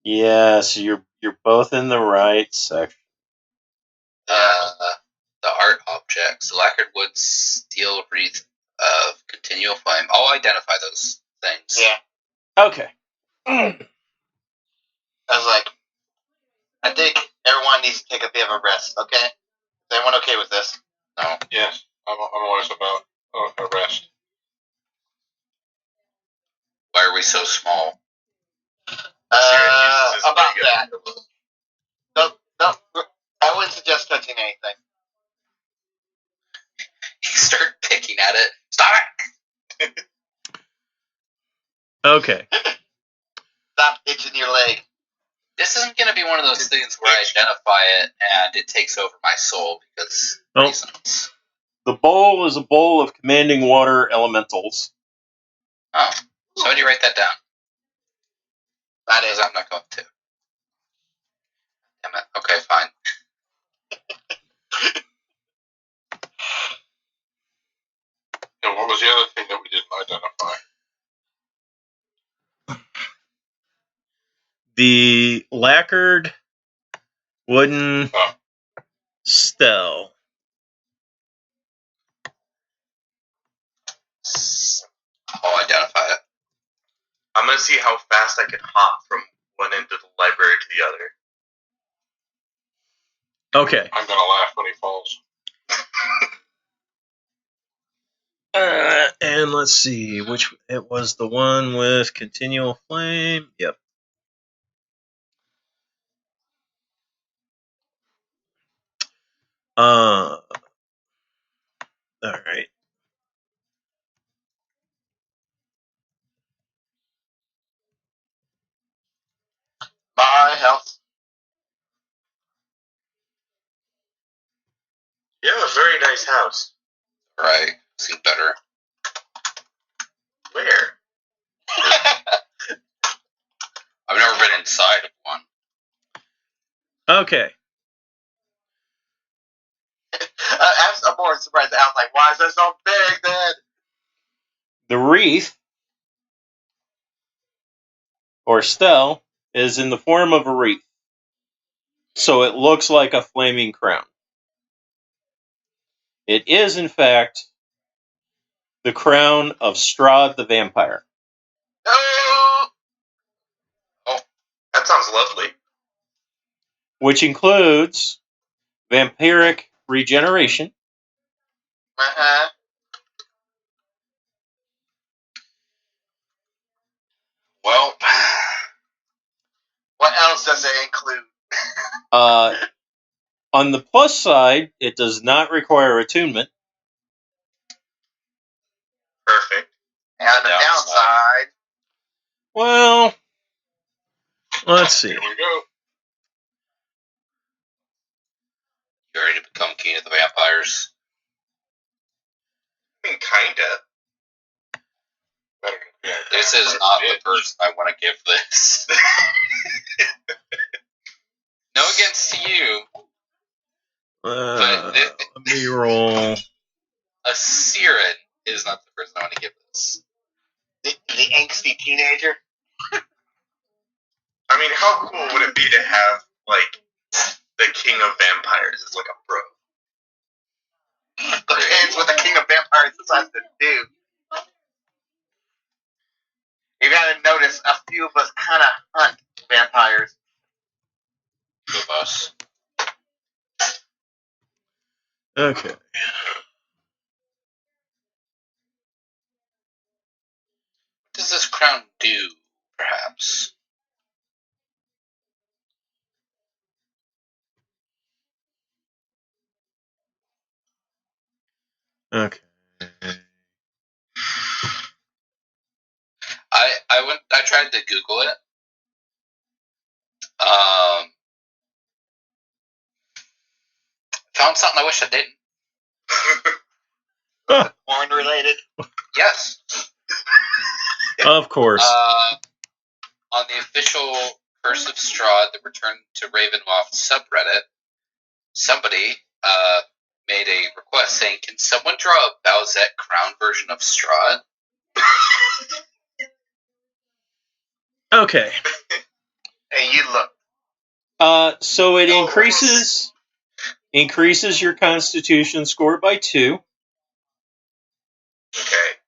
Yes, you're both in the right section. The art objects, the lacquered wood steel wreath of continual flame. I'll identify those things. Yeah. Okay. I was like, I think everyone needs to take a bit of a rest, okay? Is everyone okay with this? No. Yes, I'm always about a rest. Why are we so small? About that. No, I wouldn't suggest touching anything. You start picking at it. Stop it! Okay. Stop itching your leg. This isn't going to be one of those things where I identify it and it takes over my soul because reasons. The bowl is a bowl of commanding water elementals. Oh, somebody write that down. That is. I'm not going to. Damn it. Okay, fine. And what was the other thing that we didn't identify? The lacquered wooden stele. I'll identify it. I'm going to see how fast I can hop from one end of the library to the other. Okay. I'm going to laugh when he falls. And let's see, which it was the one with continual flame. Yep. All right. My house. You have a very nice house. Right. See better. Where? I've never been inside of one. Okay. I'm more surprised. I was like, why is that so big, then? The wreath, or stele, is in the form of a wreath. So it looks like a flaming crown. It is, in fact, the crown of Strahd the vampire. Oh! That sounds lovely. Which includes vampiric regeneration, Uh-huh. Well, What else does it include? on the plus side, it does not require attunement. Perfect. And on the downside, Well, let's see. Here we go. you ready to become king of the vampires? I mean, kinda. This is not the person I want to give this. No against you, but Let me roll. a Siren is not the person I want to give this. the angsty teenager. I mean, how cool would it be to have, like, the king of vampires as, like, a bro? Depends what the king of vampires decides to do. You gotta notice, a few of us kind of hunt vampires. Two of us. Okay. What does this crown do, perhaps? Okay. I tried to Google it. Found something I wish I didn't. Porn related. Yes. Of course. On the official Curse of Strahd, the Return to Ravenloft subreddit, somebody made a request saying, "Can someone draw a Bowsette crown version of Strahd?" Okay. And you look. So it increases your Constitution score by 2. Okay.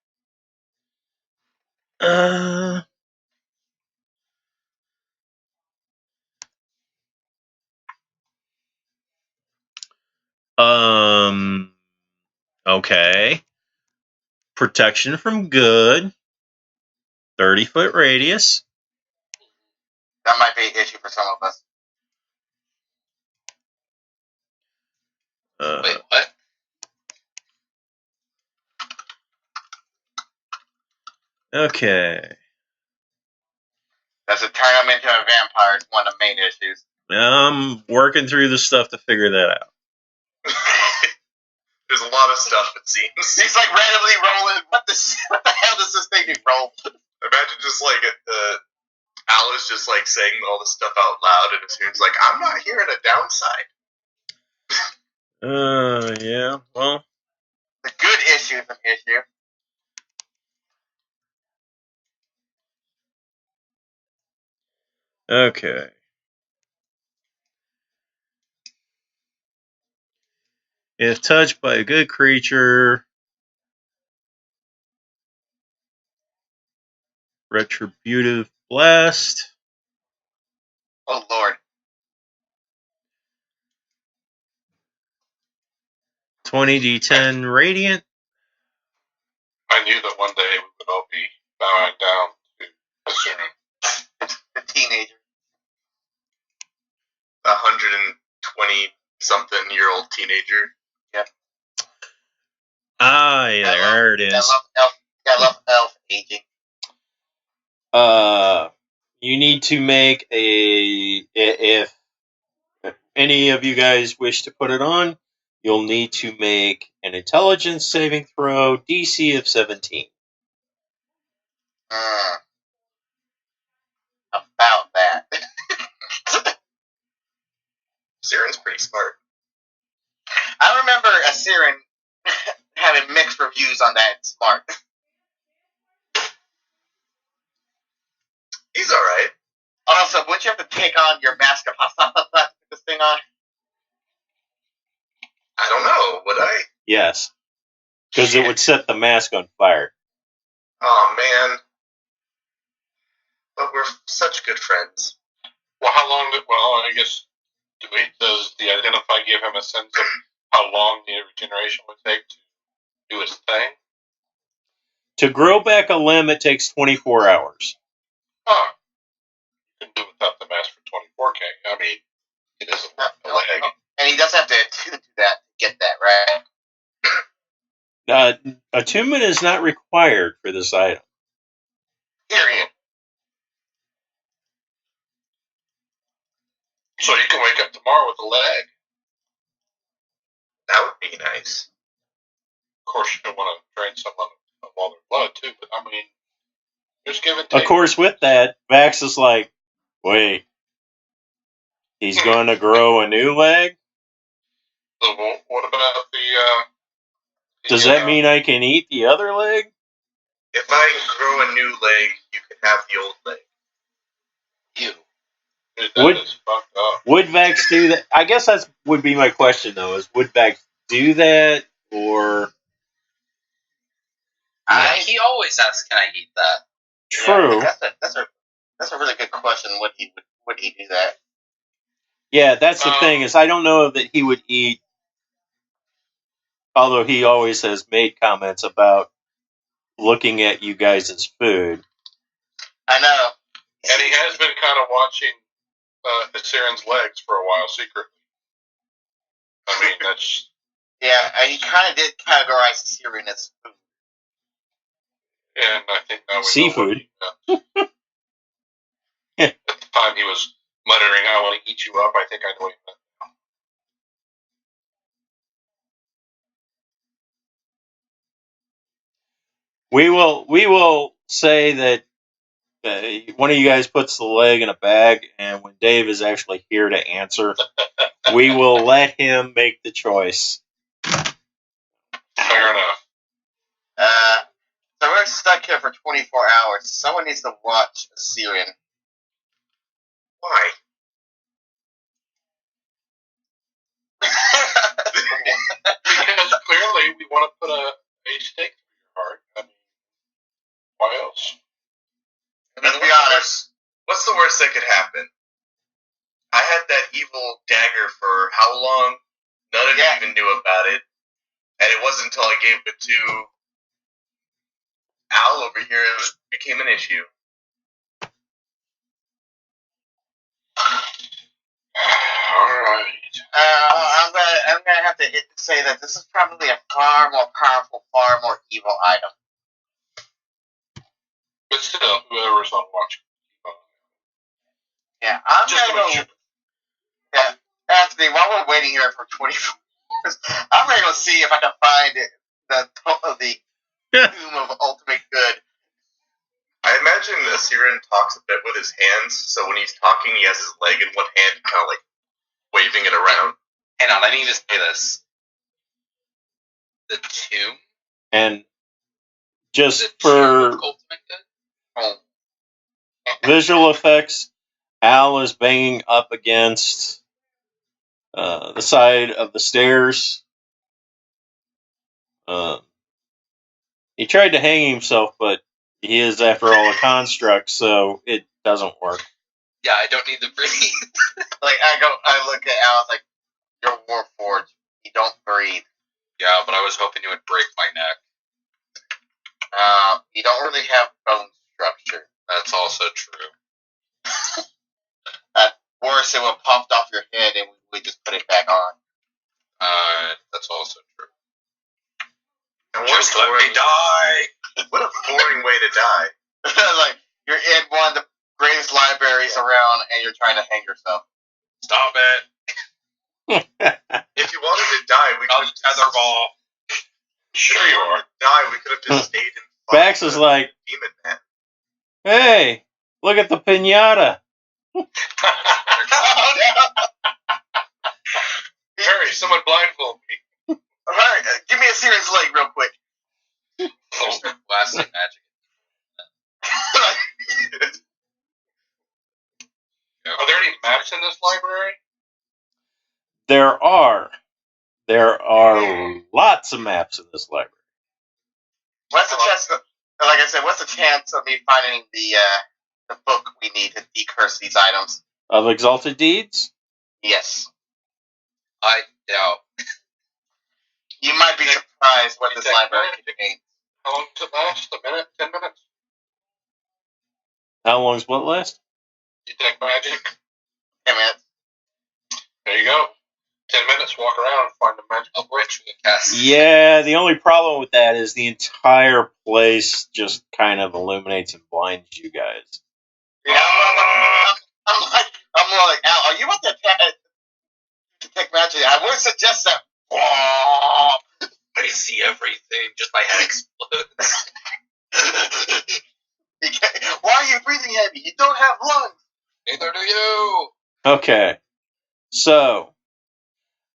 Okay. Protection from good. 30-foot radius. That might be an issue for some of us. Wait, what? Okay. That's to turn them into a vampire is one of the main issues. I'm working through the stuff to figure that out. There's a lot of stuff, it seems. He's like randomly rolling. What the hell does this thing roll? Imagine just like Alice just like saying all this stuff out loud, and it's like, I'm not hearing a downside. Yeah. Well. The good issue is an issue. Okay. If touched by a good creature, retributive blast. Oh Lord. 20d10 radiant. I knew that one day we would all be bowing down to a sermon. The teenager. 120 20-something-year-old teenager. Ah, yeah, there it I is. love elf aging. You need to make if any of you guys wish to put it on, you'll need to make an intelligence saving throw, DC of 17. About that. Siren's pretty smart. I remember Siren having mixed reviews on that smart. He's alright. Also, would you have to take on your mask of to put this thing on? I don't know. Would I? Yes. Because it would set the mask on fire. Oh, man. But we're such good friends. Well, how long I guess, does the Identify give him a sense of how long the regeneration would take to do its thing? To grow back a limb, it takes 24 hours. Oh. You can do without the mask for 24K. I mean, it is a leg. And he does have to attune to that to get that, right? Attunement is not required for this item. Period. So you can wake up tomorrow with a leg. That would be nice. Of course, you don't want to drain someone of all their blood, too, but I mean, just give and take. Of course, with that, Vax is like, wait, he's going to grow a new leg? So what about the Does that mean I can eat the other leg? If I grow a new leg, you can have the old leg. Dude, that is fucked up. Would Vax do that? I guess that would be my question, though, is would Vax do that, or... He always asks, can I eat that? True. Yeah, that's a really good question. Would he do that? Yeah, that's the thing, is I don't know that he would eat, although he always has made comments about looking at you guys as food. I know. And he has been kind of watching Siren's legs for a while secretly. I mean, that's... Yeah, and he kind of did categorize Siren as food. And I think now we Seafood. know what at the time he was muttering, I want to eat you up, I think I know what he meant. We will say that one of you guys puts the leg in a bag, and when Dave is actually here to answer, we will let him make the choice. Fair enough. So we're stuck here for 24 hours. Someone needs to watch Siren. Why? Because clearly we want to put a stake through your heart. I mean, why else? Let's be honest. What's the worst that could happen? I had that evil dagger for how long? None of you even knew about it. And it wasn't until I gave it to Al over here it became an issue. Alright. I'm gonna have to say that this is probably a far more powerful, far more evil item. But still, whoever's on watch. Yeah, I'm Just gonna go. Yeah, Anthony, while we're waiting here for 24 hours, I'm gonna go see if I can find the Tomb of Ultimate Good. I imagine Siren talks a bit with his hands, so when he's talking, he has his leg in one hand, kind of like waving it around. Hang on, I need to say this. The tomb? And just The for tomb of Ultimate Good? visual effects, Al is banging up against the side of the stairs. He tried to hang himself, but he is, after all, a construct, so it doesn't work. Yeah, I don't need to breathe. I look at Al, like, you're Warforged. You don't breathe. Yeah, but I was hoping you would break my neck. You don't really have bone structure. That's also true. Worse, it would have popped off your head and we just put it back on. That's also true. And Just let me die. What a boring way to die. Like, you're in one of the greatest libraries around and you're trying to hang yourself. Stop it. If you wanted to die, we could have Tetherball. Sure you are. We could have just stayed in. Bax is like, Demon Man. hey, look at the pinata. Oh, no. Harry, someone blindfold me. Alright, give me a Siren's leg real quick. Blasting magic. Are there any maps in this library? There are lots of maps in this library. What's the chance? Like I said, what's the chance of me finding the book we need to decurse these items? Of Exalted Deeds? Yes. I doubt. You might be surprised what this library contains. How long does it last? A minute? 10 minutes? How long's what last? Detect magic. 10 minutes. There you go. 10 minutes, walk around and find the magic. A ritual cast. Yeah, the only problem with that is the entire place just kind of illuminates and blinds you guys. Yeah, I'm more like, Al, are you about to detect magic? I would suggest that. I see everything. Just my head explodes. Why are you breathing heavy? You don't have lungs. Neither do you. Okay, so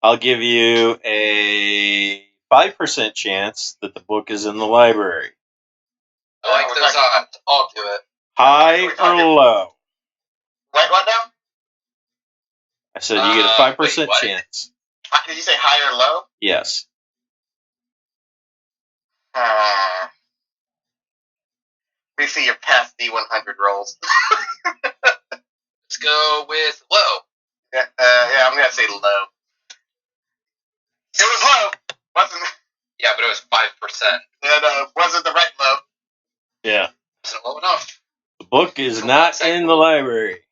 I'll give you a 5% chance that the book is in the library. I like those odds. I'll do it. High or low? Wait, what now? I said you get a 5% chance. Did you say high or low? Yes. We see your past D100 rolls. Let's go with low. Yeah, I'm gonna say low. It was low. Wasn't? Yeah, but it was 5%. Wasn't the right low. Yeah. Wasn't low enough. The book is not in the library.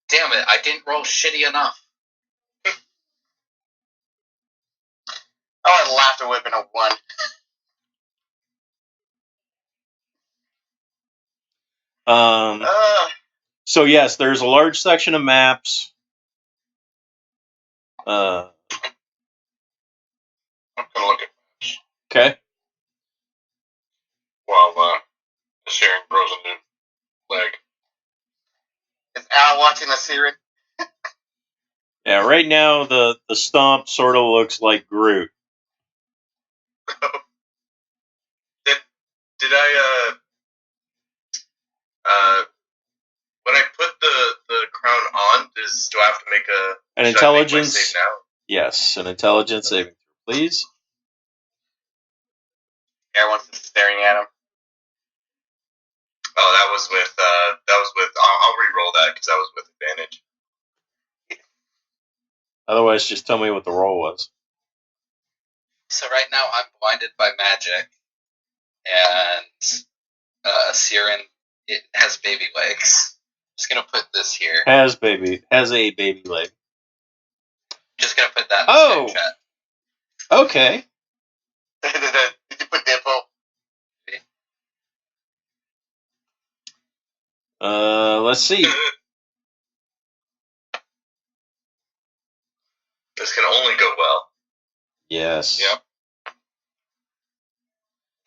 Damn it! I didn't roll shitty enough. I would laugh to whip in a 1. So yes, there's a large section of maps. I'm going to look at maps Okay. while the Syrian grows a new leg. Is Al watching the series? Yeah, right now the stomp sort of looks like Groot. Did I when I put the crown on, do I have to make An should intelligence. I make my save now? Yes, an intelligence saving throw, please. Everyone's just staring at him. Oh, that was with I'll re-roll that because that was with advantage. Otherwise, just tell me what the roll was. So right now I'm blinded by magic, and Siren, it has baby legs. Just gonna put this here. Has a baby leg. Just gonna put that in the chat. Okay. Did you put nipple? Let's see. This can only go well. Yes. Yep.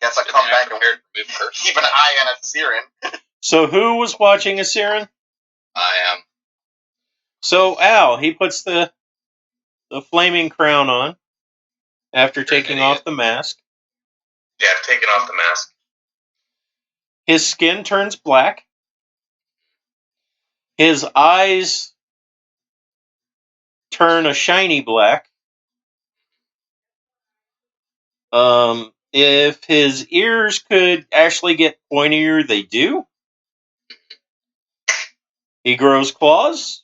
Guess I'll come back and keep an eye on a Siren. So who was watching a Siren? I am. So Al, he puts the flaming crown on after taking off the mask. Yeah, I've taken off the mask. His skin turns black. His eyes turn a shiny black. If his ears could actually get pointier, they do. He grows claws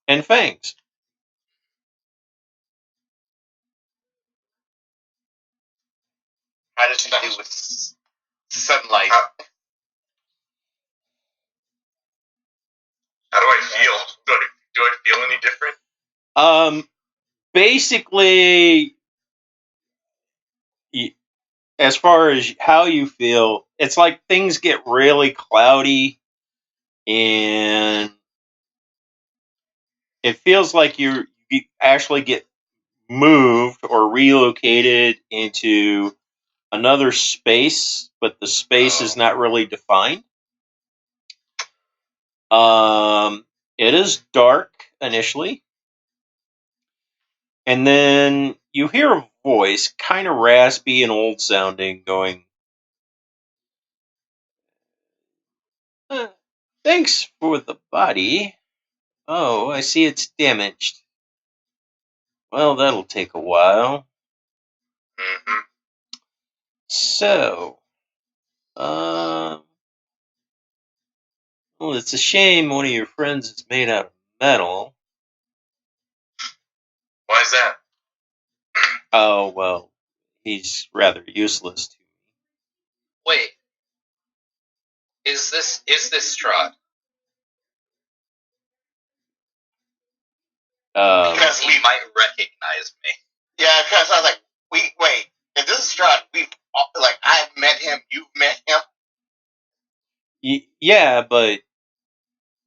and fangs. How does he do with sunlight? How do I feel? Do I feel any different? basically, as far as how you feel, it's like things get really cloudy, and it feels like you actually get moved or relocated into another space, but the space is not really defined. It is dark initially, and then you hear a voice, kind of raspy and old sounding, going, "Thanks for the body. Oh, I see it's damaged. Well, that'll take a while. Mm-hmm. So, well, it's a shame one of your friends is made out of metal. Why is that? Oh, well, he's rather useless to me. Wait, is this Strahd? Because He we might recognize me. Yeah, because I was like, wait, if this is Strahd, I've met him, you've met him. Yeah, but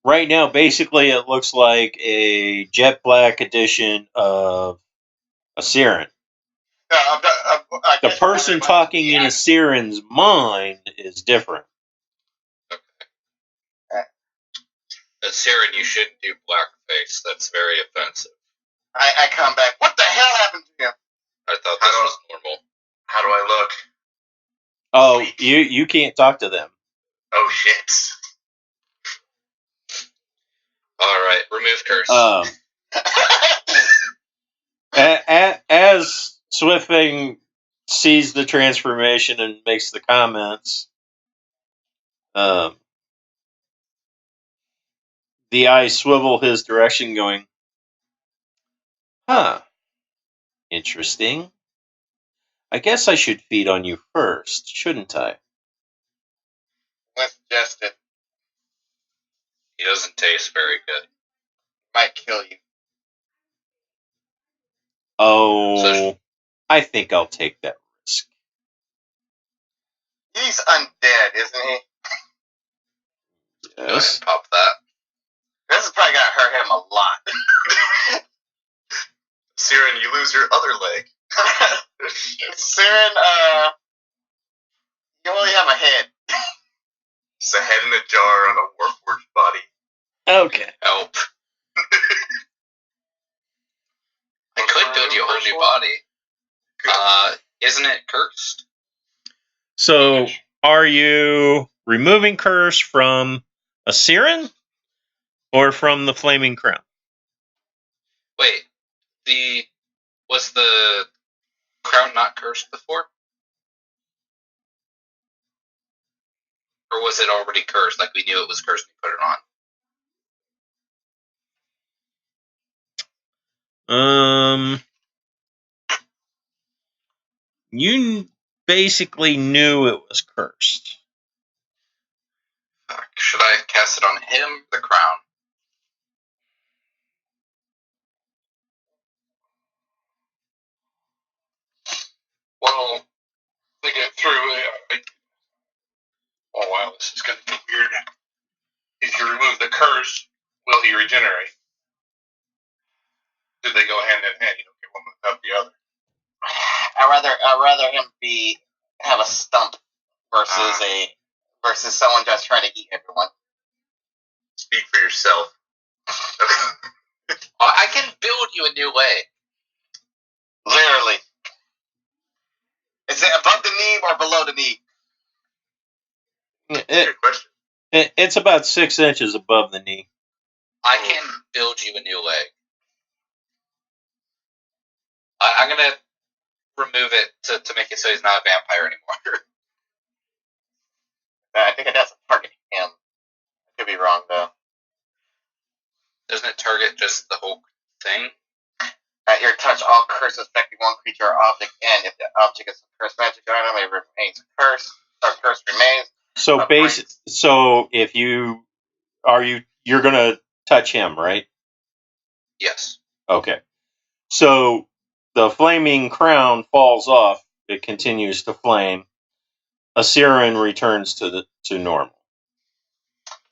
right now, basically, it looks like a jet black edition of a Siren. The person talking in a Siren's mind is different. A Siren, you shouldn't do blackface. That's very offensive. I come back. What the hell happened to him? I thought this was normal. How do I look? Oh, you can't talk to them. Oh shit. Alright, remove curse. As Swiftwing sees the transformation and makes the comments, the eyes swivel his direction, going, "Huh, interesting. I guess I should feed on you first, shouldn't I?" Let's suggest it. He doesn't taste very good. Might kill you. Oh, I think I'll take that risk. He's undead, isn't he? Go ahead Yes. and pop that. This is probably gonna hurt him a lot. Siren, you lose your other leg. Siren, you only have a head. It's a head in a jar on a Warforged body. Okay. Help. I could build you a whole new body. Isn't it cursed? So, are you removing curse from a Siren or from the Flaming Crown? Wait, was the crown not cursed before? Or was it already cursed? Like we knew it was cursed and put it on? You basically knew it was cursed. Should I cast it on him, the crown? Well, thinking it through, oh wow, this is going to get weird. If you remove the curse, will he regenerate? Do they go hand in hand? You don't get one without the other. I'd rather him have a stump versus someone just trying to eat everyone. Speak for yourself. I can build you a new leg. Literally. Is it above the knee or below the knee? That's a good question. It's about 6 inches above the knee. I can build you a new leg. I'm going to remove it to make it so he's not a vampire anymore. I think it doesn't target him. I could be wrong, though. Doesn't it target just the whole thing? At your touch, all curses affecting one creature or object, and if the object is a cursed magic item, it remains cursed. Or curse remains. So if you're gonna touch him, right? Yes. Okay. So the flaming crown falls off. It continues to flame. Asirin returns to normal.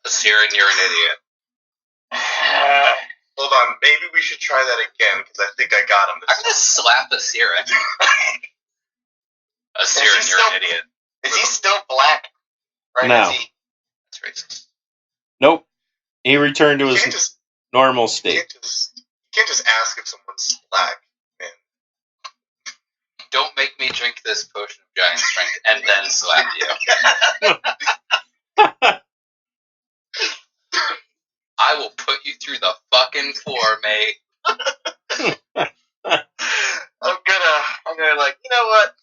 Asirin, you're an idiot. Hold on, maybe we should try that again, because I think I got him I'm this gonna slap Asirin. Asirin, you're an idiot. Is he still black? Right? No. Is he? That's racist. Nope. He returned to You his can't just, normal you state. can't just ask if someone's black, man. Don't make me drink this potion of giant strength and then slap you. I will put you through the fucking floor, mate. I'm gonna like, you know what?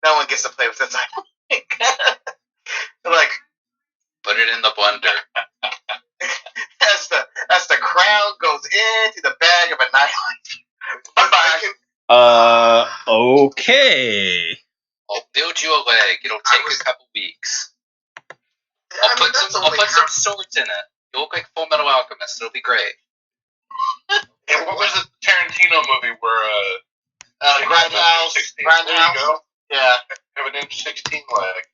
No one gets to play with this. Like, Put it in the blender. as the crown goes into the bag of annihilation. Bye-bye. Okay. I'll build you a leg. It'll take a couple weeks. I'll put some swords in it. You look like Full Metal Alchemist. It'll be great. And what was the Tarantino movie where Grindhouse. There you go. Yeah. Have an inch 16 leg.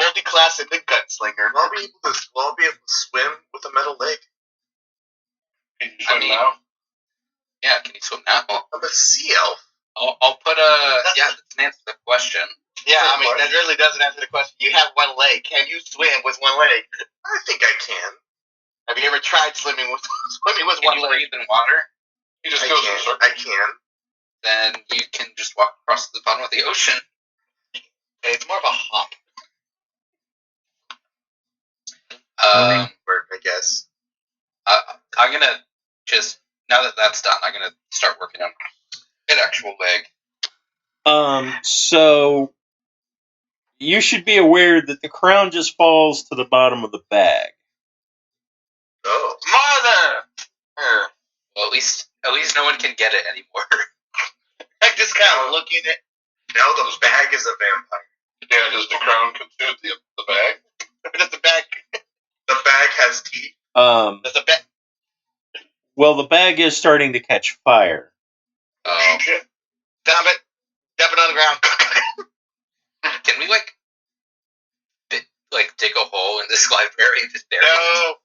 Multi-class and the gunslinger. I'll be able to swim with a metal leg. Can you swim I mean, now? Yeah, can you swim now? I'm a sea elf. I'll put a... Yeah, that's an answer to the question. Yeah, I mean, that really doesn't answer the question. You have one leg. Can you swim with one leg? I think I can. Have you ever tried swimming with Can one you leg? breathe in water? He just I goes in a can. circle. I can. Then you can just walk across the bottom of the ocean. It's more of a hop. Work, I guess. I'm gonna just... Now that that's done, I'm gonna start working on an actual leg. So you should be aware that the crown just falls to the bottom of the bag. Oh. Mother! Well, at least no one can get it anymore. I just kind of looking at Now the bag is a vampire. Yeah, does the crown consume the bag? does the bag. The bag has teeth. Does the bag. Well, the bag is starting to catch fire. Oh, Shit. Dump it. Dump it on the ground. can we dig a hole in this library and just bury it? No.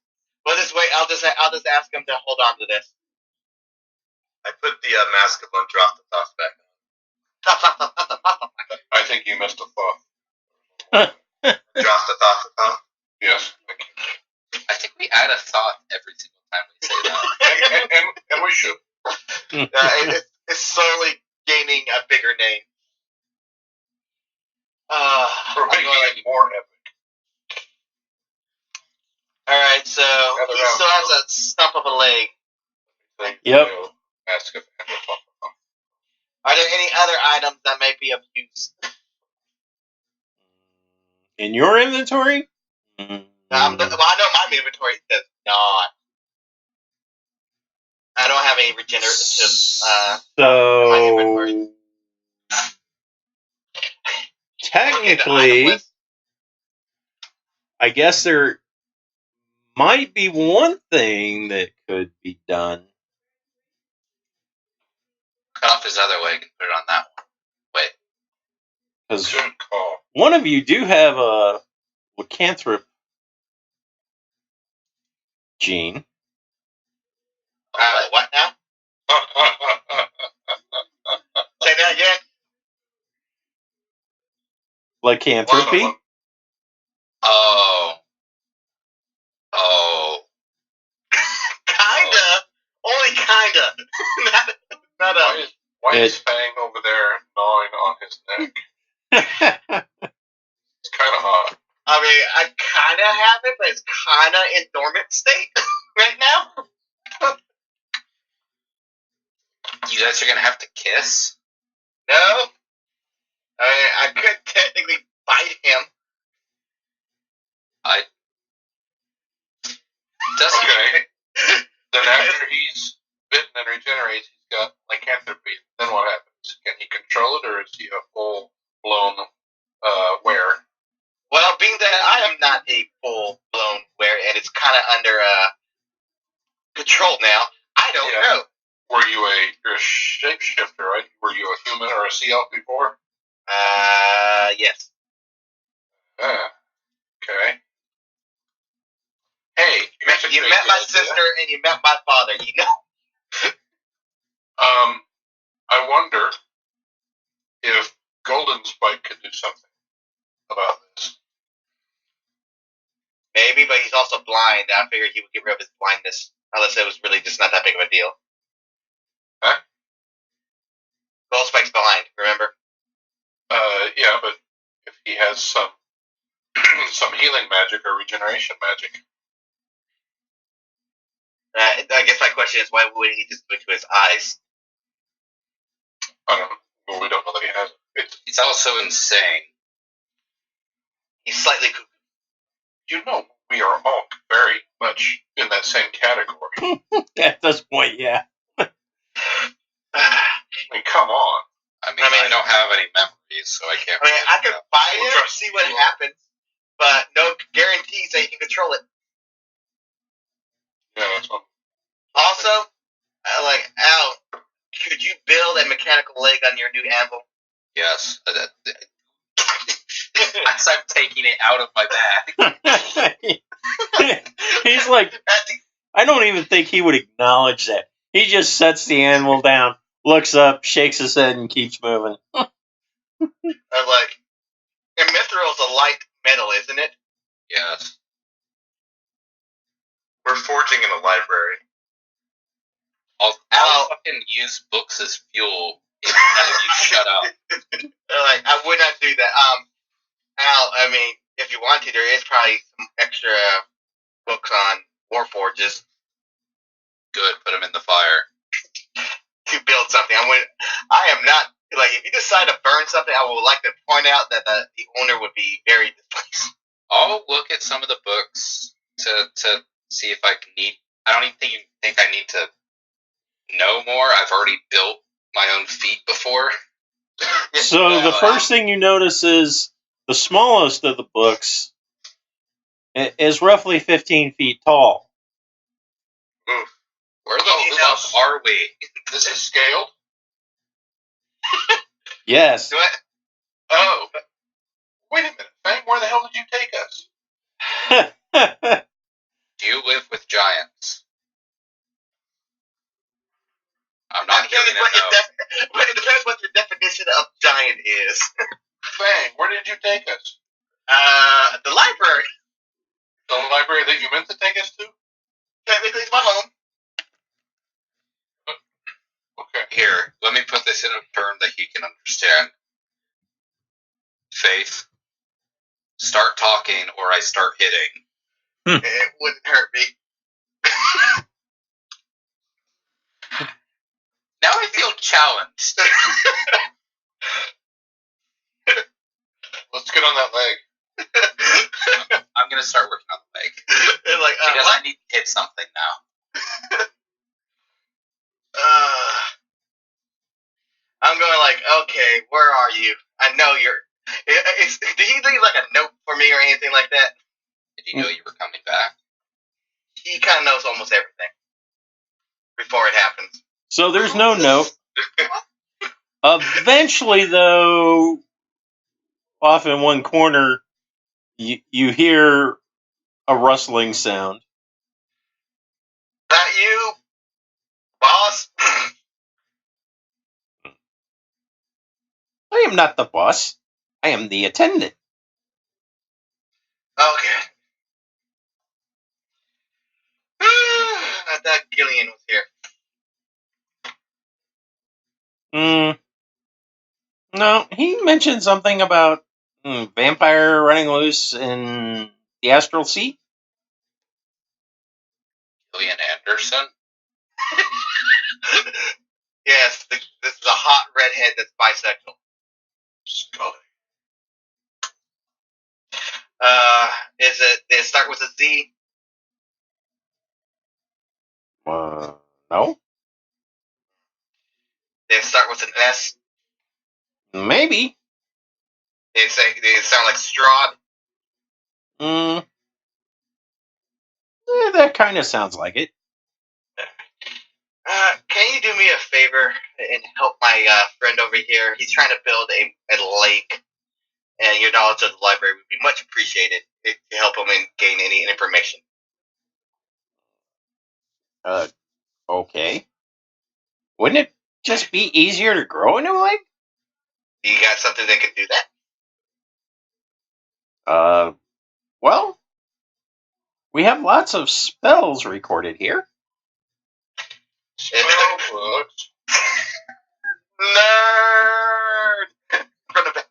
We'll just wait. I'll just ask him to hold on to this. I put the mask of Undrothathoth back on. I think you missed a thought. Undrothathoth. Yes. I think we add a thought every single time we say that. and we should. It's slowly gaining a bigger name. We're making it more epic. Alright, so Another he round. still has a stump of a leg. Yep. Mask of Undrothathoth. Are there any other items that may be of use? In your inventory? Well, I know my inventory says not. I don't have any regenerative. So technically, I guess there might be one thing that could be done. Cut off his other leg and put it on that one. Wait. Because Good call. one of you do have a lycanthrope gene. What now? Say that again? Lycanthropy? Oh. Kinda. Only kinda. not Why is Fang over there gnawing on his neck? It's kind of hot. I mean, I kinda have it, but it's kinda in dormant state right now. You guys are gonna have to kiss? No. I could technically bite him. Doesn't Okay. Then after he's bitten and regenerates, he's got lycanthropy. Then what happens? Can he control it, or is he a full-blown wear? Well, being that I am not a full-blown wear, and it's kind of under control now, I don't know. Were you a shapeshifter, right? Were you a human or a sea elf before? Yes. Okay. Hey, You met my sister and you met my father. You know. I wonder if Golden Spike could do something about this. Maybe, but he's also blind. I figured he would get rid of his blindness, unless it was really just not that big of a deal. Huh? Gold Spike's blind. Remember? Yeah, but if he has some some healing magic or regeneration magic. I guess my question is, why wouldn't he just do it to his eyes? I don't know. Well, we don't know that he has it. He's also insane. He's slightly cuckoo. You know, we are all very much in that same category. At this point, yeah. I mean, come on. I mean, I don't have any memories, so I can't. I could fight We'll him, try- see what happens, but no guarantees that you can control it. Yeah, that's one. Also, Al, could you build a mechanical leg on your new anvil? Yes. As I'm taking it out of my bag. He's like, I don't even think he would acknowledge that. He just sets the animal down, looks up, shakes his head, and keeps moving. And Mithril's a light metal, isn't it? Yes. We're forging in a library. I'll fucking use books as fuel. If you shut up. I would not do that. Al, I mean, if you want to, there is probably some extra books on Warforges Good. Put them in the fire. to build something. I am not, if you decide to burn something, I would like to point out that the owner would be very displeased. I'll look at some of the books to see if I can need. I don't even think I need to know more. I've already built my own feet before. So the first thing you notice is the smallest of the books is roughly 15 feet tall. Where the fuck are we? This is scaled? Yes. Oh. Wait a minute, Fang, where the hell did you take us? Do you live with giants? I'm not giving it no. But it depends what your definition of giant is. Fang, where did you take us? The library. The library that you meant to take us to? Technically, it's my home. Okay. Here, let me put this in a term that he can understand. Faith, start talking or I start hitting. It wouldn't hurt me. Now I feel challenged. Let's get on that leg. I'm going to start working on the leg. Because I need to hit something now. I'm going okay, where are you? I know you're... Did he leave a note for me or anything like that? Did he know you were coming back? He kind of knows almost everything before it happens. So there's no note. Eventually, though, off in one corner, you hear a rustling sound. That you, boss? I am not the boss. I am the attendant. Okay. I thought Gillian was here. No, he mentioned something about vampire running loose in the astral sea. Gillian Anderson? Yes, this is a hot redhead that's bisexual. Scully. Did it start with a Z? No. Did it start with an S? Maybe. Did it sound like Strahd? That kind of sounds like it. Can you do me a favor? favor and help my friend over here. He's trying to build a lake, and your knowledge of the library would be much appreciated to help him and gain any information. Okay. Wouldn't it just be easier to grow a new lake? You got something that can do that? Well, we have lots of spells recorded here. Spell books. Nerd! From the back.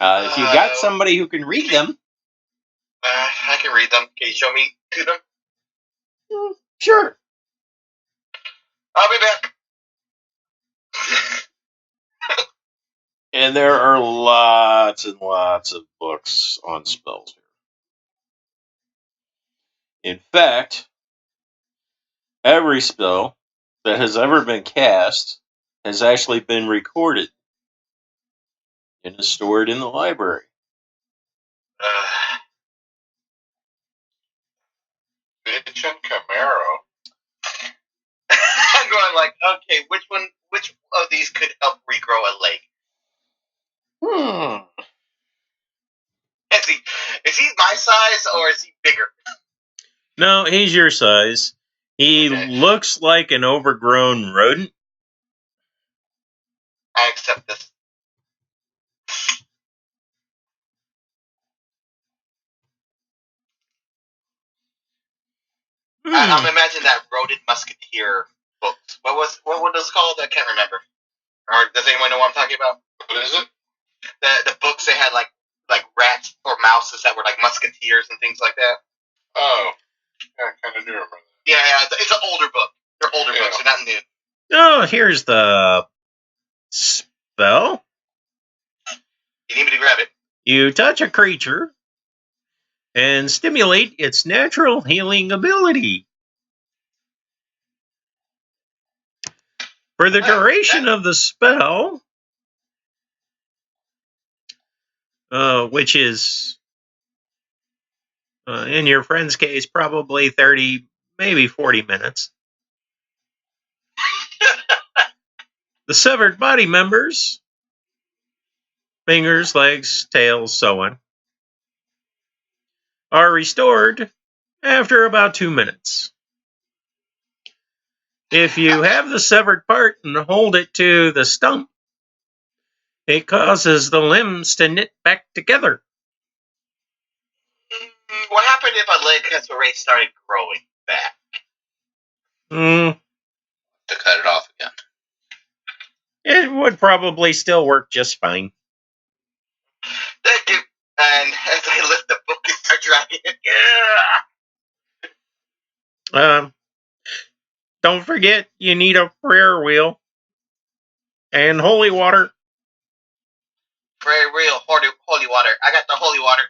If you got somebody who can read them, I can read them. Can you show me to them? sure. I'll be back. And there are lots and lots of books on spells here. In fact, every spell that has ever been cast has actually been recorded and is stored in the library. Bitch and Camaro. I'm going like, okay, which of these could help regrow a lake? Is he my size or is he bigger? No, he's your size. He looks like an overgrown rodent. I accept this. I'm imagining that rodent musketeer books. What were those called? I can't remember. Or does anyone know what I'm talking about? What is it? The books they had like rats or mouses that were like musketeers and things like that. Oh, yeah, I kind of do remember that. Yeah, it's an older book. They're older books. They're not new. Oh, here's the spell. You need me to grab it? You touch a creature and stimulate its natural healing ability. For the duration of the spell, which is, in your friend's case, probably 30, maybe 40 minutes, the severed body members, fingers, legs, tails, so on, are restored after about 2 minutes. If you have the severed part and hold it to the stump, it causes the limbs to knit back together. What happened if a leg has already started growing back? To cut it off again. It would probably still work just fine. Thank you. And as I lift the book and start dragging it, Don't forget, you need a prayer wheel and holy water. very real holy water. I got the holy water.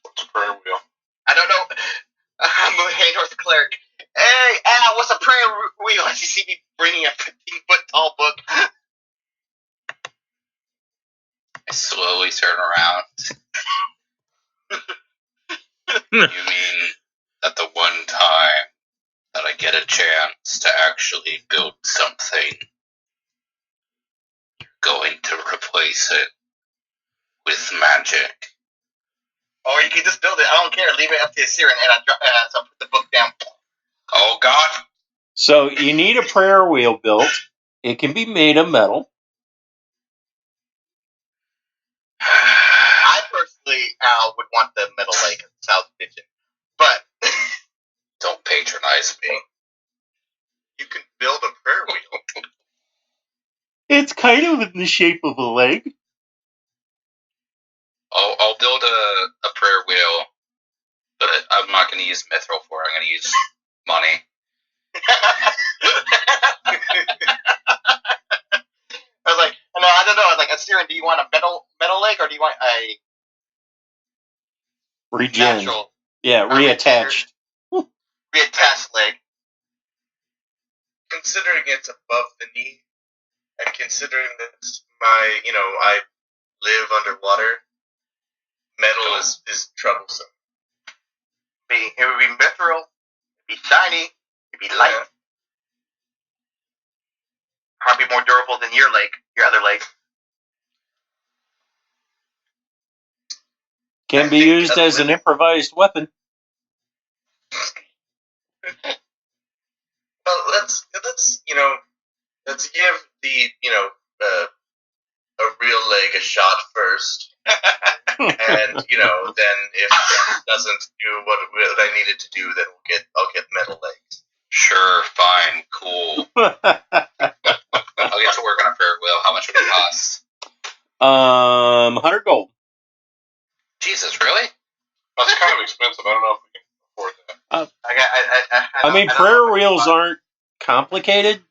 What's a prayer wheel? I don't know. I'm moving towards the cleric. Hey, Al, what's a prayer wheel? As you see me bringing a 15-foot tall book. I slowly turn around. You mean that the one time that I get a chance to actually build something, you're going to replace it with magic? Or you can just build it. I don't care. Leave it up to Siren, and I put the book down. Oh, God. So you need a prayer wheel built. It can be made of metal. I personally, Al, would want the metal lake in the South Kitchen. But Don't patronize me. you can build a prayer wheel. It's kind of in the shape of a leg. I'll build a prayer wheel, but I'm not going to use mithril for it. I'm going to use money. I was like, no, I don't know. I was like, Siren, do you want a metal leg or do you want a Regen. natural? Yeah, reattached. Reattached leg. Considering it's above the knee, and considering that I live underwater, metal is troublesome. It would be mithril. It'd be shiny. It'd It'd be light. Probably more durable than your other leg. Can be used as an improvised weapon. Well, let's give the a real leg a shot first, and then if it doesn't do what I needed to do, then I'll get metal legs. Sure, fine, cool. I'll get to work on a prayer wheel. How much would it cost? 100 gold. Jesus, really? That's kind of expensive. I don't know if we can afford that. I mean, prayer wheels aren't complicated.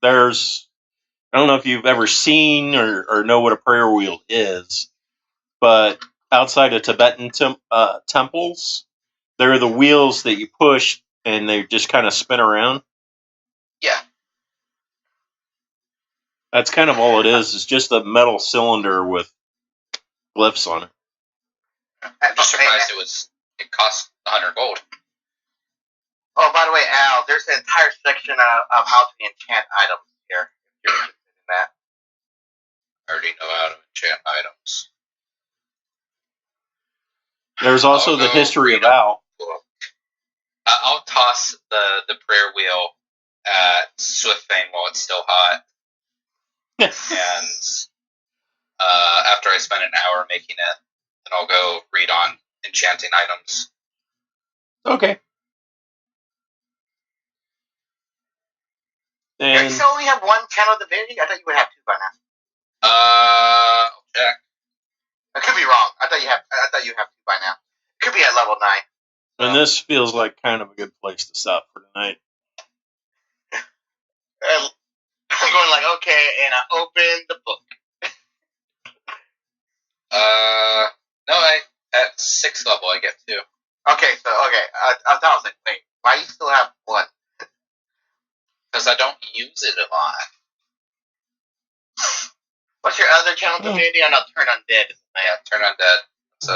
There's, I don't know if you've ever seen or know what a prayer wheel is, but outside of Tibetan temples, they're the wheels that you push and they just kind of spin around. Yeah. That's kind of all it is. It's just a metal cylinder with glyphs on it. I'm just surprised it cost 100 gold. Oh, by the way, Al, there's an entire section of how to enchant items here. If you're interested in that. I already know how to enchant items. There's also the history of Al. I'll toss the prayer wheel at Swiftfang while it's still hot. And after I spend an hour making it, then I'll go read on enchanting items. Okay. Yeah, you still only have one channel divinity? I thought you would have two by now. I'll check. I could be wrong. I thought you have two by now. Could be at level 9. And this feels like kind of a good place to stop for tonight. I'm going like, okay, and I open the book. No, at 6th level I get 2. Okay, so, I thought I was like, wait, why do you still have 1? Because I don't use it a lot. What's your other channel divinity? I know Turn Undead. Yeah, Turn Undead. It's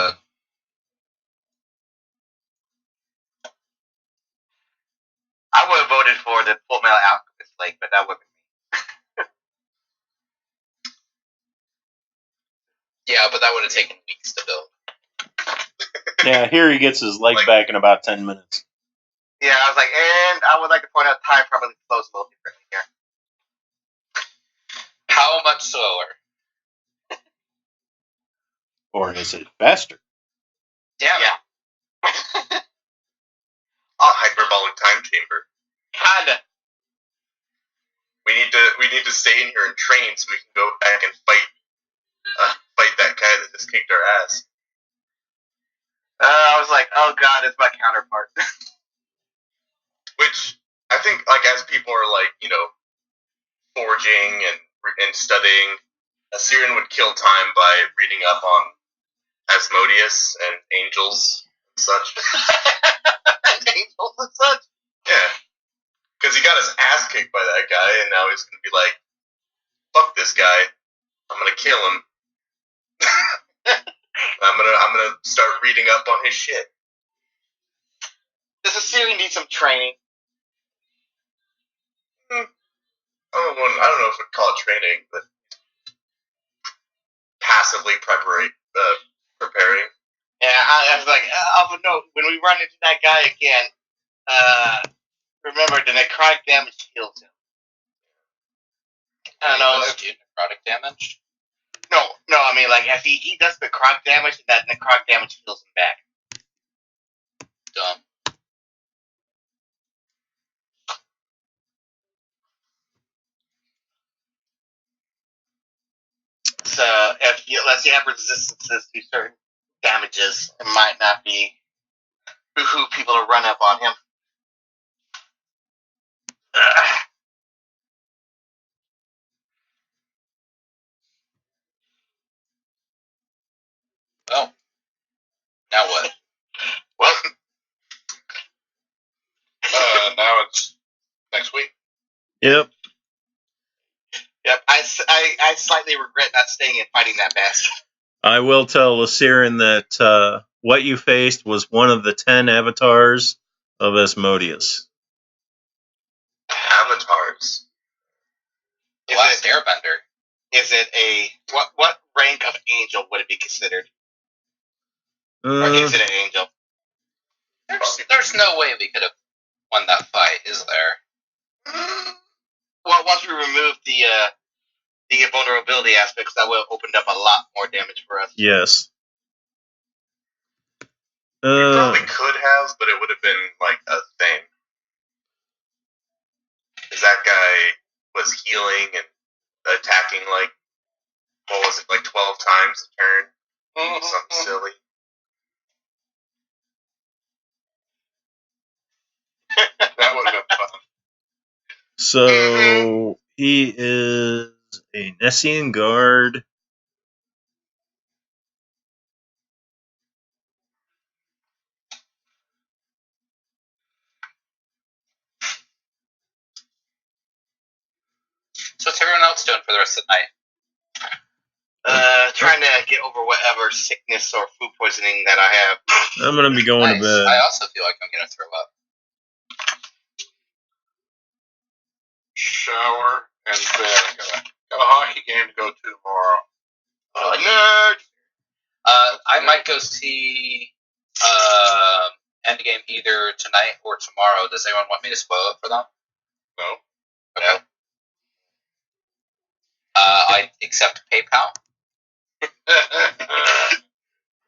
I would have voted for the Full Metal Alchemist Lake, but that wouldn't be me. Yeah, but that would have taken weeks to build. Yeah, here he gets his leg back in about 10 minutes. Yeah, I was like, and I would like to point out time probably flows a little differently here. How much slower? Or is it faster? Damn. Yeah. A hyperbolic time chamber. Kinda. We need to stay in here and train so we can go back and fight that guy that just kicked our ass. I was like, oh god, it's my counterpart. Which I think, like, as people are like, forging and studying, Assyrian would kill time by reading up on Asmodeus and angels and such. Angels and such? Yeah. Because he got his ass kicked by that guy, and now he's going to be like, fuck this guy. I'm going to kill him. I'm gonna start reading up on his shit. Does Assyrian need some training? I don't know if I'd call it training, but passively preparing. Yeah, I was like, of a note, when we run into that guy again, remember the necrotic damage heals him. I don't know. Do necrotic damage? No, I mean, like, if he does necrotic damage, and that necrotic damage heals him back. Dumb. So, let's say you have resistances to certain damages, it might not be who people to run up on him. Oh. Now what? Well, Now it's next week. Yep. yep. I slightly regret not staying and fighting that bastard. I will tell Lysirin that what you faced was one of the 10 avatars of Asmodeus. Last Airbender. Is it a what rank of angel would it be considered? Or is it an angel? There's no way we could have won that fight, is there? Well, once we remove the invulnerability aspects, that would have opened up a lot more damage for us. Yes. We probably could have, but it would have been like a thing. Because that guy was healing and attacking like, what was it, like 12 times a turn? Something silly. That would have been fun. So he is a Nessian guard. So what's everyone else doing for the rest of the night? Trying to get over whatever sickness or food poisoning that I have. I'm gonna be going to bed. I also feel like I'm gonna throw up. Shower and bed. Got a hockey game to go to tomorrow. Nerd! I might go see Endgame either tonight or tomorrow. Does anyone want me to spoil it for them? No. Okay. I accept PayPal.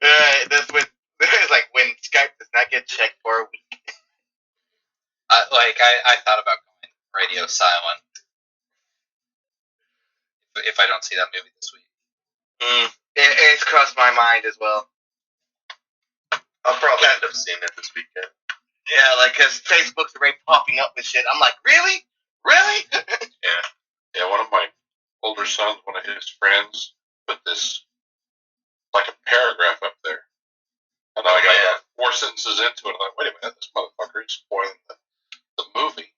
That's when it's like when Skype does not get checked for a week. I thought about going radio silent if I don't see that movie this week. It's crossed my mind as well. I'll probably end up seeing it this weekend. Yeah, like, because Facebook's already popping up with shit. I'm like, really? Really? Yeah, one of my older sons, one of his friends, put this, like a paragraph up there. And then I got 4 sentences into it. I'm like, wait a minute, this motherfucker is spoiling the movie.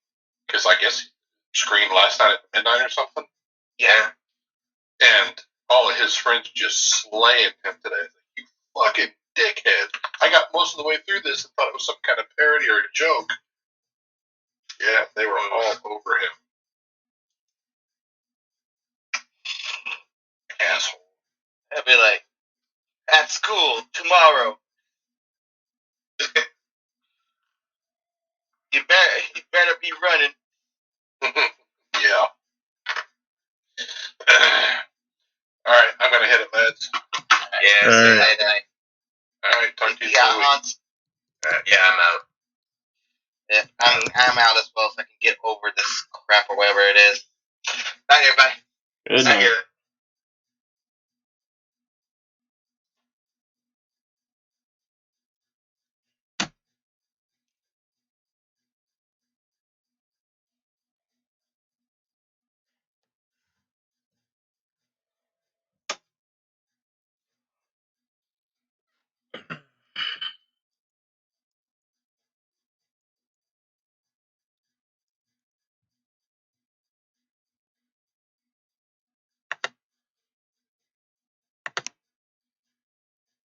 Because I guess he screened last night at midnight or something. Yeah. And all of his friends just slaying him today. Like, you fucking dickhead. I got most of the way through this and thought it was some kind of parody or a joke. Yeah, they were all over him. Asshole. I'd be like, at school, tomorrow. You better be running. Yeah. Alright, I'm gonna hit it, lads. Yeah, All see you right. tonight. Alright, talk to you Yeah, soon. Hans. Yeah, I'm out. Yeah, I'm out as well, so I can get over this crap or whatever it is. Bye, everybody. Good I night. get it.